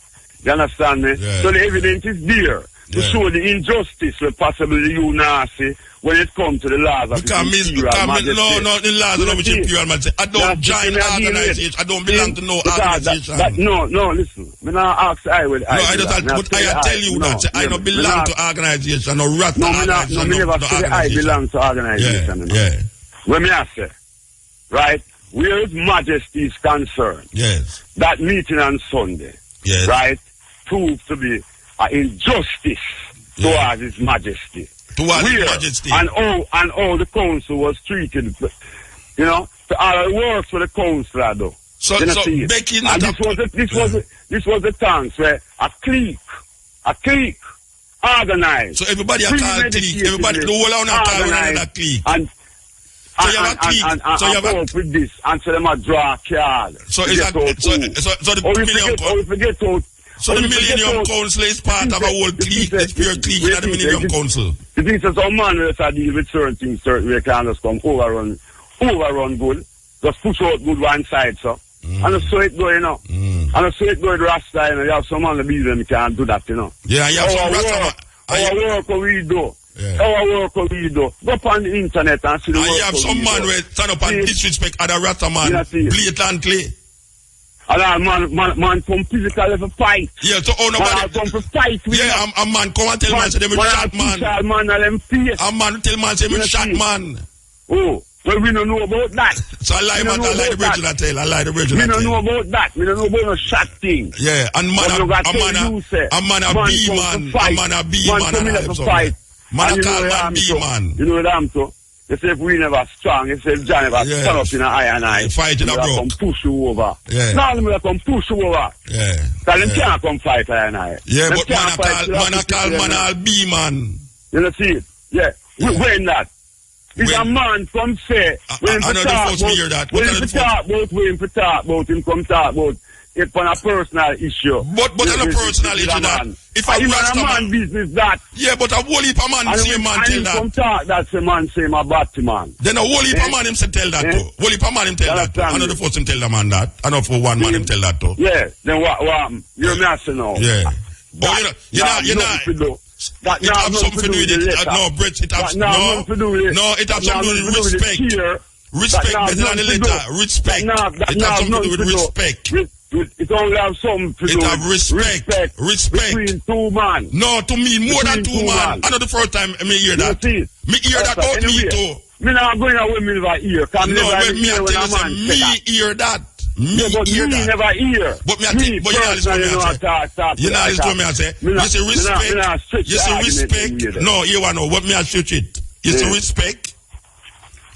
You understand me?
Yeah.
So the evidence is there to show the injustice that possibly you nasty when it comes to the laws of
the imperial majesty. No, the laws of the imperial majesty. I don't join organization. I don't belong to no organization.
No, listen. I not ask I will.
No, I tell you that. I don't belong to organization. No, rat organization.
No, me never say I belong to organization.
Yeah.
When me I say, right, where His Majesty is concerned,
yes,
that meeting on Sunday,
yes,
right, proved to be an injustice towards His Majesty.
Towards His Majesty.
And all the council was treated, you know, all the works for the council, though.
So Becky,
and this was the thanks where a clique organized.
So everybody a call clique. Everybody, the whole of them call another clique. So you have a clique. So you have a
with this, and so them a draw a card.
So is that so the Millennium So the Millennium Council is part of a whole clique. It's pure clique in the Millennium Council.
The thing is, some man will deal with certain things, certain way can just come overrun good, just push out good one side, so. And so it go, you know. And so it go with Rasta, you know. You have some man that believe them can't do that, you know.
Yeah, you have some Rasta.
Our work we do. Our work we do. Go up on the internet and see the work.
You have some man who stand up and disrespect other Rasta man blatantly.
And man come physically for fight.
Yeah, so nobody
come for fight with
a man come and tell man say them shot man. A man tell man say them shot man.
Oh, well we don't know about that.
So I lie the original tell. I lie the original
tell. We don't know about that. We don't know about no shot thing.
Yeah, and man a B man. A man a B man. Man a call man B man.
You know what I'm saying? They say if we never strong, they say if John never stand up in an eye and eye,
fight in a broke.
Come push you over.
Yeah.
Now them will come push you over.
Yeah.
Because them can't come fight eye and eye.
Yeah, but man a call man all B man.
You know see it? Yeah. When that? It's a man from say, when he talk about him come talk about it on a personal issue.
But on a personal issue that if I was
a man business that.
Yeah, but a whole heap of man say man tell that.
Come talk that's a man say my batty man.
Then a whole heap of man him say tell that too. Whole heap of man him tell that too. I know the first him tell the man that. I know for one man him tell that too.
Yeah, then what you me say now.
Yeah. But you know
that
it have something to do with it. No, Brett, it have it have something to do with respect. Respect better than the letter. Respect. It have something to do with respect.
It only have something to do
with respect.
Between two men.
No, to me, more than two men. I know the first time me hear that. Me hear that about me too.
Me not going away me never hear.
No, when me hear that.
But you never hear.
But me you know listen to me I say. You know listen to me I say. You say respect. You say respect. No, you want to know what me I switch it. You say respect.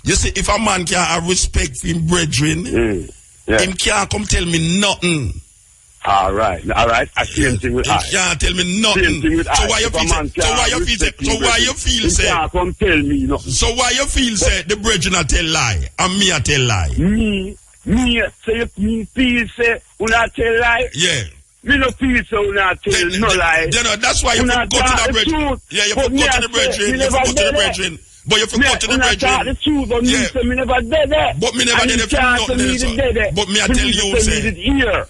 You see, if a man can't have respect for him brethren, him can't come tell me nothing.
All right. Same thing with I.
He can't tell me nothing. So why you feel say?
He can't come tell me nothing.
So why you feel say the brethren a tell lie and me a tell lie?
Me say me feel say una tell lie.
Yeah.
Me no feel so una tell no lie.
That's why you go to the brethren. Yeah, you go to the brethren. You go to the brethren. But you forgot to the brethren.
The truth, but me say me never did that.
But me never did it. But me I tell you say.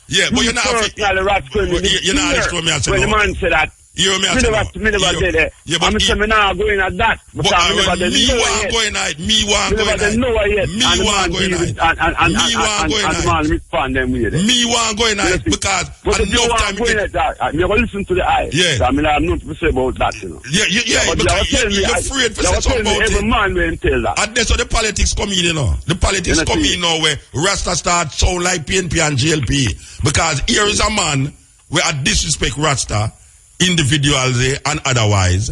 Yeah, but you're not.
You're not
to me. I say.
When the man said that.
hear me.
Me never did it.
Yeah, but
I'm saying me not going at that.
But me want going at it. Me want going at it.
Me want going at it. And man respond them with it.
Me want going at it because enough time you get...
Me go listen to the eye.
Yeah.
I mean, I have nothing to say about that, you know.
Yeah, because you're afraid to say something about it.
Every man will tell that.
And that's where the politics come in, you know. The politics come in now where Rasta start sound like PNP and GLP. Because here is a man where I disrespect Rasta, individually and otherwise.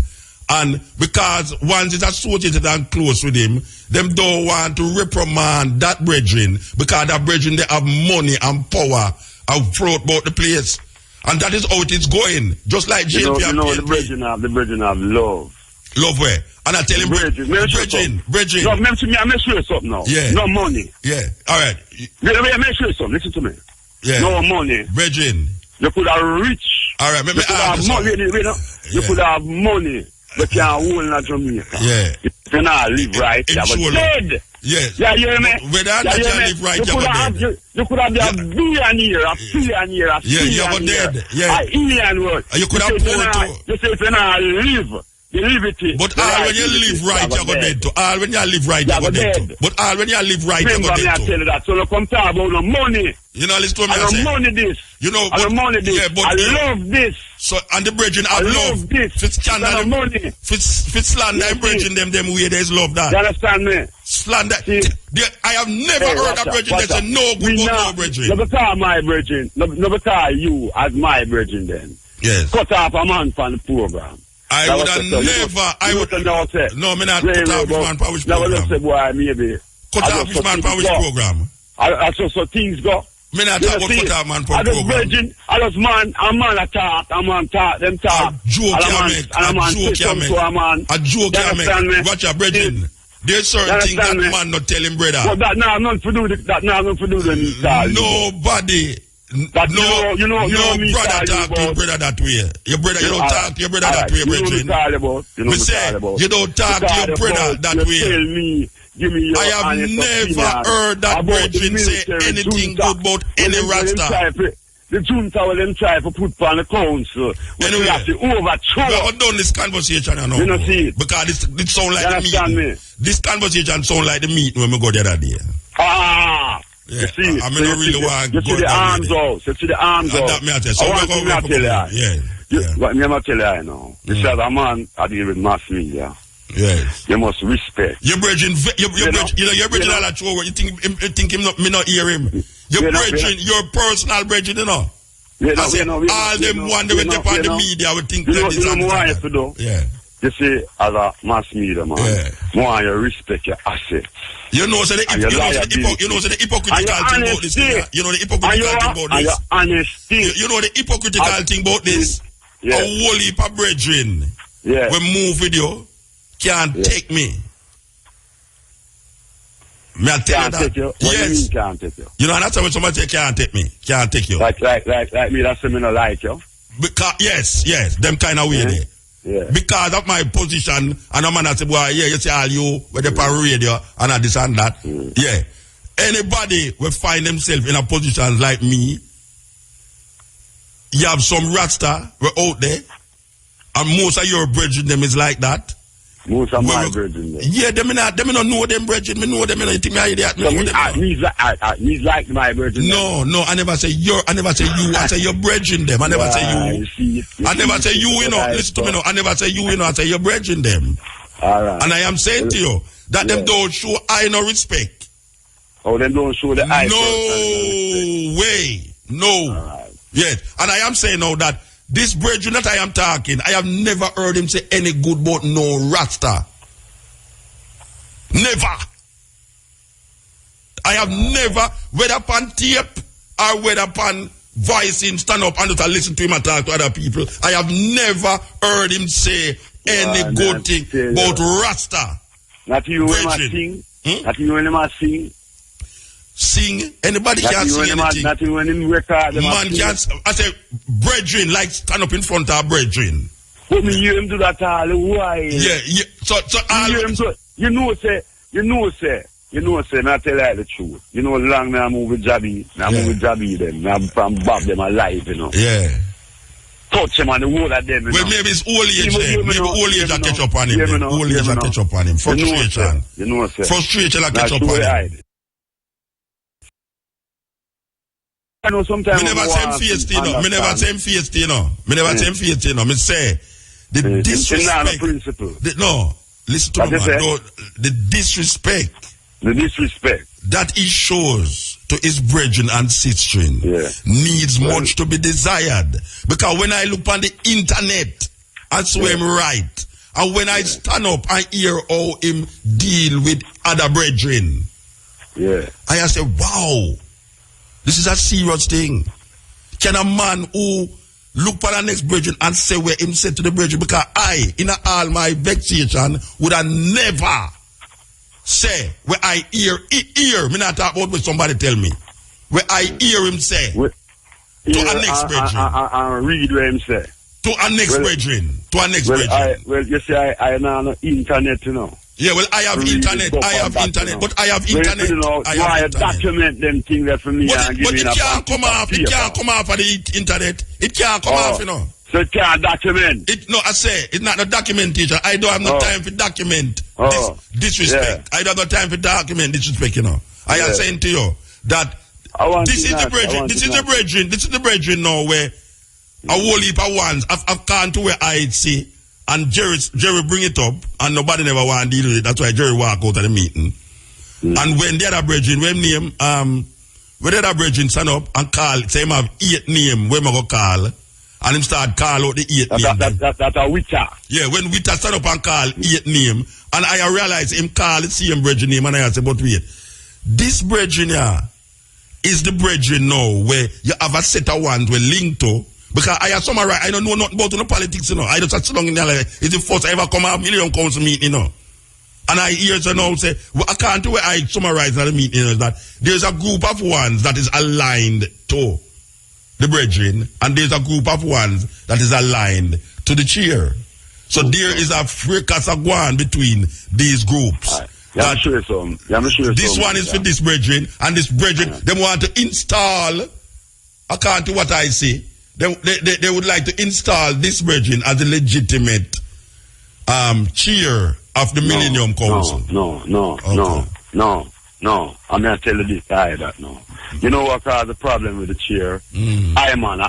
And because once it's associated and close with him, them don't want to reprimand that brethren because that brethren, they have money and power and throat about the place. And that is how it is going. Just like GLP and PNP.
The brethren have love.
Love where? And I tell him, brethren.
No, I'm sure you something now.
Yeah.
No money.
Yeah. All right.
I'm sure you something. Listen to me.
Yeah.
No money.
Brethren.
You could have rich.
All right.
You could have money. You could have money. But you can't hold in Jamaica.
Yeah.
If you not live right, you are dead.
Yes.
Yeah, you hear me?
Whether or not you live right, you are dead.
You could have been a billionaire, a billionaire, a
yeah, you are dead. Yeah.
A Indian world.
You could have poor too.
You say if you not live, you live it.
But all when you live right, you are dead too. All when you live right, you are dead too. But all when you live right, you are dead too.
Remember me, I tell you that. So you come talk about no money.
You know, listen to me.
I money this.
You know,
I money this.
Yeah, but
I love this.
So, and the brethren have love.
This.
Fit
money.
Fit slander and brethren them way there's love that.
You understand me?
Slander. I have never heard a brethren that say no good but no brethren.
Never call my brethren. Never call you as my brethren then.
Yes.
Cut off a man from the program.
I would have never. No, me not cut off this man from which program.
Never say boy maybe.
Cut off this man from which program.
I saw so things go.
Me not talk about cut off man from program.
I just man, a man talk, them talk.
A joke you make. A joke you make. Watch your brethren. There's certain things that man not tell him, brother.
But that now not to do that.
Nobody.
That you know,
brother talk to your brother that way. Your brother, you don't talk to your brother that way, brethren. Me say, you don't talk to your brother that way.
Tell me, give me your
I have never heard that brethren say anything good about any Rasta.
The junta will them try to put on the council.
Anyway,
we have to overthrow.
We haven't done this conversation,
you know, see it?
Because it sound like the meeting. This conversation sound like the meeting when we go the other day.
Yeah. You see,
I mean, I really want
to go the arms out. You see the arms out.
That me I tell you. So we're going to tell you.
What me I tell you now? This is a man I deal with mass media.
Yes.
You must respect.
Your brethren, your brethren all at you think him not, me not hear him. Your brethren, your personal brethren, you know. I say, all them one they went up on the media would think that this and that. Yeah.
You see, as a mass media man, more you respect your assets.
You know, so the hypocritical thing about this. You know the hypocritical thing about this.
Honesty.
You know the hypocritical thing about this. A whole heap of brethren.
Yeah.
When move with you, can't take me. May I tell you that?
Take you? What do you mean can't take you?
You know, that's when somebody say can't take me. Can't take you.
Like me, that's me not like you.
Because yes, them kind of way there.
Yeah.
Because of my position, and a man that say, boy, yeah, you see all you with the power radio and this and that. Yeah. Anybody will find themselves in a position like me, you have some Rasta out there, and most of your brethren them is like that.
Most of my brethren them.
Yeah, them not know them brethren. Me know them. You think me idiot?
He's like my brethren.
No, I never say you. I say your brethren them. I never say you. I never say you. You know, listen to me now. I never say you. You know, I say your brethren them.
All right.
And I am saying to you that them don't show I no respect.
Oh, them don't show the eye.
No way. No.
Right.
Yes. And I am saying now that this brethren that I am talking, I have never heard him say any good about no Rasta. Never. I have never, whether upon tape or whether upon voicing, stand up and just listen to him and talk to other people. I have never heard him say any good thing about Rasta.
Not you when I sing. Not you when I sing.
Sing? Anybody can sing anything.
Not you when him record.
Man can't. I say, brethren, like stand up in front of brethren.
But me hear him do that all the while.
Yeah. So all.
You know, say, me I tell you the truth. You know, long me I move with Jabby. I move with Jabby them. I from Bob them alive, you know.
Yeah.
touch him and the whole of them.
Well, maybe it's old age then. Maybe old age will catch up on him. Old age will catch up on him. Frustration.
You know, sir.
Frustration will catch up on him.
I know sometimes.
Me never say him face, you know. Me never say him face, you know. Me never say him face, you know. Me say the disrespect. No, listen to me, man. No, the disrespect.
The disrespect
that he shows to his brethren and sistren needs much to be desired. Because when I look on the internet, I swear him right. And when I stand up and hear how him deal with other brethren, I say, wow, this is a serious thing. Can a man who look for the next brethren and say where him said to the brethren, because I, in all my vexation, would have never say where I hear, me not talk about what somebody tell me. Where I hear him say to a next brethren.
I read where him say.
To a next brethren. To a next brethren.
You see, I know internet, you know.
Yeah, well, I have internet. I have internet. But I have internet.
I have document them things there for me.
But it can't come off. It can't come off of the internet. It can't come off, you know.
So it can't document.
No, I say, it's not a documentation. I don't have no time for document this disrespect. I don't have no time for document disrespect, you know. I am saying to you that this is the brethren. This is the brethren now where a whole heap of ones I've gone to where I see. And Jerry bring it up, and nobody never want to deal with it. That's why Jerry walk out of the meeting. And when the other brethren, when the other brethren stand up and call, say him have 8 names, where I go call, and him start call out the 8 names.
That's a witcher.
Yeah, when witcher stand up and call 8 names, and I realize him call the same brethren name, and I say, but wait, this brethren here is the brethren now where you have a set of ones where linked to. Because I have some right, I don't know nothing about no politics, you know. I just sit down in there like, it's the first I ever come out million council meeting, you know. And I hear so now say, well, I can't do what I summarize at the meeting, you know, that there's a group of ones that is aligned to the brethren, and there's a group of ones that is aligned to the chair. So there is a fracas of one between these groups.
I'm sure some.
This one is for this brethren, and this brethren, they want to install, according to what I see, they would like to install this brethren as a legitimate chair of the Millennium Council.
No. I'm not telling this guy that no. You know what caused the problem with the chair? I man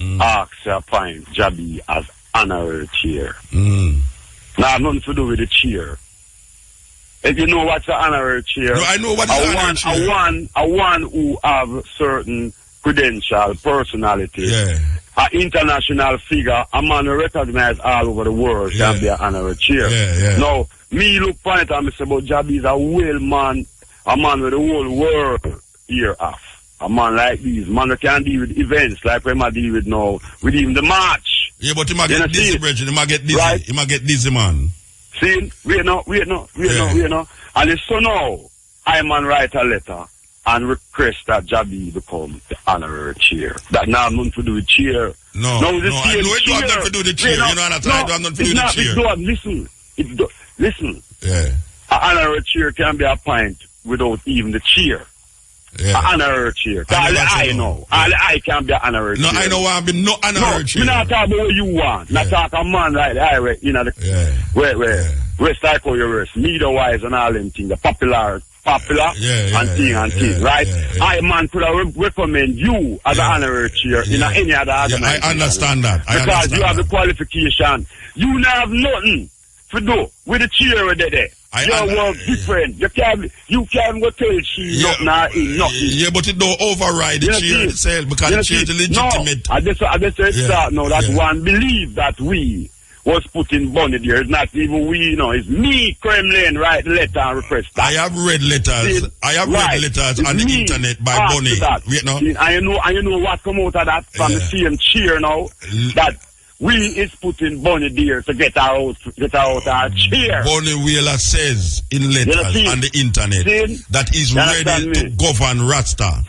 asks to appoint Jabi as honorary chair. Now have nothing to do with the chair. If you know what's an honorary chair,
no, I know what is an honorary chair.
A one who have certain credential, personality, an international figure, a man recognized all over the world can be an honorary chair. Now, me look for it and I say, but Jabi is a well man, a man with the whole world here off. A man like these, man who can deal with events like we might deal with now, with even the march.
Yeah, but he might get dizzy, Bridget. He might get dizzy. Right? He might get dizzy, man.
See, wait no. And it's so now, I man write a letter and request that Jabi become the honorary chair. That now have nothing to do with chair.
No, I know it don't have nothing to do with the chair. You know that I don't have nothing to do with the chair. Listen. Yeah. An honorary chair can be appointed without even the chair. Yeah. An honorary chair. All I know. All I can be an honorary chair. No, I know I've been no honorary chair.
Me not talk about what you want. Not talk a man like that, you know, where rest like how you rest. Media-wise and all them things. The popular and thing, right? I man could have recommend you as an honorary chair in any other organization.
I understand that.
Because you have the qualification. You don't have nothing to do with the chair with there. Your work different. You can't go tell she nothing.
Yeah, but it don't override the chair itself because the chair is legitimate.
I just start now that one believe that we was put in Bonnie there. It's not even we, you know, it's me, Kremlin, write letter and request that.
I have read letters. Read letters on the internet by Bonnie.
And you know what come out of that from the same chair now? That we is putting Bonnie there to get out our chair.
Bonnie Wheeler says in letters on the internet that he's ready to govern Rasta.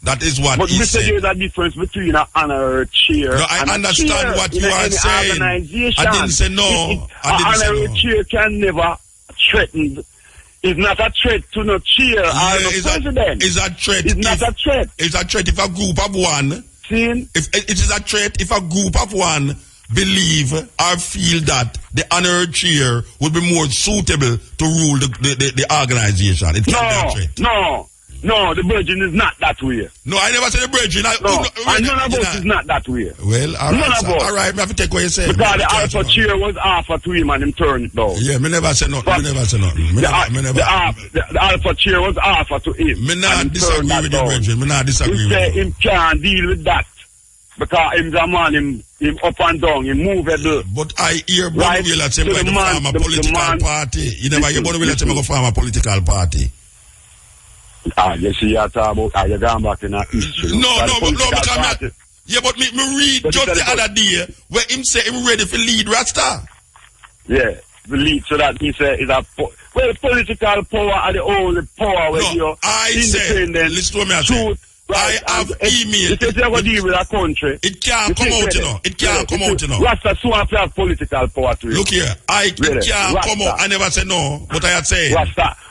That is what he said.
But there's a difference between an honorary chair
and I understand what you are saying. I didn't say no.
An honorary chair can never threaten. It's not a threat to no chair or no president.
It's a threat.
It's not a threat.
It's a threat if a group of one
See?
If it is a threat, if a group of one believe or feel that the honorary chair would be more suitable to rule the organization, it can be a threat.
No, the Virgin is not that way.
No, I never said the Virgin.
And none of us is not that way.
Well, all right, all right, I have to take what you say.
Because the Alpha chair was offered to him and him turned it down.
Yeah, me never say nothing.
The Alpha chair was offered to him.
Me not disagree with the Virgin. Me not disagree with
him. Him can't deal with that. Because him the man, him up and down, him movable.
But I hear Bonnie Wheeler say go form a political party. You never hear Bonnie Wheeler say go form a political party.
You see, you're talking about, you're going back in that history.
No, because yeah, but me read just the other day where him say him ready for lead Rasta.
Yeah, the lead, so that he say is a political power are the only power where you're independent.
Listen to me, I say. I have email.
It says you're deal with a country.
It can't come out, you know. It can't come out, you know.
Rasta so have to have political power to it.
Look here, it can't come out. I never said no, but I had said.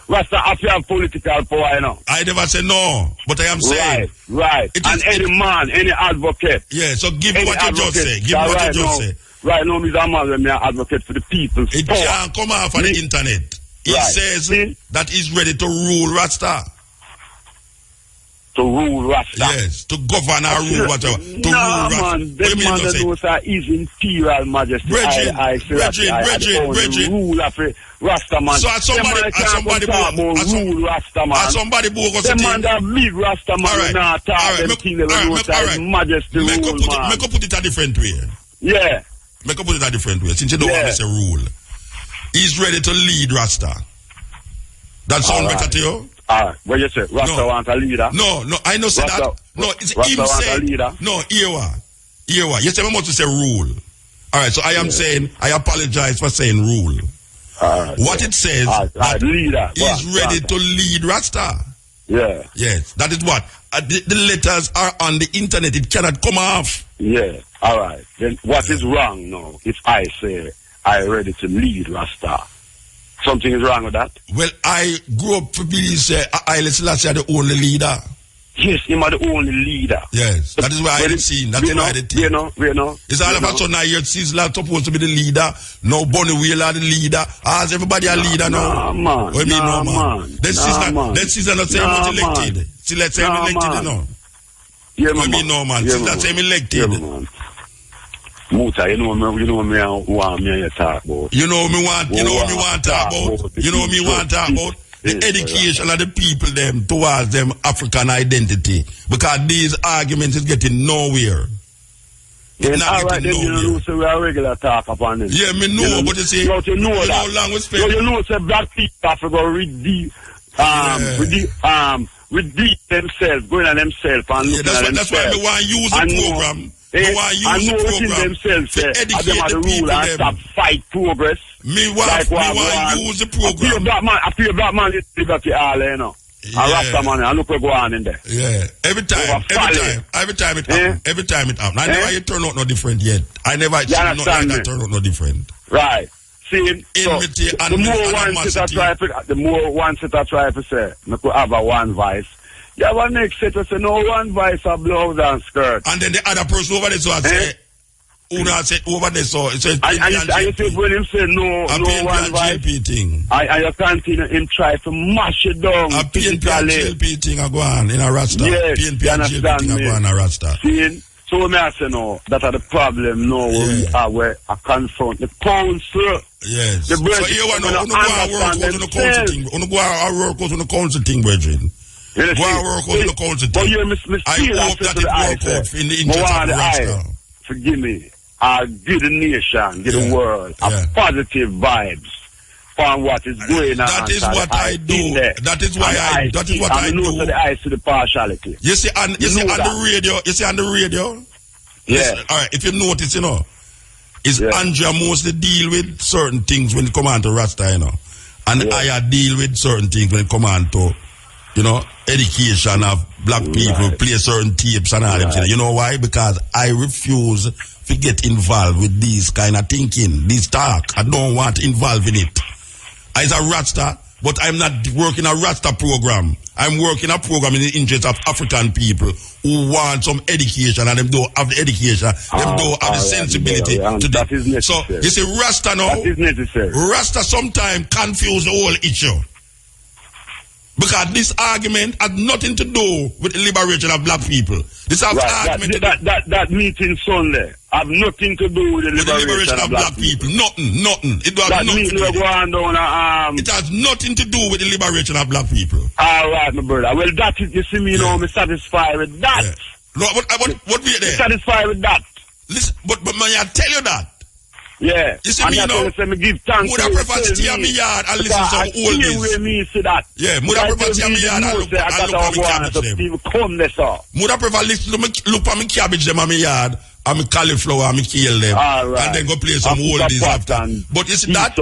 Rasta have to have political power, you know.
I never said no, but I am saying.
Right. And any man, any advocate.
Yeah, so give me what you just say. Give me what you just say.
Right now, Mr. Man, when I advocate for the people.
It can't come off on the internet. He says that he's ready to rule Rasta.
To rule Rasta.
Yes, to govern or rule whatever. To rule Rasta.
Man, that man that knows his imperial majesty.
Bridget.
Rule of Rasta man.
So as somebody
rule Rasta man.
As somebody bogus.
The man that big Rasta man. Alright. Majesty rule man.
Make up put it a different way.
Yeah.
Make up put it a different way. Since you don't want to say rule. He's ready to lead Rasta. That sound better to you?
Alright, what you say? Rasta want a leader?
No, I know say that. No, it's him saying. No, here what? You say we must say rule. Alright, so I am saying, I apologize for saying rule. What it says,
leader.
He's ready to lead Rasta.
Yeah.
Yes, that is what. The letters are on the internet, it cannot come off.
Yeah, alright. Then what is wrong now if I say I ready to lead Rasta? Something is wrong with that?
Well, I grew up to believe Haile Selassie are the only leader.
Yes, him are the only leader.
Yes, that is why I didn't see. That's why I didn't think.
We know.
It's all of a sudden I hear Sizzla supposed to be the leader. No, Bonnie Wheeler the leader. As everybody a leader now.
Man.
What mean, no, man? Then Sizzla not saying much elected. Still let's say him elected, you know.
Yeah,
what mean, no, man? Sizzla say him elected.
Yeah, man. Muta, you know me want me to talk about.
You know me want to talk about. You know me want to talk about the education of the people them towards them African identity. Because these arguments is getting nowhere.
Then alright, then you know so we are regular talk upon them.
Yeah, me know, but you see,
you know that.
How long we spend.
You know say black people have to go redeem themselves, going on themselves and looking at themselves.
That's why we want to use the program.
I know within themselves
to educate the people
and stop fight progress.
Me want to use the program.
I feel black man is liberty all, you know. I Rasta man, I look what go on in there.
Yeah, every time it happens. Every time it happens. I never you turn out no different yet. I never see nothing like that turn out no different.
Right. See,
enmity
so, the more one set I try to say, I could have a one voice. You have a next set to say no one voice a blouse and skirt.
And then the other person over there so I say, who not say over there so it says
and you say when him say no one voice
thing.
And you continue him try to mash it down.
A PNP and GLP thing a go on in a Rasta.
Yes,
PNP and GLP thing a go on in a Rasta.
See, so me I say no, that are the problem now where we are where I confront the council.
Yes.
The
so you want to go and work out on the council thing. You go and work out on the council thing, brethren. Go and work out on the council thing. I hope that it work out in the interest of the Rasta.
Forgive me. I give the nation, give the world a positive vibes on what is going on.
That is what I do. That is why I do.
To the eyes to the partiality.
You see on the radio.
Yeah.
All right. If you notice, you know, is Andrea mostly deal with certain things when it come on to Rasta, you know, and I deal with certain things when it come on to, you know, education of black people, play certain tapes and all them shit. You know why? Because I refuse to get involved with these kind of thinking, this talk. I don't want to involve in it. As a Rasta, but I'm not working a Rasta program. I'm working a program in the interest of African people who want some education, and them don't have the education, them don't have the sensibility to do.
That is necessary.
So you see, Rasta now,
that is necessary.
Rasta sometimes confuse the whole issue. Because this argument has nothing to do with the liberation of black people. This argument
that meeting Sunday have nothing to do with the liberation of black people.
Nothing. It has
that
nothing to do. It has nothing to do with the liberation of black people.
All right, my brother. Well, that is, you see me now, I'm satisfied with that.
Yeah. No, what we there?
Satisfied with that.
Listen, but man, I tell you that.
Yeah.
You see me, you know,
me give thanks
would I prefer to stay in my yard and listen to some old
this?
Me
see that.
Yeah, would I prefer to stay in my yard and look at my cabbage them?
People come there, sir.
Would I prefer listen to me, look at my cabbage them in my yard and my cauliflower and me kill them and then go play some oldies after. But you see that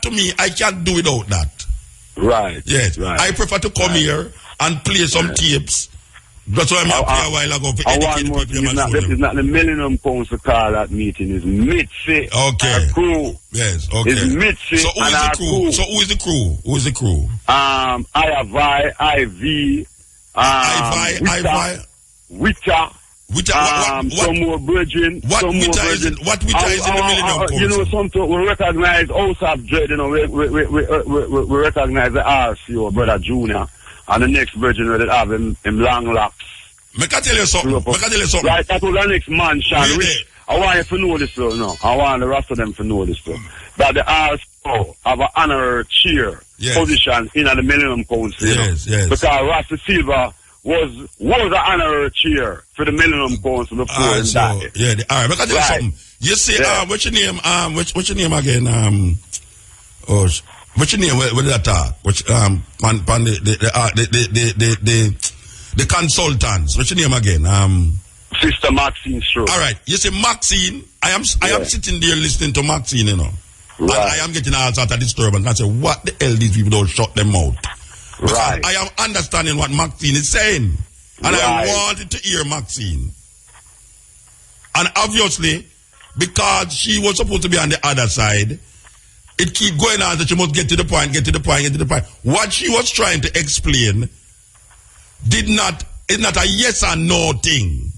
to me, I can't do without that.
Right.
Yes.
Right.
I prefer to come here and play some tapes. That's why I'm here a while ago for educating people.
It's not the Millennium Council call that meeting. It's Mitzi.
Okay.
Crew.
Yes. Okay.
It's Mitzi.
So who is the crew? So who is the crew? Who is the crew?
IV. Wita. Some more bridging.
What Wita is in the Millennium Council?
You know, something we recognize House of Dread. You know, we recognize the RCO, Brother Junior. And the next virgin that have him long locks.
I can tell you something.
Right, that was the next man, Sean. I want you to know this, though. No, I want the rest of them to know this, though. That the RSO have an honorary chair position in the Millennium Council.
Yes.
Because Rasta Silva was an honorary chair for the Millennium Council before he died.
Yeah, all right. I can tell you something. You see, what's your name? What's your name again? What's your name? What did I talk? Which the consultants. What's your name again?
Sister Maxine Stroke.
All right. You see, Maxine. I am sitting there listening to Maxine. You know, and I am getting all sorts of disturbance. I say, what the hell these people don't shut them out? Because I am understanding what Maxine is saying, and I wanted to hear Maxine. And obviously, because she was supposed to be on the other side, it keep going on that you must get to the point. What she was trying to explain is not a yes or no thing.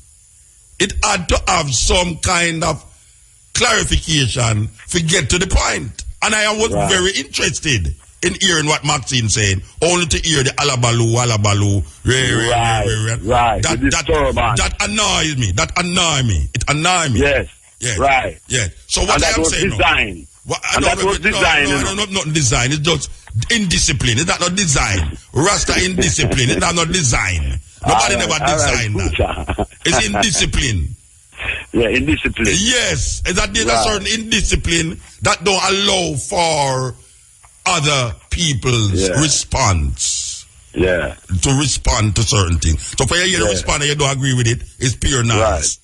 It had to have some kind of clarification to get to the point. And I was very interested in hearing what Maxine saying, only to hear the alabalu. That annoys me. It annoys me.
Yes. Right.
Yeah. So what I am saying
design.
No, not design. It's just indiscipline. It's not design. Rasta indiscipline. It's not design. Nobody never designed that. It's indiscipline.
Yeah, indiscipline.
Yes. There's a certain indiscipline that don't allow for other people's response.
Yeah.
To respond to certain things. So for you to respond and you don't agree with it, it's pure noise.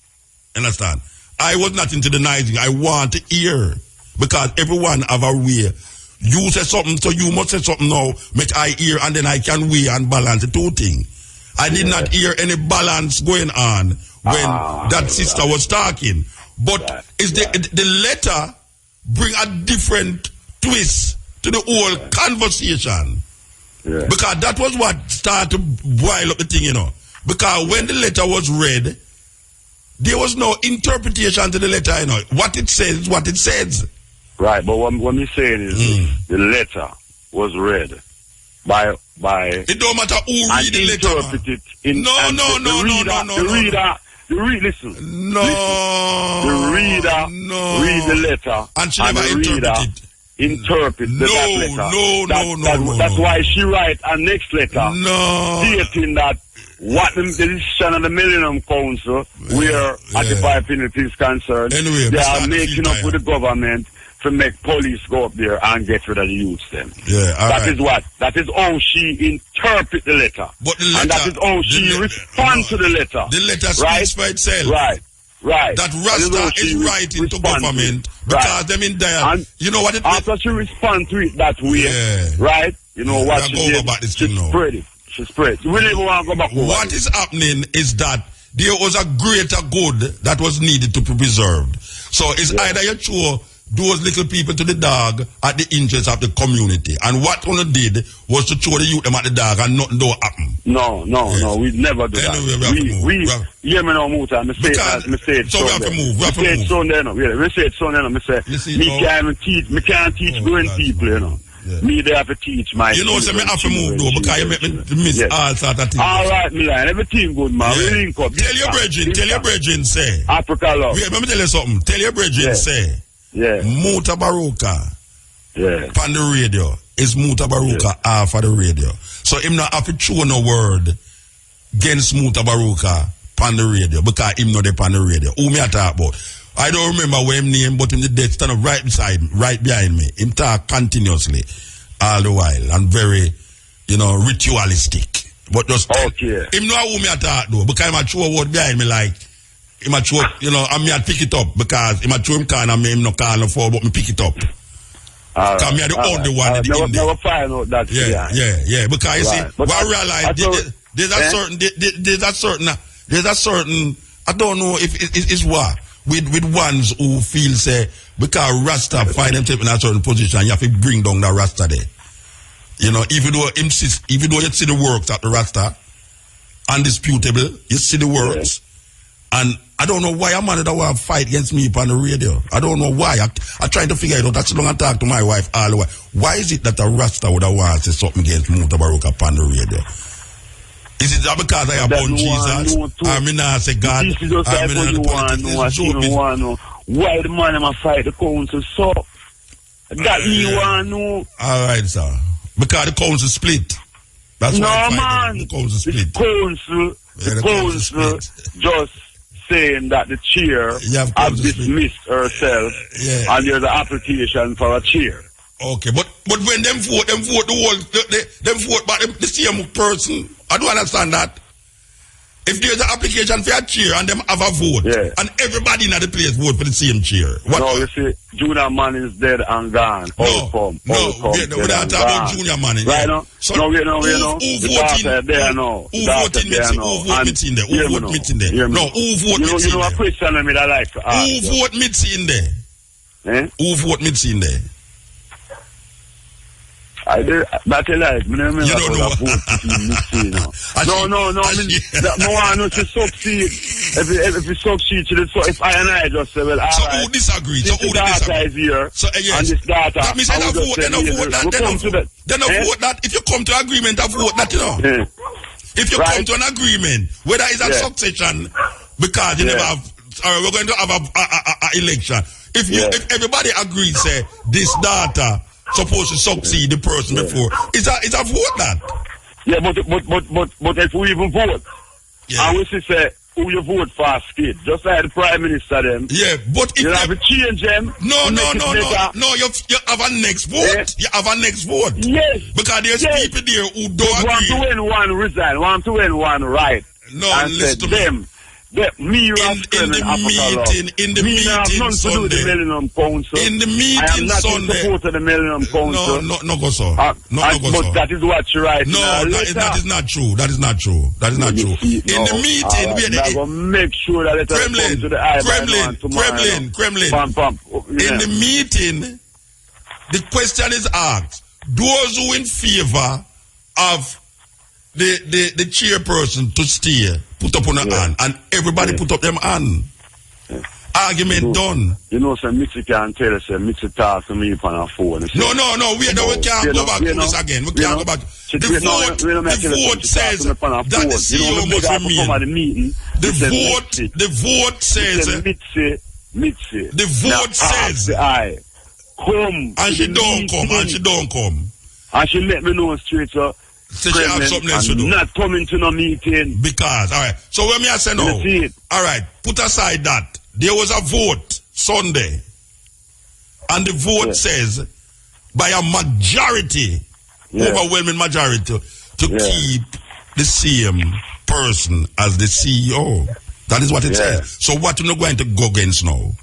Understand? I was not into denying. I want to hear. Because everyone have a way. You say something, so you must say something now. Make I hear, and then I can weigh and balance the two things. I did not hear any balance going on when that sister was talking. But is the letter bring a different twist to the whole conversation? Yeah. Because that was what started to boil up the thing, you know. Because when the letter was read, there was no interpretation to the letter, you know. What it says is what it says.
Right, but what me saying is the letter was read by
it don't matter who read the letter.
Listen. The reader read the letter
and she never interpreted.
Interpret that letter. That's why she write a next letter stating that what the decision of the Millennium Council, where Occupied Penalty is concerned, they are making up with the government to make police go up there and get rid of the youths then. That is how she interpret the letter.
But the letter,
and that is how she respond to the letter.
The letter speaks for itself.
Right.
That Rasta is writing to government because them in there. And you know what it
after she respond to it that way, right? You know what she did? She spread. We never want to go back over.
What is happening is that there was a greater good that was needed to be preserved. So it's either you show those little people to the dog at the interest of the community. And what one did was to throw the youth them at the dog and nothing don't happen.
No, we never do
anyway,
that. We hear me now, Muta. Me say it.
So we have to move. We have to move.
Me say it, son, me say, me can't teach growing people, you know. Yeah. Me, they have to teach my.
You know, so me have to move though because you make me miss all sort of things.
All right, Milan, everything good, man. We link up.
Tell your brethren, say.
Africa love.
Wait, let me tell you something. Tell your brethren, say.
Yeah.
Mutabaruka.
Yeah.
On the radio. It's Mutabaruka off of the radio. So him not have to throw no word against Mutabaruka on the radio because him not there on the radio. Who me I talk about? I don't remember where him name, but him the dead stand up right beside me, right behind me. Him talk continuously all the while and very, ritualistic. But just him know who me I talk though, because him a throw a word behind me like him a throw, and me I pick it up because him a throw him can and me him no call no for, but me pick it up. Because me are the only one in there.
Never find out that.
Yeah. Because you see, what I realize there's a certain I don't know if it's what. With ones who feel say because Rasta find themselves in a certain position, you have to bring down the Rasta there. Even though you see the works at the Rasta, undisputable, you see the works, and I don't know why a man that want to fight against me on the radio. I don't know why. I trying to figure it out. That's long I talk to my wife all the way. Why is it that a Rasta would have want to say something against Mutabaruka on the radio? Is it because I have born Jesus? I mean, I say God.
This is just like what you want to know. Why the man am fight the council so? That you want to know.
All right, sir. Because the council split. That's why man. The council split.
The council just saying that the chair has dismissed herself and there's an application for a chair.
Okay, but when them vote the whole, them vote by the same person. I don't understand that. If there's an application for a chair and them have a vote, and everybody in the place vote for the same chair.
No, you see, Junior Man is dead and gone.
We don't talk about Junior Man.
Right now?
So
no.
Who voting there now? Who voting meeting there? Who vote meeting there? No, who vote meeting there?
You know a question I like to ask.
Who vote meeting there? Who vote meeting there?
That's a lie.
You don't know.
No. No one knows to succeed. If you succeed, if I just say, well,
so who disagree? So who disagree?
Here,
so
and this data.
That means I vote. Then I vote that. Then I vote that. If you come to agreement, I vote that. If you come to an agreement, whether it's a succession, because you never have. We're going to have a election. If everybody agrees, say this data supposed to succeed the person before. It's a vote that.
Yeah, but if we even vote, I wish to say who you vote for, kid. Just like the Prime Minister them.
Yeah, but if
you have to change them.
No. You have a next vote. You have a next vote.
Yes.
Because there's people there who don't agree.
Want to win one resign, want to win one right.
No, and listen to them.
In
the meeting Sunday. In the meeting Sunday.
I am not in support of the Millennium Council.
No, go so.
But that is what you write.
No, that is not true. That is not true. In the meeting,
I will make sure that it comes to the
Kremlin. In the meeting, the question is asked: those who in favor of the chairperson to stay, put up on the hand, and everybody put up them hand. Argument done.
You know, some Mitzi can tell us, Mitzi talk to me on our phone.
No, we can't go back to this again. We can't go back. The vote says that the CEO must remain. The vote says.
Mitzi.
The vote says.
Come.
And she don't come.
And she let me know straight up.
So she have something else to do.
Not coming to no meeting.
Because, all right. So when me I say no, all right, put aside that. There was a vote Sunday. And the vote says, by a majority, overwhelming majority, to keep the same person as the CEO. That is what it says. So what you're not going to go against now?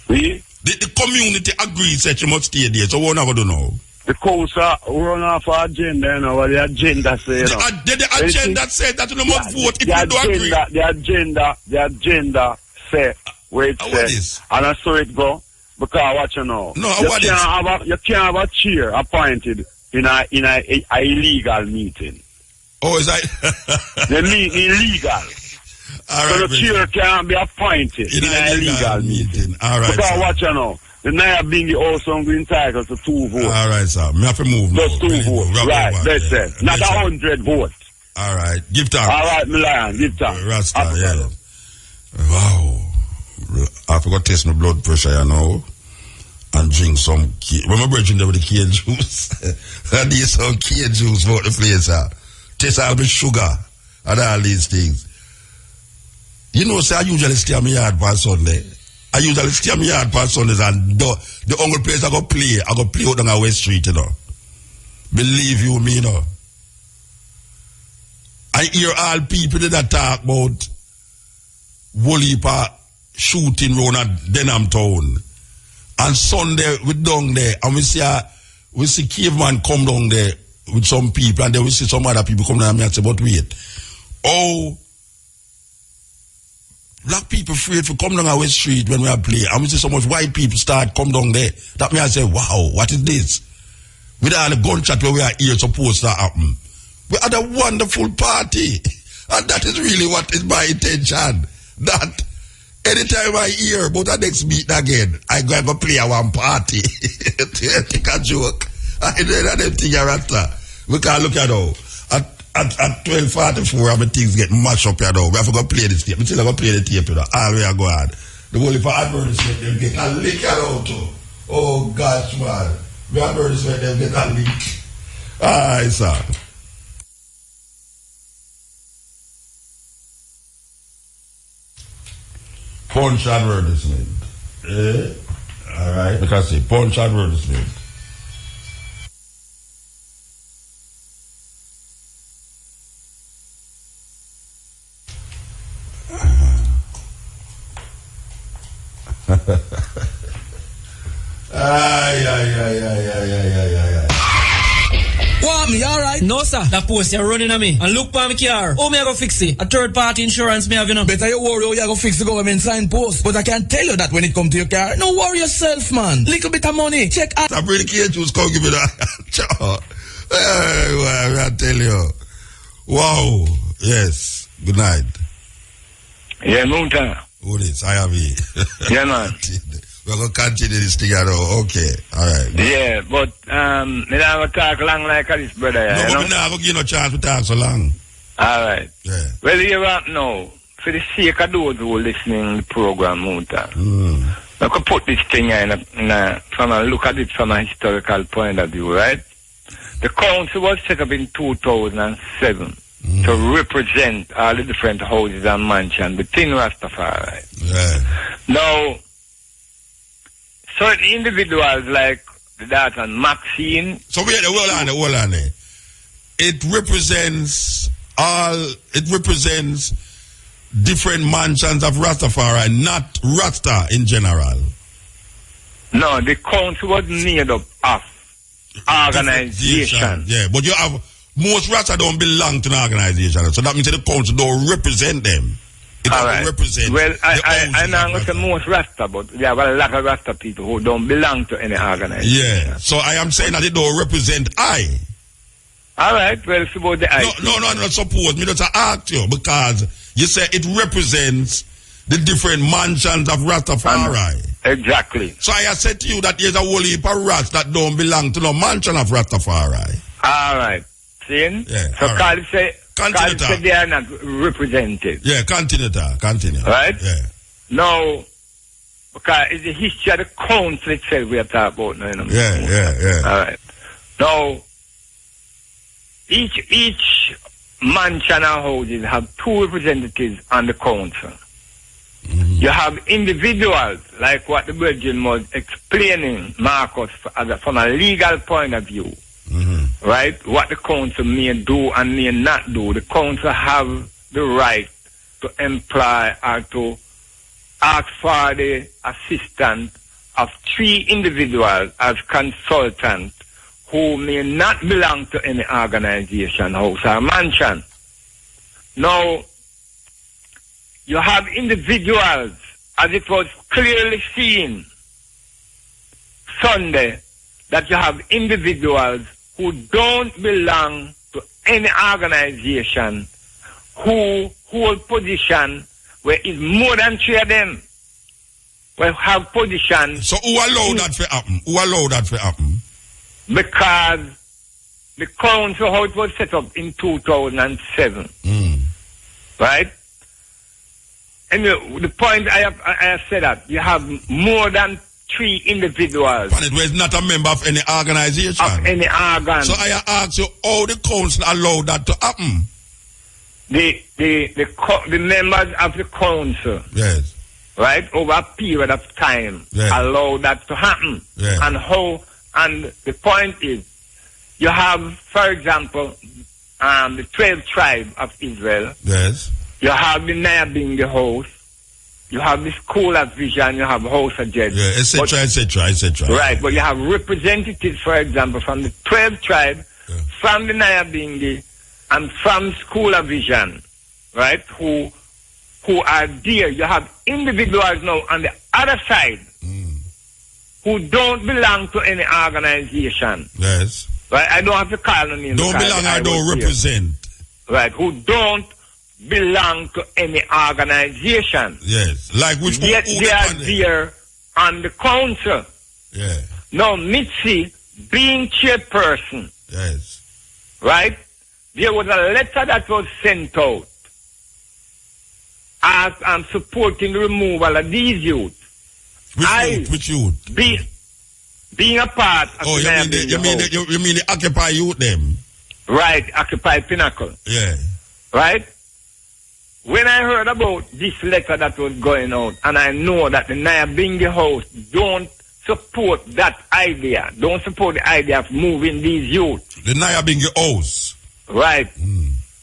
The community agrees that you must stay there. So what are we going to do now?
The council run off our agenda, what the agenda says.
The agenda says that you must vote if you don't agree.
The agenda say where it says, and I saw it go. Because what you know?
No,
you can't have a chair appointed in a illegal meeting.
Oh, is that?
The meeting illegal.
All right,
so the chair can't be appointed in an illegal meeting.
All right,
because
sir.
what you know? The Naya being the also entitled to 2 votes.
All right, sir. Me have to move.
Just 2 votes. Right, that's it. Not 100 votes.
All right, give thanks.
All right, Milan, give thanks.
Rasta, yeah. Wow. I forgot to test my blood pressure, you know, and drink some remember drinking there with the cane juice? I need some cane juice for the place, sir. Test all the sugar and all these things. You know, sir, I usually stay on my yard for Sunday. I usually stay on my yard for Sundays, and the only place I go play out on West Street, you know. Believe you me, you know. I hear all people that talk about Wolipa shooting round at Denham Town. And Sunday we down there and we see caveman come down there with some people, and then we see some other people come down and say, but wait. Oh, black people afraid to come down our West Street when we are playing. And we see so much white people start come down there. That means I say, wow, what is this? With all the gunshot where we are here supposed to happen. We had a wonderful party. And that is really what is my intention. That anytime I hear about the next meeting again, I go and go play a one party. Take a joke. I don't know thing after. We can look at all. At 12:44, my things get mashed up here now. We have to go play this tape. I'm still going to play the tape, you know. All we are going. The whole for advertisement, them get a lick out too. Oh gosh, man. The advertisement, them get a lick. Alright, sir. Punch advertisement. Alright. Like I say, punch advertisement.
What, me alright?
No, sir. That post you're running at me. And look for my car. Oh, me I go fix it. A third party insurance me have, you know.
Better you worry how you go fix the government sign post. But I can tell you that when it come to your car, no worry yourself, man. Little bit of money. Check out.
I bring the cane juice, come give me that. I tell you. Wow. Yes. Good night.
Yeah, Mountain.
Who is? I have it.
Yeah, man.
We're going to continue this together. Okay. All right.
Yeah, but me not going to talk long like this, brother.
No,
you
but
know?
me not going to give no chance to talk so long.
All right.
Yeah.
Well, you right now, for the sake of those who are listening to the program, Mountain, I could put this thing from a look at it from a historical point of view, right? The council was set up in 2007 to represent all the different houses and mansions within Rastafari.
Yeah.
Now, certain individuals like the daughter Maxine.
So wait, hold on. It represents different mansions of Rastafari, not Rasta in general.
No, the council was made up of organization.
Yeah, but you have most Rasta don't belong to an organization, so that means the council don't represent them. It
all right.
Represent.
Well, I know I'm going to say most Rasta, but there are a lot of Rasta people who don't belong to any organization.
Yeah, so I am saying that it don't represent I.
All right, well, it's about the I.
No, suppose me just ask you, because you say it represents the different mansions of Rastafari.
Exactly.
So I said to you that there's a whole heap of Rats that don't belong to no mansion of Rastafari.
All right. See?
Yeah,
so
right.
Carl said they are not represented.
Yeah, continue.
Right?
Yeah.
Now, because it's the history of the council itself we are talking about now. You know?
Yeah.
All right. Now, each mansion and houses have 2 representatives on the council. You have individuals, like what the Virgin was explaining, Marcus, from a legal point of view. Right? What the council may do and may not do. The council have the right to employ or to ask for the assistance of 3 individuals as consultants who may not belong to any organization, house or mansion. Now, you have individuals, as it was clearly seen
Sunday that you have individuals who don't belong to any organization who hold position where it's more than 3 of them will have position.
So who allowed that to happen? Who allowed that to happen?
Because the council, how it was set up in 2007. Right? And the point I have said that you have more than 3 individuals.
And it was not a member of any organization.
Of any organ.
So I ask you, how the council allowed that to happen?
The members of the council.
Yes.
Right, over a period of time, allow that to happen. And the point is, you have, for example, the 12 tribes of Israel.
Yes.
You have the Nyabingi house. You have the School of Vision. You have House of Jed.
Yeah, etc., etc., etc.
Right, but you have representatives, for example, from the 12 tribes, from the Nyabingi, and from School of Vision, right, who are there. You have individuals now on the other side who don't belong to any organization.
Yes.
Right, I don't have to call them in.
Don't belong, I don't represent.
Right, who don't belong to any organization.
Yes, like which one?
Yet they are there on the council.
Yeah.
Now, Mitzi, being chairperson.
Yes.
Right, there was a letter that was sent out as I'm supporting the removal of these youth.
Which youth?
Being a part of
you mean the Occupy youth them?
Right, Occupy Pinnacle.
Yeah.
Right? When I heard about this letter that was going out, and I know that the Nyabingi house don't support that idea, don't support the idea of moving these youth.
The Nyabingi house.
Right.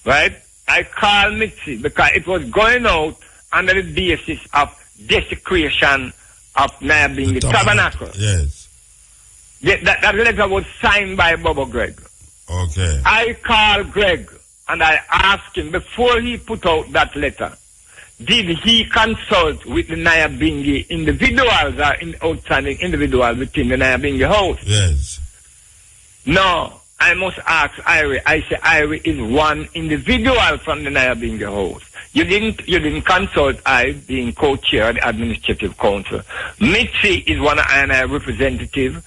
Right? I called Mitzi because it was going out under the basis of desecration of Nyabingi Tabernacle.
Yes.
That letter was signed by Bobo Greg.
Okay.
I called Greg and I asked him before he put out that letter, did he consult with the Nyabingi individuals or outstanding individuals within the Nyabingi house?
Yes.
No. I must ask Irie. I say Irie is one individual from the Nyabingi house. You didn't consult I, being co-chair of the administrative council. Mitzi is one of I representative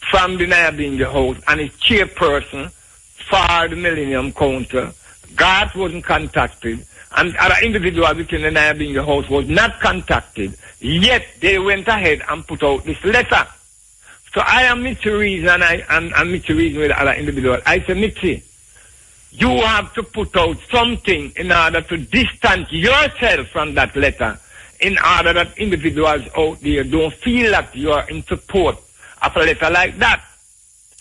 from the Nyabingi house and is chairperson for the Millennium Council. Garth wasn't contacted, and other individuals within the Nyabingi house was not contacted. Yet they went ahead and put out this letter. So I am Mitzi Reason, and I'm Mitzi Reason with other individuals. I say, Mitzi, you have to put out something in order to distance yourself from that letter, in order that individuals out there don't feel that you are in support of a letter like that.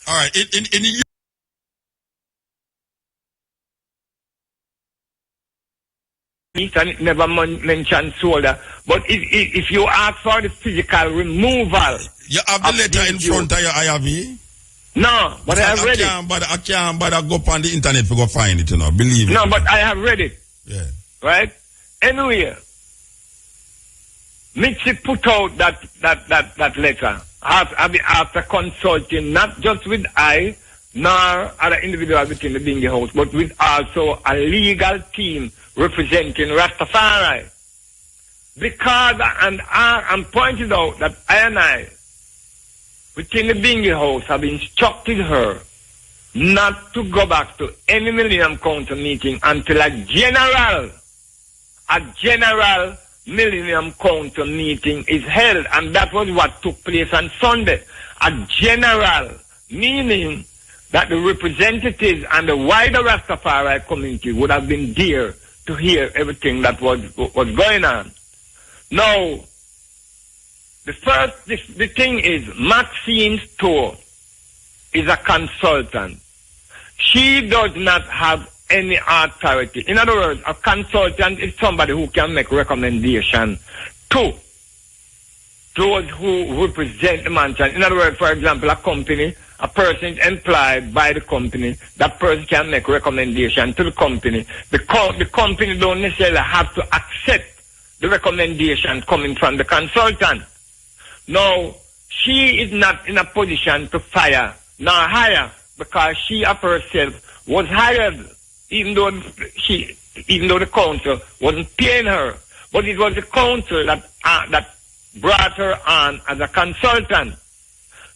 All right. In the
and it never mentioned soldier. But if you ask for the physical removal...
You have the letter in front of your IRV?
No, but I have read it.
I can't bother go up on the internet to go find it, believe me.
No, but I have read it.
Yeah.
Right? Anyway, Mitzi put out that letter after consulting not just with I, nor other individuals within the Bingi house, but with also a legal team representing Rastafari. Because, and I'm pointing out that I within the Bingi house have instructed her not to go back to any Millennium Council meeting until a general Millennium Council meeting is held, and that was what took place on Sunday. A general, meaning that the representatives and the wider Rastafari community would have been there to hear everything that was going on. Now, the thing is, Maxine Store is a consultant. She does not have any authority. In other words, a consultant is somebody who can make recommendation to those who represent the mansion. In other words, for example, a company, a person is employed by the company, that person can make recommendation to the company. The company don't necessarily have to accept the recommendation coming from the consultant. Now, she is not in a position to fire nor hire, because she of herself was hired, even though the council wasn't paying her. But it was the council that brought her on as a consultant.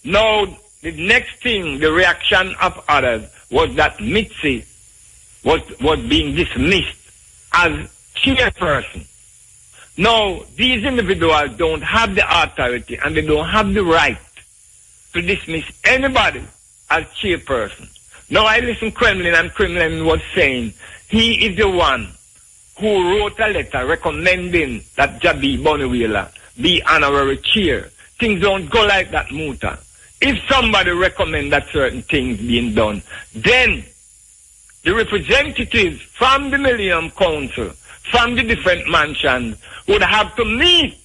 Now, the next thing, the reaction of others, was that Mitzi was being dismissed as chairperson. Now, these individuals don't have the authority and they don't have the right to dismiss anybody as chairperson. Now, I listen Kremlin, and Kremlin was saying he is the one who wrote a letter recommending that Jabi Boniwela be honorary chair. Things don't go like that, Muta. If somebody recommends that certain things being done, then the representatives from the Millennium Council, from the different mansions, would have to meet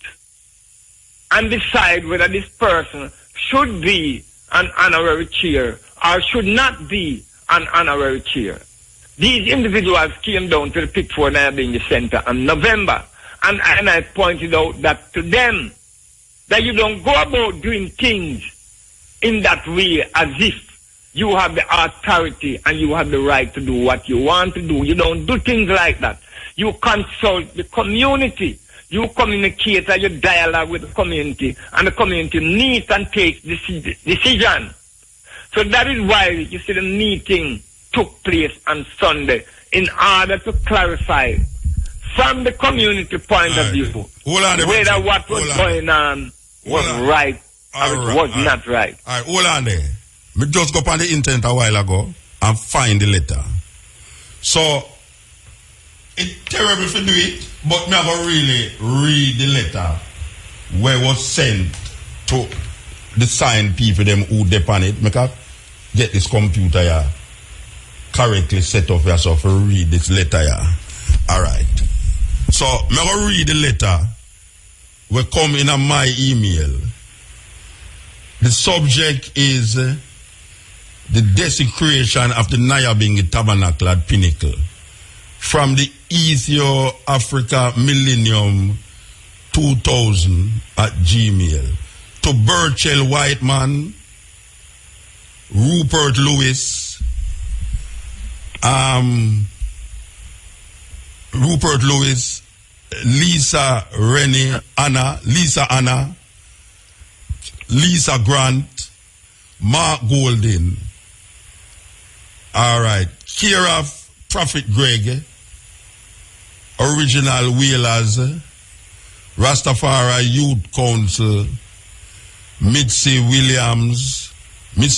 and decide whether this person should be an honorary chair or should not be an honorary chair. These individuals came down to the Pickford Nyabingi Center in November, and I pointed out that to them, that you don't go about doing things in that way as if you have the authority and you have the right to do what you want to do. You don't do things like that. You consult the community. You communicate and you dialogue with the community, and the community meets and takes decision. So that is why you see the meeting took place on Sunday, in order to clarify from the community point of view whether what was going on was right or it was not right.
All right, hold on there. Me just go up on the internet a while ago and find the letter. So, it's terrible to do it, but me have to really read the letter where it was sent to the signed people them who depend it. Make up get this computer here correctly set up yourself to read this letter here. Alright. So, me have to read the letter will come in my email. The subject is the desecration of the Nyabingi Tabernacle at Pinnacle from the Ethio-Africa Millennium 2000 at Gmail to Burchell Whiteman, Rupert Lewis, Lisa Anna, Lisa Grant, Mark Golden. All right. Kiraf Prophet Greg, Original Wheelers, Rastafari Youth Council, Mitzi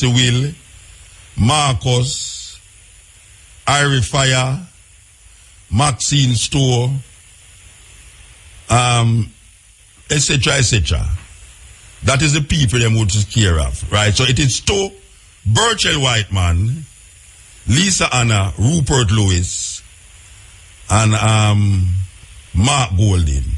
Will, Marcus, Irie Fire, Maxine Store, etc., etc. That is the people them would take care of, right? So it is to Burchell Whiteman, Lisa Anna, Rupert Lewis, and Mark Golden.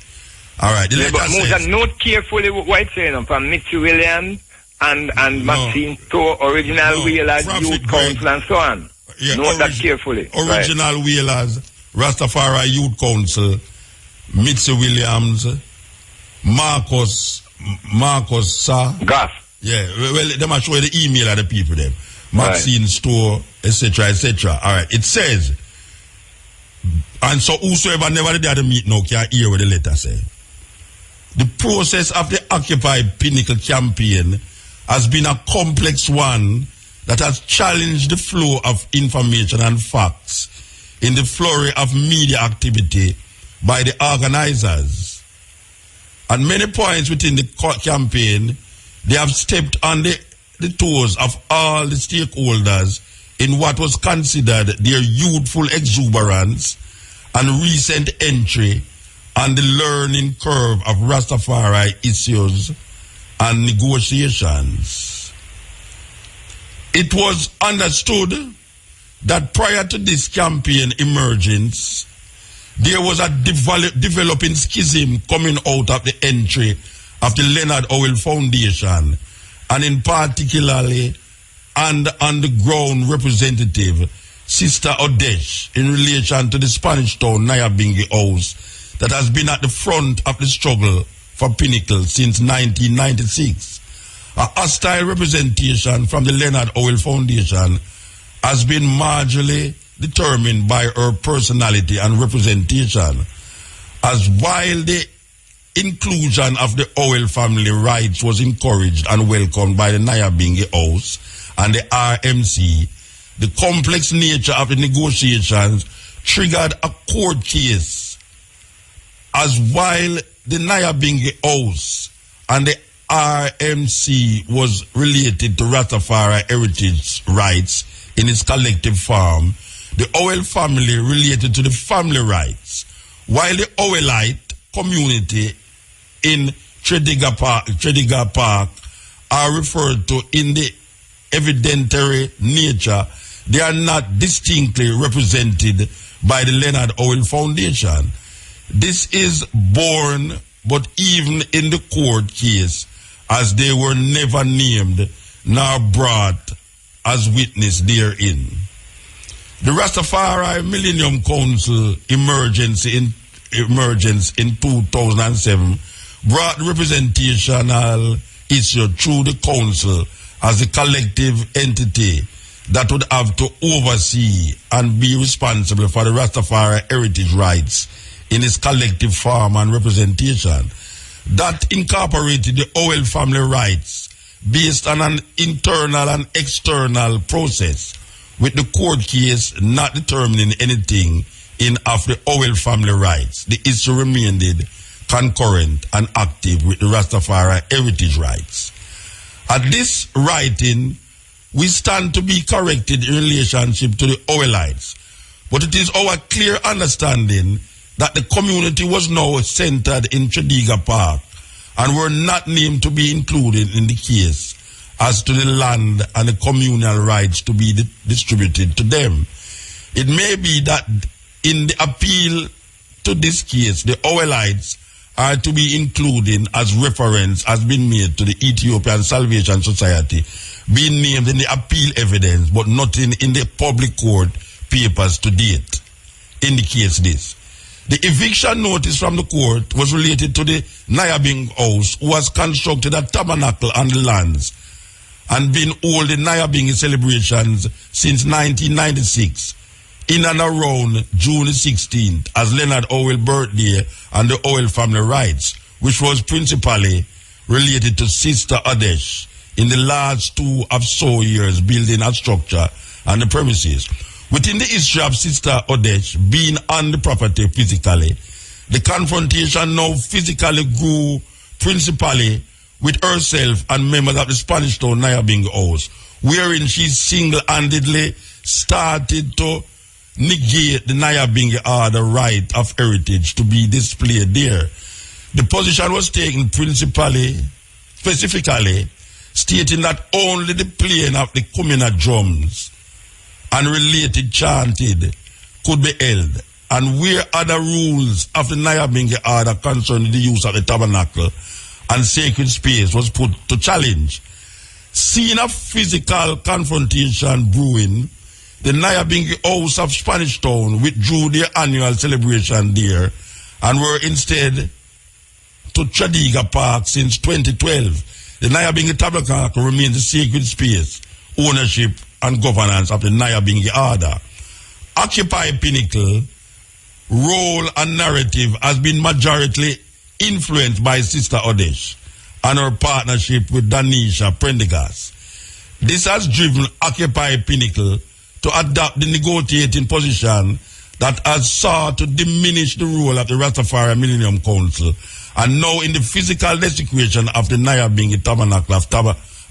All right. The
but says, note carefully what it's saying from Mitzi Williams and Maxine Store, Original Wheelers, Youth Council, and so on.
Yeah,
note that carefully.
Original Wheelers, Rastafari Youth Council, Mitzi Williams, Marcus
Gaff.
Yeah, well, they must show you the email of the people them. Maxine Store, etc., etc. All right, it says, and so whosoever never did the meet now can hear what the letter say. The process of the Occupy Pinnacle campaign has been a complex one that has challenged the flow of information and facts in the flurry of media activity by the organizers. At many points within the campaign, they have stepped on the toes of all the stakeholders in what was considered their youthful exuberance and recent entry on the learning curve of Rastafari issues and negotiations. It was understood that prior to this campaign emergence, there was a developing schism coming out of the entry of the Leonard Howell Foundation, and in particularly and underground representative Sister Odesh in relation to the Spanish town Nyabingi House that has been at the front of the struggle for Pinnacle since 1996. A hostile representation from the Leonard Oil Foundation has been marginally determined by her personality and representation, as while the inclusion of the oil family rights was encouraged and welcomed by the Nyabingi House and the RMC, the complex nature of the negotiations triggered a court case, as while the Nyabingi House and the RMC was related to Rastafari heritage rights in its collective form, the oil family related to the family rights, while the oilite community in Tredegar Park are referred to in the evidentiary nature, they are not distinctly represented by the Leonard Oil Foundation. This is born, but even in the court case, as they were never named nor brought as witness therein. The Rastafari Millennium Council emergence in 2007 brought representational issue through the council as a collective entity that would have to oversee and be responsible for the Rastafari heritage rights in its collective form and representation. That incorporated the oil family rights based on an internal and external process, with the court case not determining anything in of the oil family rights. The issue remained concurrent and active with the Rastafari heritage rights. At this writing, we stand to be corrected in relationship to the oilites, but it is our clear understanding that the community was now centered in Tredegar Park and were not named to be included in the case as to the land and the communal rights to be distributed to them. It may be that in the appeal to this case, the oilites are to be included as reference has been made to the Ethiopian Salvation Society, being named in the appeal evidence, but not in the public court papers to date. Indicates this. The eviction notice from the court was related to the Nyabing House, who has constructed a tabernacle on the lands and been holding Nyabing celebrations since 1996, in and around June 16th, as Leonard Oil birthday and the oil family rights, which was principally related to Sister Adesh in the last 2 or so years building a structure and the premises. Within the history of Sister Adesh being on the property physically, the confrontation now physically grew principally with herself and members of the Spanish Town Nyabing House, wherein she single-handedly started to negate the Nyabingi order right of heritage to be displayed there. The position was taken specifically stating that only the playing of the Kumina drums and related chanted could be held, and where other rules of the Nyabingi order concerning the use of the tabernacle and sacred space was put to challenge. Seeing a physical confrontation brewing, the Nyabingi House of Spanish Town withdrew their annual celebration there and were instead to Tredegar Park since 2012. The Nyabingi Tabernacle remains a sacred space, ownership and governance of the Nyabingi Order. Occupy Pinnacle role and narrative has been majorly influenced by Sister Adesh and her partnership with Danisha Prendergast. This has driven Occupy Pinnacle to adopt the negotiating position that has sought to diminish the role of the Rastafari Millennium Council, and now in the physical desecration of the Nyabingi Tabernacle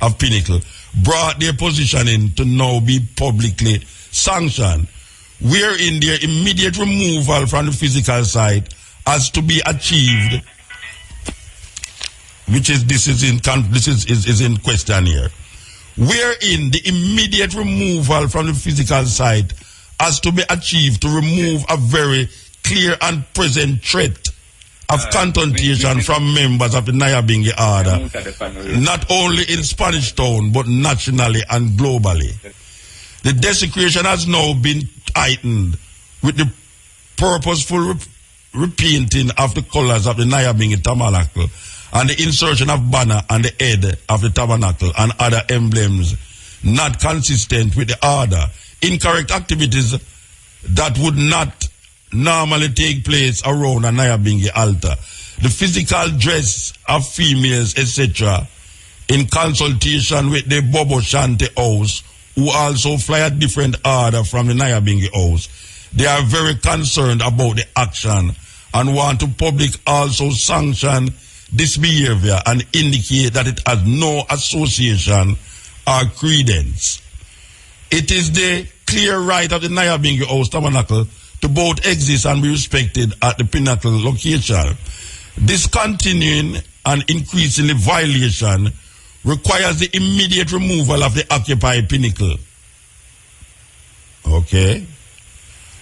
of Pinnacle, brought their positioning to now be publicly sanctioned, wherein their immediate removal from the physical site has to be achieved, which is this is in question here, wherein the immediate removal from the physical site has to be achieved to remove a very clear and present threat of confrontation from members of the Nyabingi Order, not only in Spanish Town, but nationally and globally. The desecration has now been heightened with the purposeful repainting of the colors of the Nyabingi Tabernacle and the insertion of banner on the head of the tabernacle and other emblems not consistent with the order. Incorrect activities that would not normally take place around a Nyabingi altar. The physical dress of females, etc., in consultation with the Bobo Shanti house, who also fly a different order from the Nyabingi house. They are very concerned about the action and want to public also sanction this behavior and indicate that it has no association or credence. It is the clear right of the Nyabingi house tabernacle to both exist and be respected at the pinnacle location. This continuing and increasingly violation requires the immediate removal of the occupied pinnacle. Okay?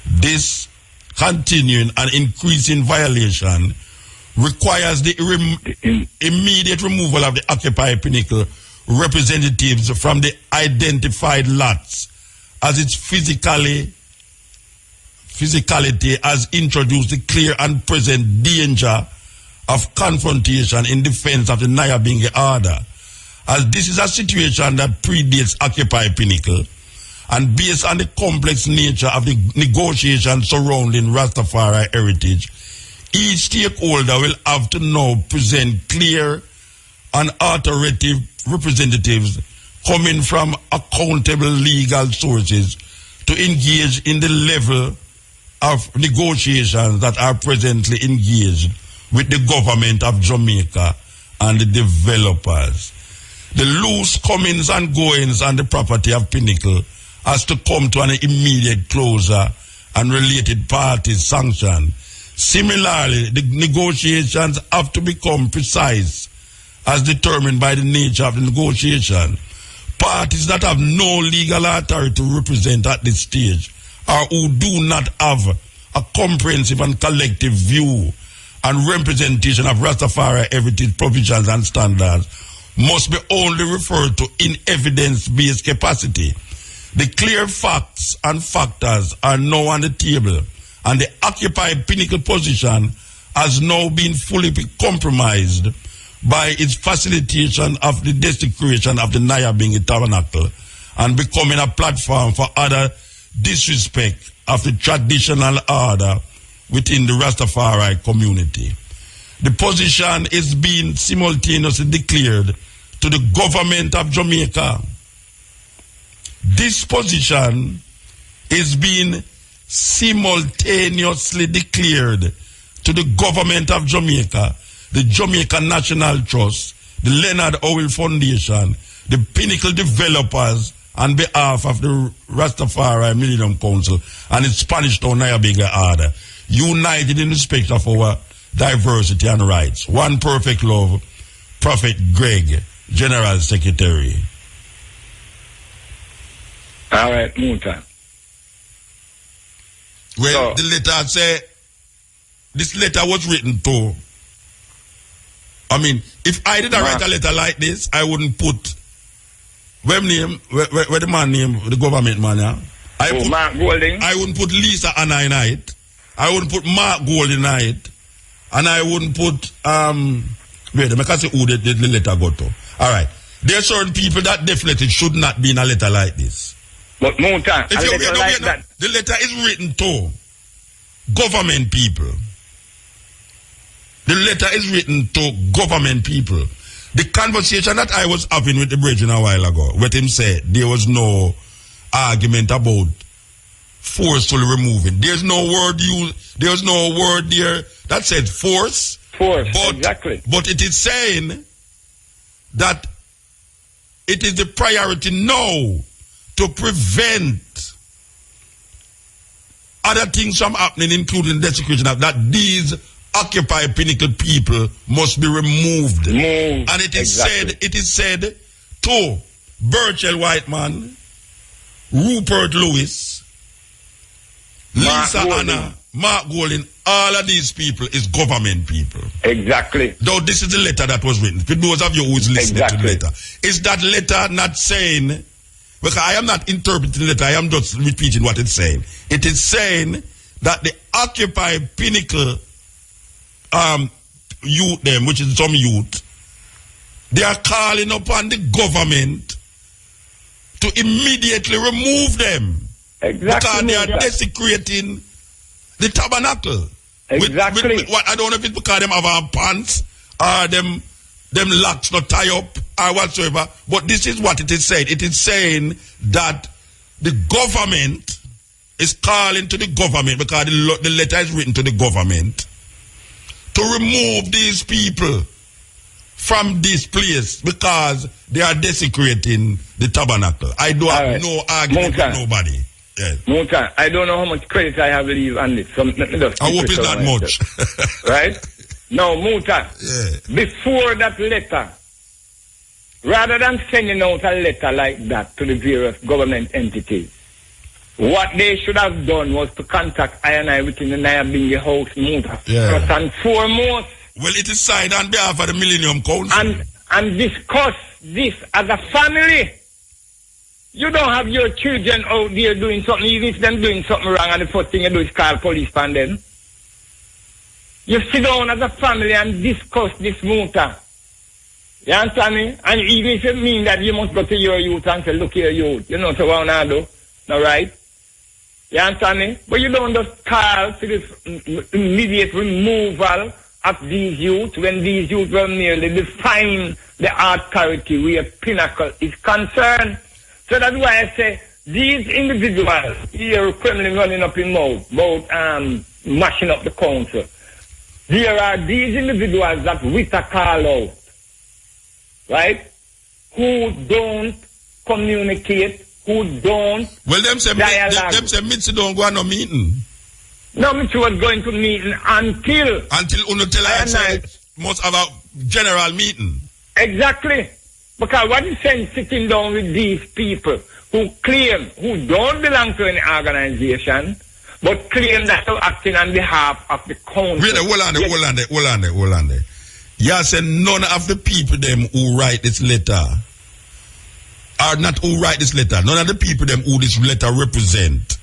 This continuing and increasing violation requires the immediate removal of the occupied pinnacle representatives from the identified lots, as its physicality has introduced the clear and present danger of confrontation in defense of the Nyabingi order. As this is a situation that predates occupied pinnacle, and based on the complex nature of the negotiations surrounding Rastafari heritage, each stakeholder will have to now present clear and authoritative representatives coming from accountable legal sources to engage in the level of negotiations that are presently engaged with the government of Jamaica and the developers. The loose comings and goings on the property of Pinnacle has to come to an immediate closure and related parties sanctioned. Similarly, the negotiations have to become precise as determined by the nature of the negotiation. Parties that have no legal authority to represent at this stage, or who do not have a comprehensive and collective view and representation of Rastafari heritage provisions and standards, must be only referred to in evidence-based capacity. The clear facts and factors are now on the table, and the occupied pinnacle position has now been fully compromised by its facilitation of the desecration of the Nyabingi tabernacle and becoming a platform for other disrespect of the traditional order within the Rastafari community. The position is being simultaneously declared to the government of Jamaica. This position is being simultaneously declared to the government of Jamaica, the Jamaica National Trust, the Leonard Howell Foundation, the Pinnacle Developers, on behalf of the Rastafari Millennium Council and its Spanish Town Nyabingi Order, united in respect of our diversity and rights. One perfect love, Prophet Greg, General Secretary.
All right, Muta.
Well, the letter say, this letter was written to, I mean, if I didn't write a letter like this, I wouldn't put, where the man name, the government man, yeah?
Mark Golding?
I wouldn't put Lisa Anna in it. I wouldn't put Mark Golding in it. And I wouldn't put, wait, I can say who the letter go to. All right. There are certain people that definitely should not be in a letter like this.
But Muta,
the letter is written to government people. The letter is written to government people. The conversation that I was having with the brethren a while ago, what him said, there was no argument about forcefully removing. There's no word there that said force.
Exactly.
But it is saying that it is the priority now to prevent other things from happening, including desecration of that these occupied Pinnacle people must be removed. And it is said to Burchell Whiteman, Rupert Lewis, Lisa Anna, Mark Golding, all of these people is government people.
Exactly.
Though this is the letter that was written. For those of you who is listening to the letter, is that letter not saying, because I am not interpreting the letter, I am just repeating what it's saying. It is saying that the occupied Pinnacle youth them, which is some youth, They are calling upon the government to immediately remove them.
Exactly.
Because they are desecrating the tabernacle.
Exactly.
With what, I don't know if it's because them have our pants or them locks not tie up or whatsoever. But this is what it is saying. It is saying that the government is calling to the government, because the letter is written to the government, to remove these people from this place because they are desecrating the tabernacle. I do have no argument with nobody. Yes.
Muta, I don't know how much credit I have leave on this. So I
hope it's not much.
Right? No, Muta, before that letter, rather than sending out a letter like that to the various government entities, what they should have done was to contact I within the Nyabingi House, Muta. First and foremost.
Well, it is signed on behalf of the Millennium Council.
And discuss this as a family. You don't have your children out there doing something, even if them doing something wrong, and the first thing you do is call police on them. You sit down as a family and discuss this matter. You understand me? And even if it means that you must go to your youth and say, look here, youth, you know what I do? No, right? You understand me? But you don't just call for this immediate removal of these youth when these youth were merely define the authority where Pinnacle is concerned. So that's why I say these individuals here criminally running up in mouth about mashing up the council. There are these individuals that we call out, right? Who don't communicate, who don't dialogue.
Them say Mitzi don't go on no meeting.
No, Mitzi was going to meeting until
Uno tell her say must have a general meeting.
Exactly. Because what is saying sitting down with these people who claim, who don't belong to any organization, but claim that they're acting on behalf of the council.
Really, hold on there. You say none of the people them who write this letter are not who write this letter. None of the people them who this letter represent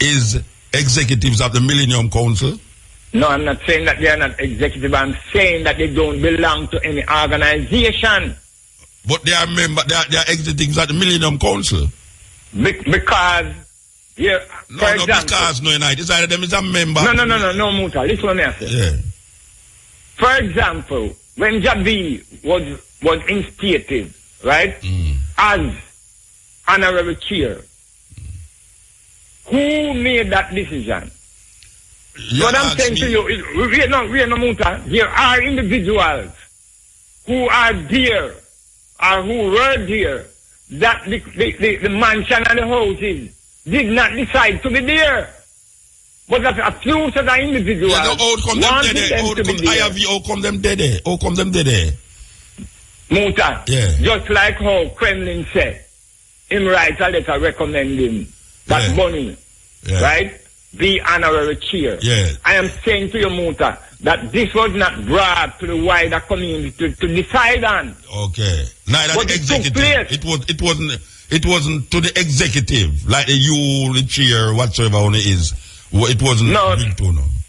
is executives of the Millennium Council.
No, I'm not saying that they are not executive. I'm saying that they don't belong to any organization.
But they are executives at the Millennium Council.
Because,
because it's either them is a member.
No, Muta. Listen to me I say.
Yeah.
For example, when Jabi was instated, right, as honorary chair, who made that decision? What I'm saying to you is, we are no Muta. There are individuals who are there, or who were there, that the mansion and the houses did not decide to be there. But a few set of individuals wanted them to be there.
How come them dead?
Muta, just like how Kremlin said, him write a letter recommending that Bunny, right, be honorary chair. I am saying to you, Muta, that this was not brought to the wider community to decide on.
Okay. Neither
but
the executive. It wasn't to the executive, like the chair, whatsoever one it is. It wasn't.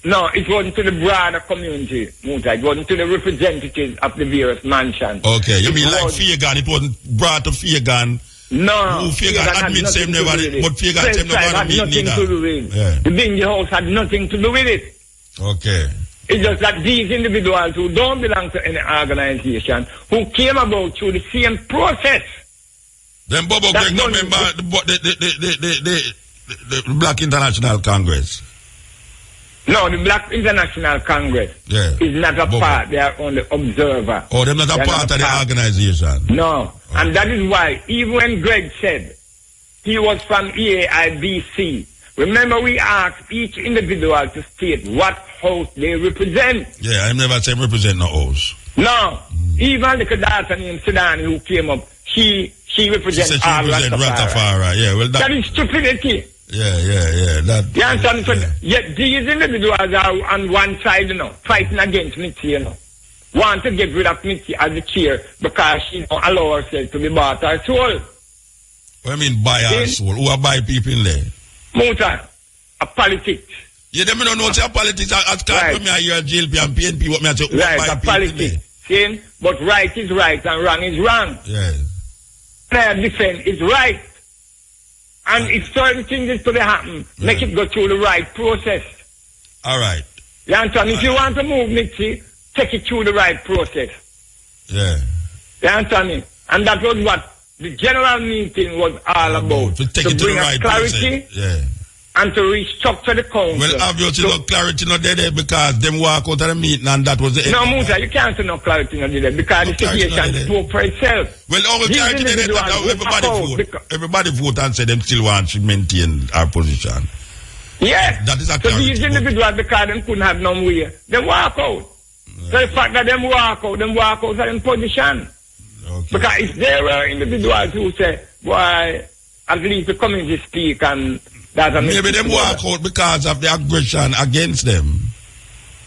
No, it wasn't to the broader community, Muta. It wasn't to the representatives of the various mansions.
Okay, you mean like Feagan? It wasn't brought to Feagan.
No,
Feagan admits him never, but Feagan said never
had nothing to do with it.
Yeah.
The Bingy House had nothing to do with it.
Okay.
It's just that these individuals who don't belong to any organization, who came about through the same process.
Then Bobo Greg no member the Black International Congress.
No, the Black International Congress is not a part. They are only observer.
Oh, they're not a part of the organization.
No. And that is why, even when Greg said he was from EAIBC, remember we asked each individual to state what house they represent.
Yeah, I never said represent no house.
No. Even the daughter named Sudan who came up, she represents all
Rastafari. Yeah, well,
that is stupidity.
Yeah.
You understand? So, yet these individuals are on one side, fighting against Mitzi, want to get rid of Mitzi as the chair because she don't allow herself to be bought her soul.
What do you mean buy her soul? Who are buy people in there?
Muta, a politics.
Yeah, them don't know what's a politics. I start from me, you're a JLP and PNP, what me I say,
right, a politics. See? But right is right and wrong is wrong.
Yes.
Defend is right. And if certain things is to happen, make it go through the right process.
All right.
You understand? If you want to move Mitzi, take it through the right process.
Yeah.
You understand me? And that was what the general meeting was all about.
To take it to
bring
the right
clarity
process. Yeah.
and to restructure the council.
Well, obviously no clarity not there because them walk out of the meeting and that was the end.
No, Musa, you can't say no clarity not there because the situation spoke for itself.
Well, all the clarity there, everybody vote and say them still want to maintain our position.
Yeah.
That is a
so
clarity.
These individuals, because them couldn't have no way, they walk out. Yeah. So the fact that them walk out of them position.
Okay.
Because if there were individuals who say, boy, at least the community speak and that's a
maybe them walk out because of the aggression against them.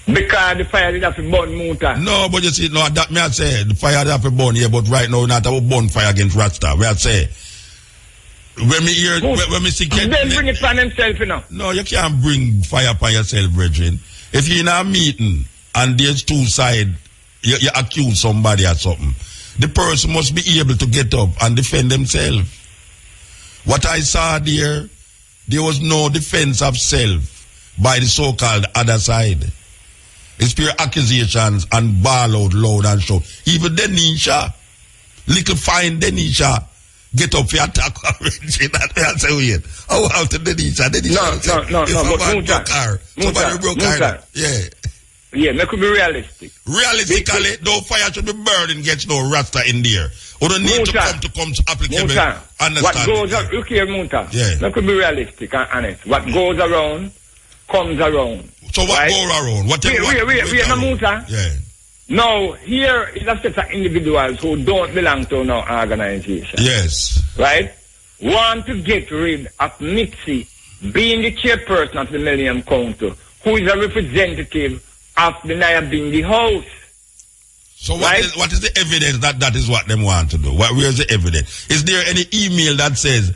Because the fire did have to burn Muta.
No, but you see, no, that may I say, the fire did have to burn here, but right now not a burn fire against Rasta. Where I say, when me hear, when me see...
Then bring it on himself, you know.
No, you can't bring fire upon yourself, brethren. If you're in a meeting and there's two sides, you accuse somebody or something, the person must be able to get up and defend themselves. What I saw there was no defense of self by the so-called other side. It's pure accusations and ball out loud and shout. Even Denisha, little fine Denisha, get up for attack. That's weird. How after Denisha?
No,
but somebody broke car. Yeah.
Yeah, that could be realistic.
Realistically, no fire should be burning against no Rasta in there. Or don't need to come to applicable understanding.
What goes around, look here, Muta.
Yeah.
That could be realistic and honest. What goes around, comes around.
So what goes around?
Wait, no, Muta.
Yeah.
Now, here is a set of individuals who don't belong to no organization.
Yes.
Right? Want to get rid of Mitzi being the chairperson of the Millennium Council, who is a representative of the Nyabingi House.
So what is the evidence that is what them want to do? Where's the evidence? Is there any email that says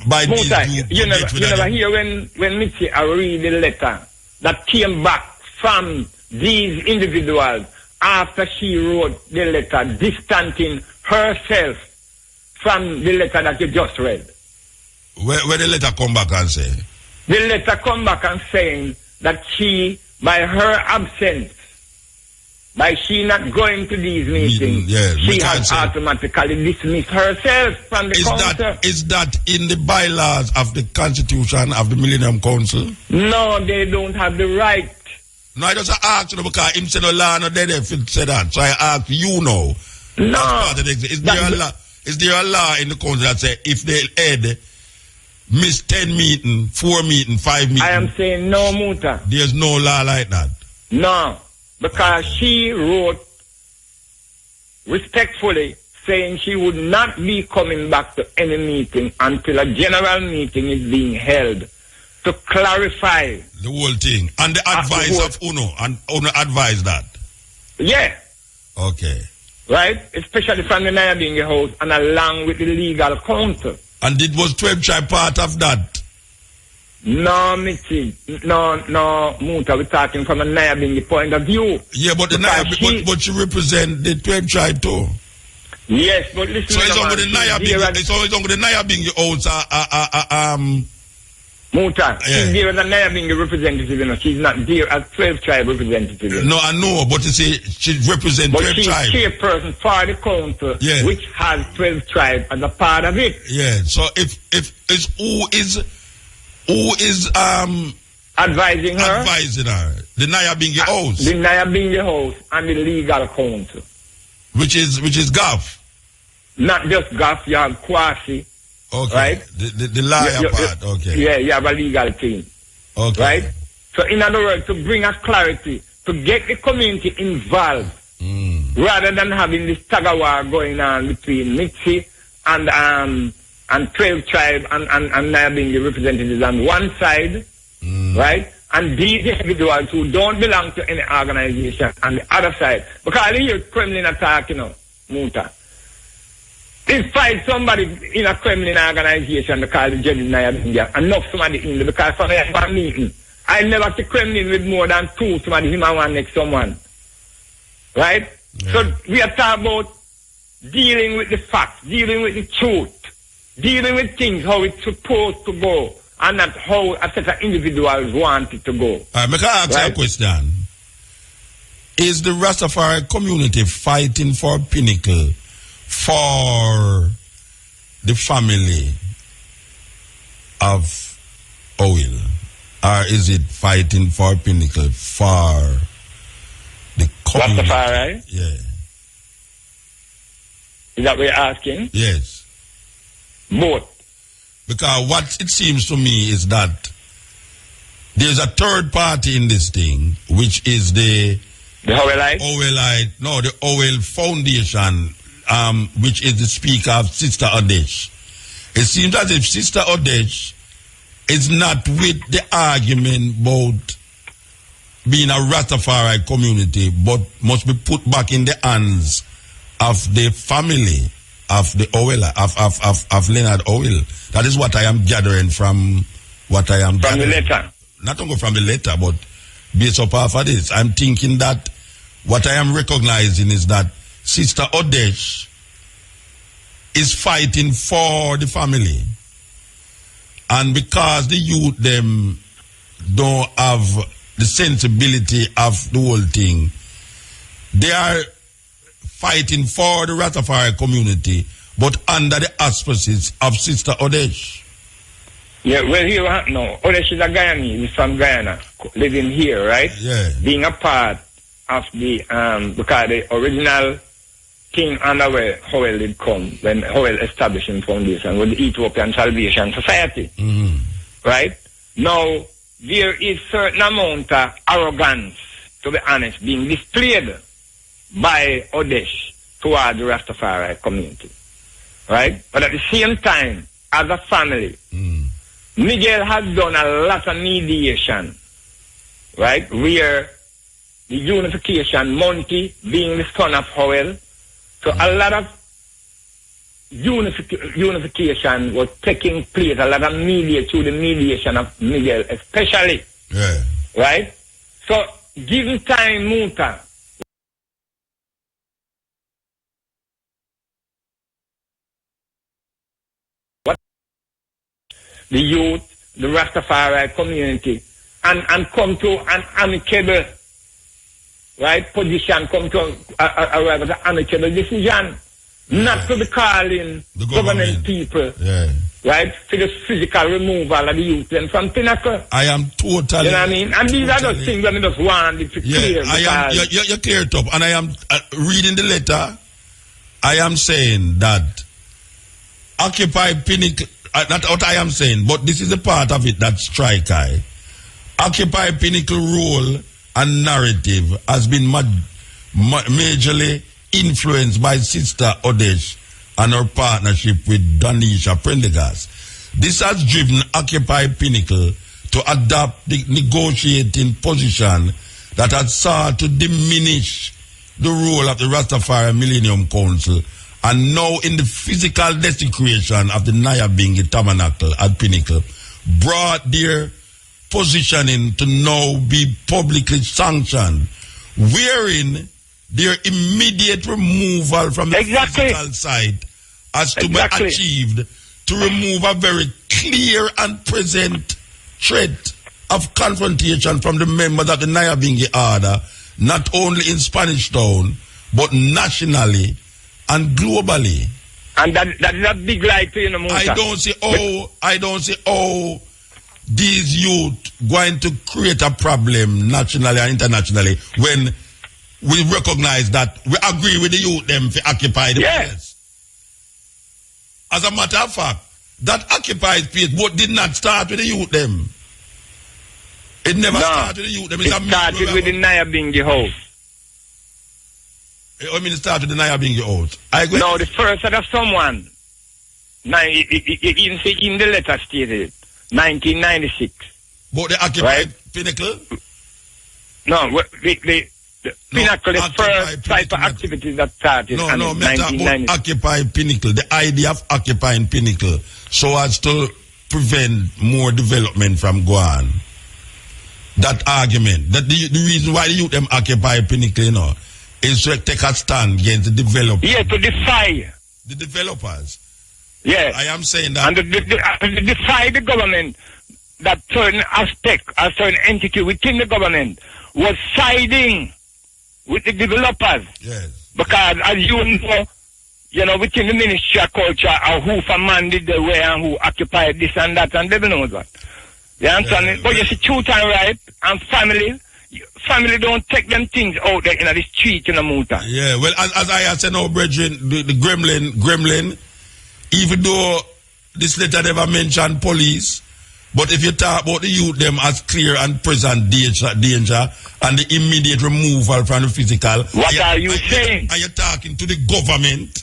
by these groups...
You never hear when Mitzi read the letter that came back from these individuals after she wrote the letter distancing herself from the letter that you just read.
Where the letter come back and say?
The letter come back and saying that she, by her absence, by she not going to these meetings, she has automatically dismissed herself from the council.
Is that in the bylaws of the Constitution of the Millennium Council?
No, they don't have the right.
No, I just asked you because him said no law no dead if it said that. So I asked you now.
No.
Is there a law in the council that say if they head miss 10 meeting, 4 meeting, 5 meeting?
I am saying no, Muta.
There's no law like that.
No. Because she wrote respectfully saying she would not be coming back to any meeting until a general meeting is being held to clarify
the whole thing. And the advice of UNO, and UNO advised that.
Yeah.
Okay.
Right? Especially from the Nyabingi House and along with the legal counsel.
And was 12 tribe part of that?
No, Mitzi. No, Muta. We're talking from a Nyabingi point of view.
Yeah, but but she represent the 12 tribe too.
Yes, but listen.
So it's over the Nyabingi. It's always over the Nyabingi house.
Muta, she's there as a Nyabingi representative, you know. She's not there as 12 tribe representative. You know?
No, I know, but you see, she represents 12 tribe.
But she's chairperson for the council, which has 12 tribe as a part of it.
Yeah, so if who is
advising her?
Advising her. The Nyabingi house.
The Nyabingi house and the legal council.
Which is GAF.
Not just GAF, you have Kwasi.
Okay.
Right?
The lawyer part, okay.
Yeah, you have a legal team.
Okay.
Right? So in other words, to bring us clarity, to get the community involved, rather than having this tug of war going on between Mitzi and 12 tribe and Nyabingi representatives on one side, right? And these individuals who don't belong to any organization on the other side. Because I hear Kremlin attack, you know, Muta. If find somebody in a Kremlin organization because the judge is Nyabingi, enough somebody in there, because when I have a meeting, I never see Kremlin with more than 2, somebody him and one next someone. Right? Yeah. So we are talking about dealing with the facts, dealing with the truth, dealing with things how it's supposed to go, and not how a set of individuals want it to go.
All right, may I ask you a question? Is the Rastafari community fighting for Pinnacle for the family of Oil? Or is it fighting for Pinnacle for the community?
Rastafari?
Yeah.
Is that what you're asking?
Yes.
Both.
Because what it seems to me is that there's a third party in this thing, which is the
Owelite?
The Owel Foundation, which is the speaker of Sister Odesh. It seems as if Sister Odesh is not with the argument about being a Rastafari community, but must be put back in the hands of the family of the Owel, of Leonard Owel. That is what I am gathering from what I am
from
gathering.
The letter.
Not only from the letter, but based upon of this. I'm thinking that what I am recognizing is that Sister Odesh is fighting for the family. And because the youth them don't have the sensibility of the whole thing, they are fighting for the Rastafari community, but under the auspices of Sister Odesh.
Yeah, well, here, no. Odesh is a Guyanese. He's from Guyana, living here, right?
Yeah.
Being a part of the, because the original thing under where Howell did come, when Howell established his foundation, with the Ethiopian Salvation Society.
Mm-hmm.
Right? Now, there is certain amount of arrogance, to be honest, being displayed by Odesh toward the Rastafari community. Right? But at the same time, as a family, Miguel has done a lot of mediation, right? Where the unification, Monty being the son of Howell, so a lot of unification was taking place, a lot of through the mediation of Miguel especially.
Yeah.
Right? So, given time, Muta, the youth, the Rastafari community, and come to an amicable, right, position, come to a rather amicable decision, not to be calling the government people, right, for the physical removal of the youth and from Pinnacle.
I am totally...
You know what I mean? And these are the things that I just want it to clear.
You're cleared up, and I am reading the letter. I am saying that Occupy Pinnacle... not what I am saying, but this is a part of it that strike I. Occupy Pinnacle role and narrative has been majorly influenced by Sister Odesh and her partnership with Donisha Prendergast. This has driven Occupy Pinnacle to adopt the negotiating position that had sought to diminish the role of the Rastafari Millennium Council, and now in the physical desecration of the Nyabingi Tabernacle at Pinnacle, brought their positioning to now be publicly sanctioned, wherein their immediate removal from the physical side has to be achieved to remove a very clear and present threat of confrontation from the members of the Nyabingi Order, not only in Spanish Town, but nationally and globally.
And that is a big lie to you, no,
I don't see how these youth going to create a problem nationally and internationally when we recognize that we agree with the youth them to occupy the place. As a matter of fact, that occupied space but did not start with the youth them. It never started with the youth them.
It started with the Nyabingi house.
I mean, it started with the Nyabingi house.
No, the first of someone. Even in the letter stated 1996.
But the occupied Pinnacle?
No, the Pinnacle, the first type of activities that started in 1996.
Occupy Pinnacle, the idea of occupying Pinnacle, so as to prevent more development from going on. That argument, that the reason why the youth them occupy Pinnacle, you know, is to take a stand against the developers.
Yeah, to defy.
The developers.
Yeah.
I am saying that.
And to defy the government, that certain aspect, a certain entity within the government was siding with the developers.
Yes.
Because as you know, within the Ministry of Culture, who commanded the way and who occupied this and that, and they don't know that. You understand me? But you see, truth and right, and family don't take them things out there in the street in the motor.
Yeah, well, as I said now, brethren, the gremlin, even though this letter never mentioned police, but if you talk about the youth, them as clear and present danger and the immediate removal from the physical.
What are you saying?
Are you talking to the government?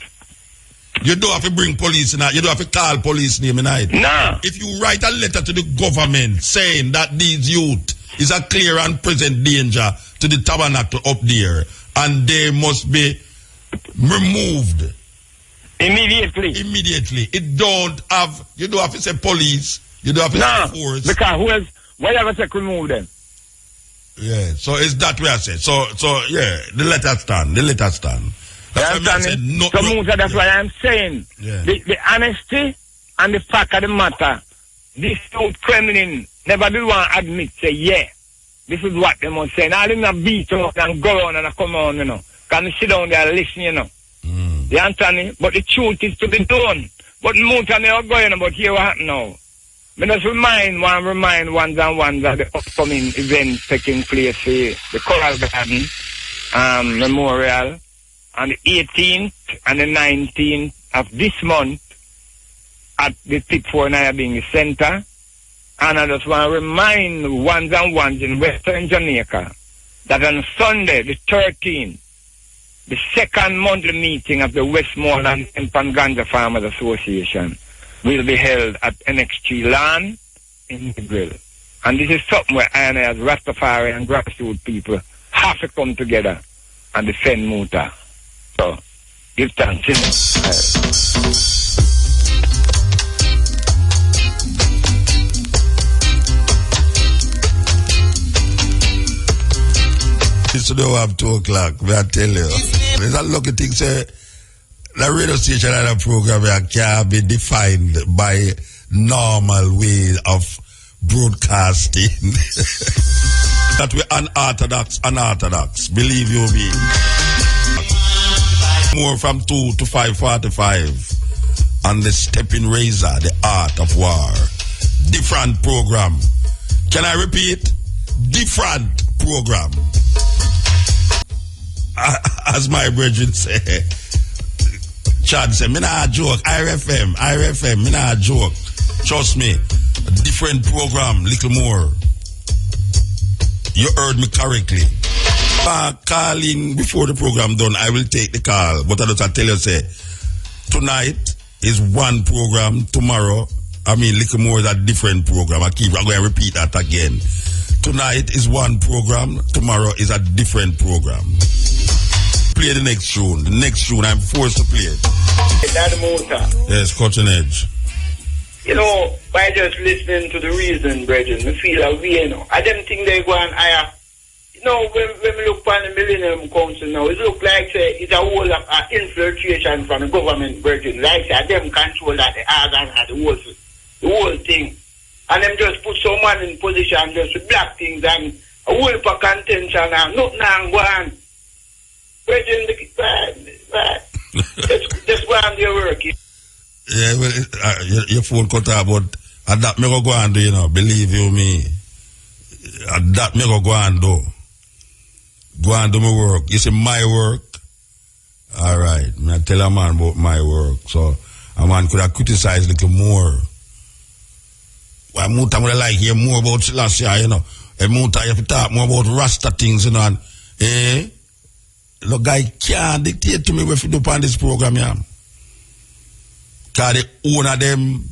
You don't have to bring police in. You don't have to call police name in it.
No.
If you write a letter to the government saying that these youth is a clear and present danger to the tabernacle up there, and they must be removed immediately. It don't have. You don't have to say police. You don't have to say force.
Because whatever say remove them.
Yeah. So it's that way I say. So yeah. The letter stand. That's
why I'm saying the honesty and the fact of the matter. This old Kremlin never did want to admit, say, yeah, this is what they must say. Now, they not beat out and go on and come on, you know. Can sit down there and listen, you know. You understand me? But the truth is to be done. But most of them are going, but here what happen now? I just remind ones and ones of the upcoming events taking place here. The Coral Garden Memorial on the 18th and the 19th of this month at the Tip-4 Nyabingi Center. And I just want to remind ones and ones in Western Jamaica that on Sunday, the 13th, the second monthly meeting of the Westmoreland Hemp and Ganja Farmers Association will be held at NX3 Land in the Grill. And this is something where I as Rastafari and grassroots people have to come together and defend Muta. So, give thanks.
It's don't have 2 o'clock, but I tell you. There's a lucky thing, say, the radio station and the program can be defined by normal way of broadcasting. That we're unorthodox, believe you me. More from 2 to 5:45 on the Stepping Razor, the art of war. Different program. Can I repeat? Different program. As my brethren say, Chad say, me not joke. IRFM, me not joke. Trust me, a different program, little more. You heard me correctly. Calling before the program done, I will take the call. But I just tell you, say, tonight is one program. Tomorrow, little more is a different program. I'm going to repeat that again. Tonight is one program. Tomorrow is a different program. Play the next tune. The next tune, I'm forced to play it.
That motor.
Yes, Cotton Edge.
You know, by just listening to the reason, brethren, we feel a way, you know. I don't think they go and hire. You know, when we look at the Millennium Council now, it looks like it's a whole of infiltration from the government, brethren. Like them control that the organ and the whole thing. And them just put someone in position just to black things and a whole for contention and nothing and go on. Brethren, just go on their work.
Yeah, well, your phone cut out, but that me go and do, you know, believe you me. That me go and do. Go and do my work. You see, my work. All right. I tell a man about my work. So, a man could have criticized a little more. Well, Muta would like hear more about last year, you know. Muta, you have to talk more about Rasta things, you know. And, look, guy can't dictate to me what to do on this program, yeah. Because the owner them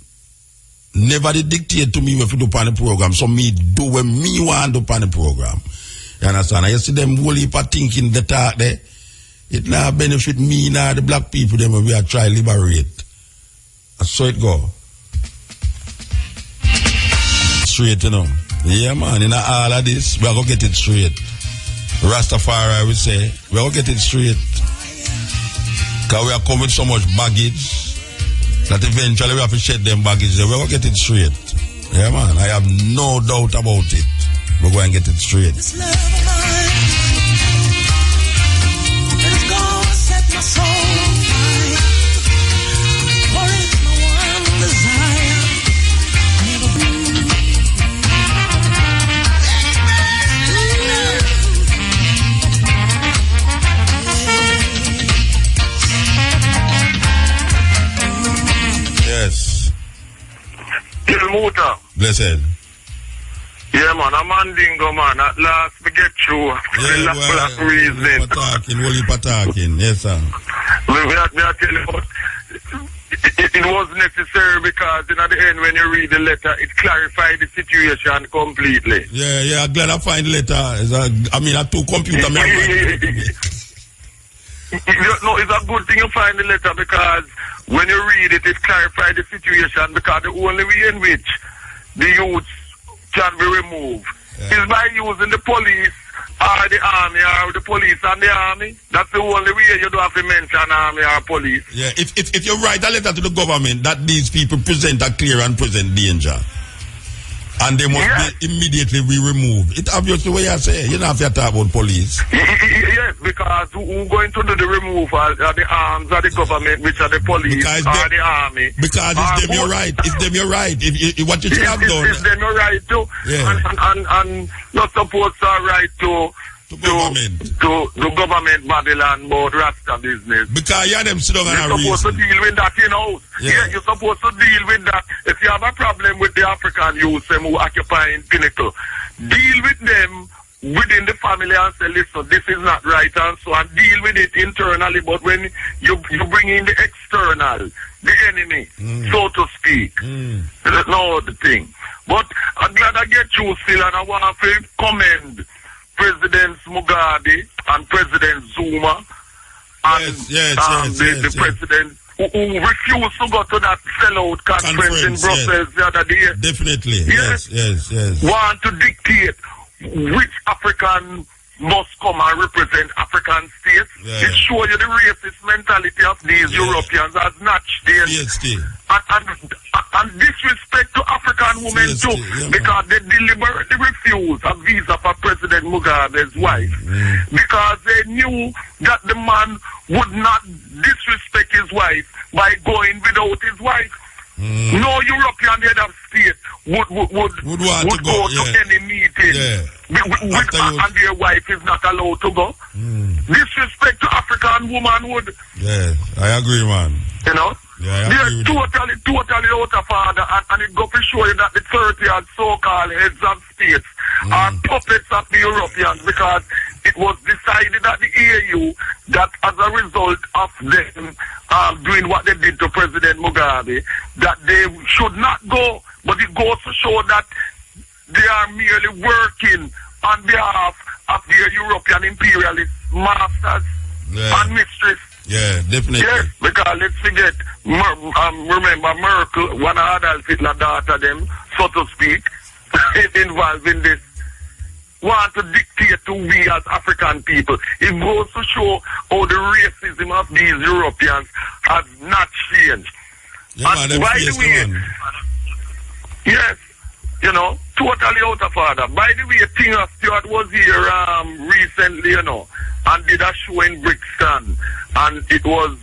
never dictate to me what to do on the program. So me do what me want to do on the program. You understand? I see them whole heap of thinking the talk there. It not benefit me nor the black people them when we are trying to liberate. That's so it go. Straight, you know. Yeah, man, in all of this, we are going to get it straight. Rastafari, I would say, we all get it straight. Because we are coming with so much baggage that eventually we have to shed them baggage. We all get it straight. Yeah, man, I have no doubt about it. We're going to get it straight.
This love of mine is gonna set my soul on fire. For it's my one desire.
Yes.
Muta.
Blessed.
Yeah, man, I'm Mandingo, man. At last, we get through.
Yeah,
black reason.
Only talking. Yes, sir.
We are telling you, it was necessary because, at the end, when you read the letter, it clarified the situation completely.
Yeah, I'm glad I find the letter. I two computer.
No, it's a good thing you find the letter because when you read it, it clarifies the situation because the only way in which the youth can be removed is by using the police or the army or the police and the army. That's the only way. You don't have to mention army or police.
Yeah, if you write a letter to the government that these people present a clear and present danger and they must be immediately be removed. It's obviously what you say. You don't have to talk about police.
Yes, because who's going to do the removal are the arms of the government, which are the police or the army.
Because it's them your right. It's them your right. If what you should have done.
It's them your right too.
Yeah.
And not supposed to have right to the government Babylon about Rasta business.
Because you them sit down and
you're supposed to deal with that in-house.
Yeah,
you're supposed to deal with that. If you have a problem with the African youth who occupying Pinnacle, deal with them within the family and say, listen, this is not right and so on. Deal with it internally, but when you bring in the external, the enemy, so to speak, that's not the thing. But I'm glad I get you still, and I want to commend President Mugabe and President Zuma and the president who refused to go to that sellout conference in Brussels the other day.
Definitely. Yes.
Want to dictate which African must come and represent African states. It shows you the racist mentality of these Europeans as notched and disrespect to African women too, because they deliberately refused a visa for President Mugabe's wife because they knew that the man would not disrespect his wife by going without his wife. No European head of state would go to any meeting and their wife is not allowed to go. Disrespect to African womanhood.
Yeah, I agree, man.
You know?
Yeah,
they're totally out of order, and it goes to show you that the 30 odd so-called heads of states are puppets of the Europeans, because it was decided at the AU that as a result of them doing what they did to President Mugabe, that they should not go, but it goes to show that they are merely working on behalf of their European imperialist masters and mistresses.
Yeah, definitely.
Yes, because let's forget, remember Merkel, one of Adolf Hitler's daughter, them, so to speak, involved in this, want to dictate to we as African people. It goes to show how the racism of these Europeans has not changed.
Yeah,
and by the way, yes, you know, totally out of order. By the way, Tinga Stewart was here recently, you know, and did a show in Brixton, and it was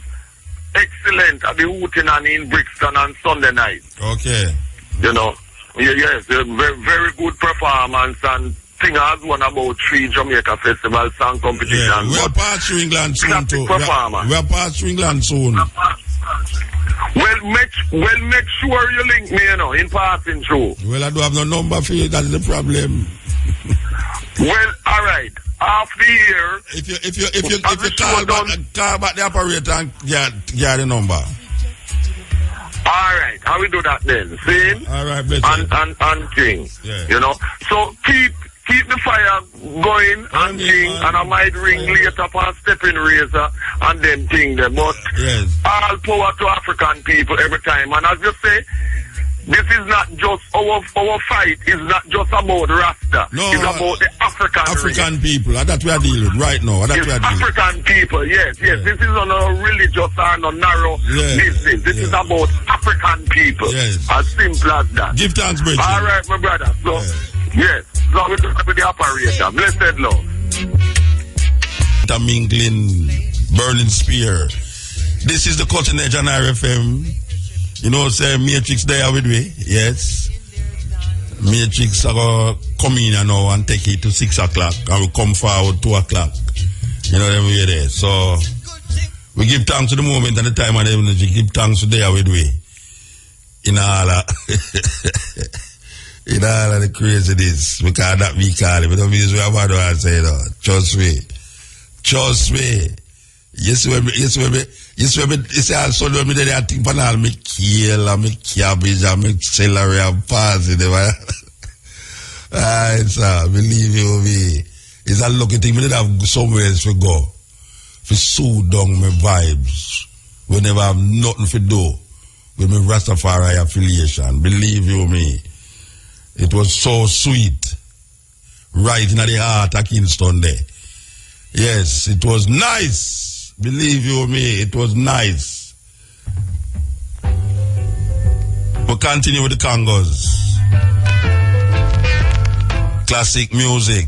excellent at the Hootenanny in Brixton on Sunday night.
Okay.
You know, yes, very, very good performance, and Tinga has won about 3 Jamaica Festival song competitions.
Yeah, we're past through England soon too. We're past through England soon.
Well, make sure you link me, you know, in passing through.
Well, I don't have no number for you. That's the problem.
Well, all right. Half the year.
If you call back the operator and get the number.
All right, how we do that then? See?
All right, better.
And thing. You know. So keep the fire going and thing, and I might ring later for stepping razor and then thing there. But all power to African people every time. And as you say, This is not just our fight. It's not just about Rasta.
No,
it's about the African race.
People. That's what we are dealing with right now.
It's African people, yes. This is on a religious and a narrow business. This is about African people. As simple as that.
Give thanks, Bridget.
All right, my brother. So, yes. So we talk with the operator. Blessed love.
Mingling, burning spear. This is the Cutting Edge on RFM. You know, say Matrix there with me. Yes. Matrix are going to come in now and take it to 6 o'clock. And we come forward 2 o'clock. You know them way there. So we give thanks to the moment and the time and the energy. Give thanks to there with me. In all of the craziness. Because that we call it. But don't use what I say no. Trust me. Yes, when me say also when me there I think for all me kale and me cabbage and me celery and parsley them. Believe you me. It's a lucky thing. Me did have somewhere else to go. For soothe down my vibes. We never have nothing to do with my Rastafari affiliation. Believe you me. It was so sweet. Right in the heart of Kingston there. Yes, it was nice. Believe you me, it was nice. We'll continue with the Congos. Classic music.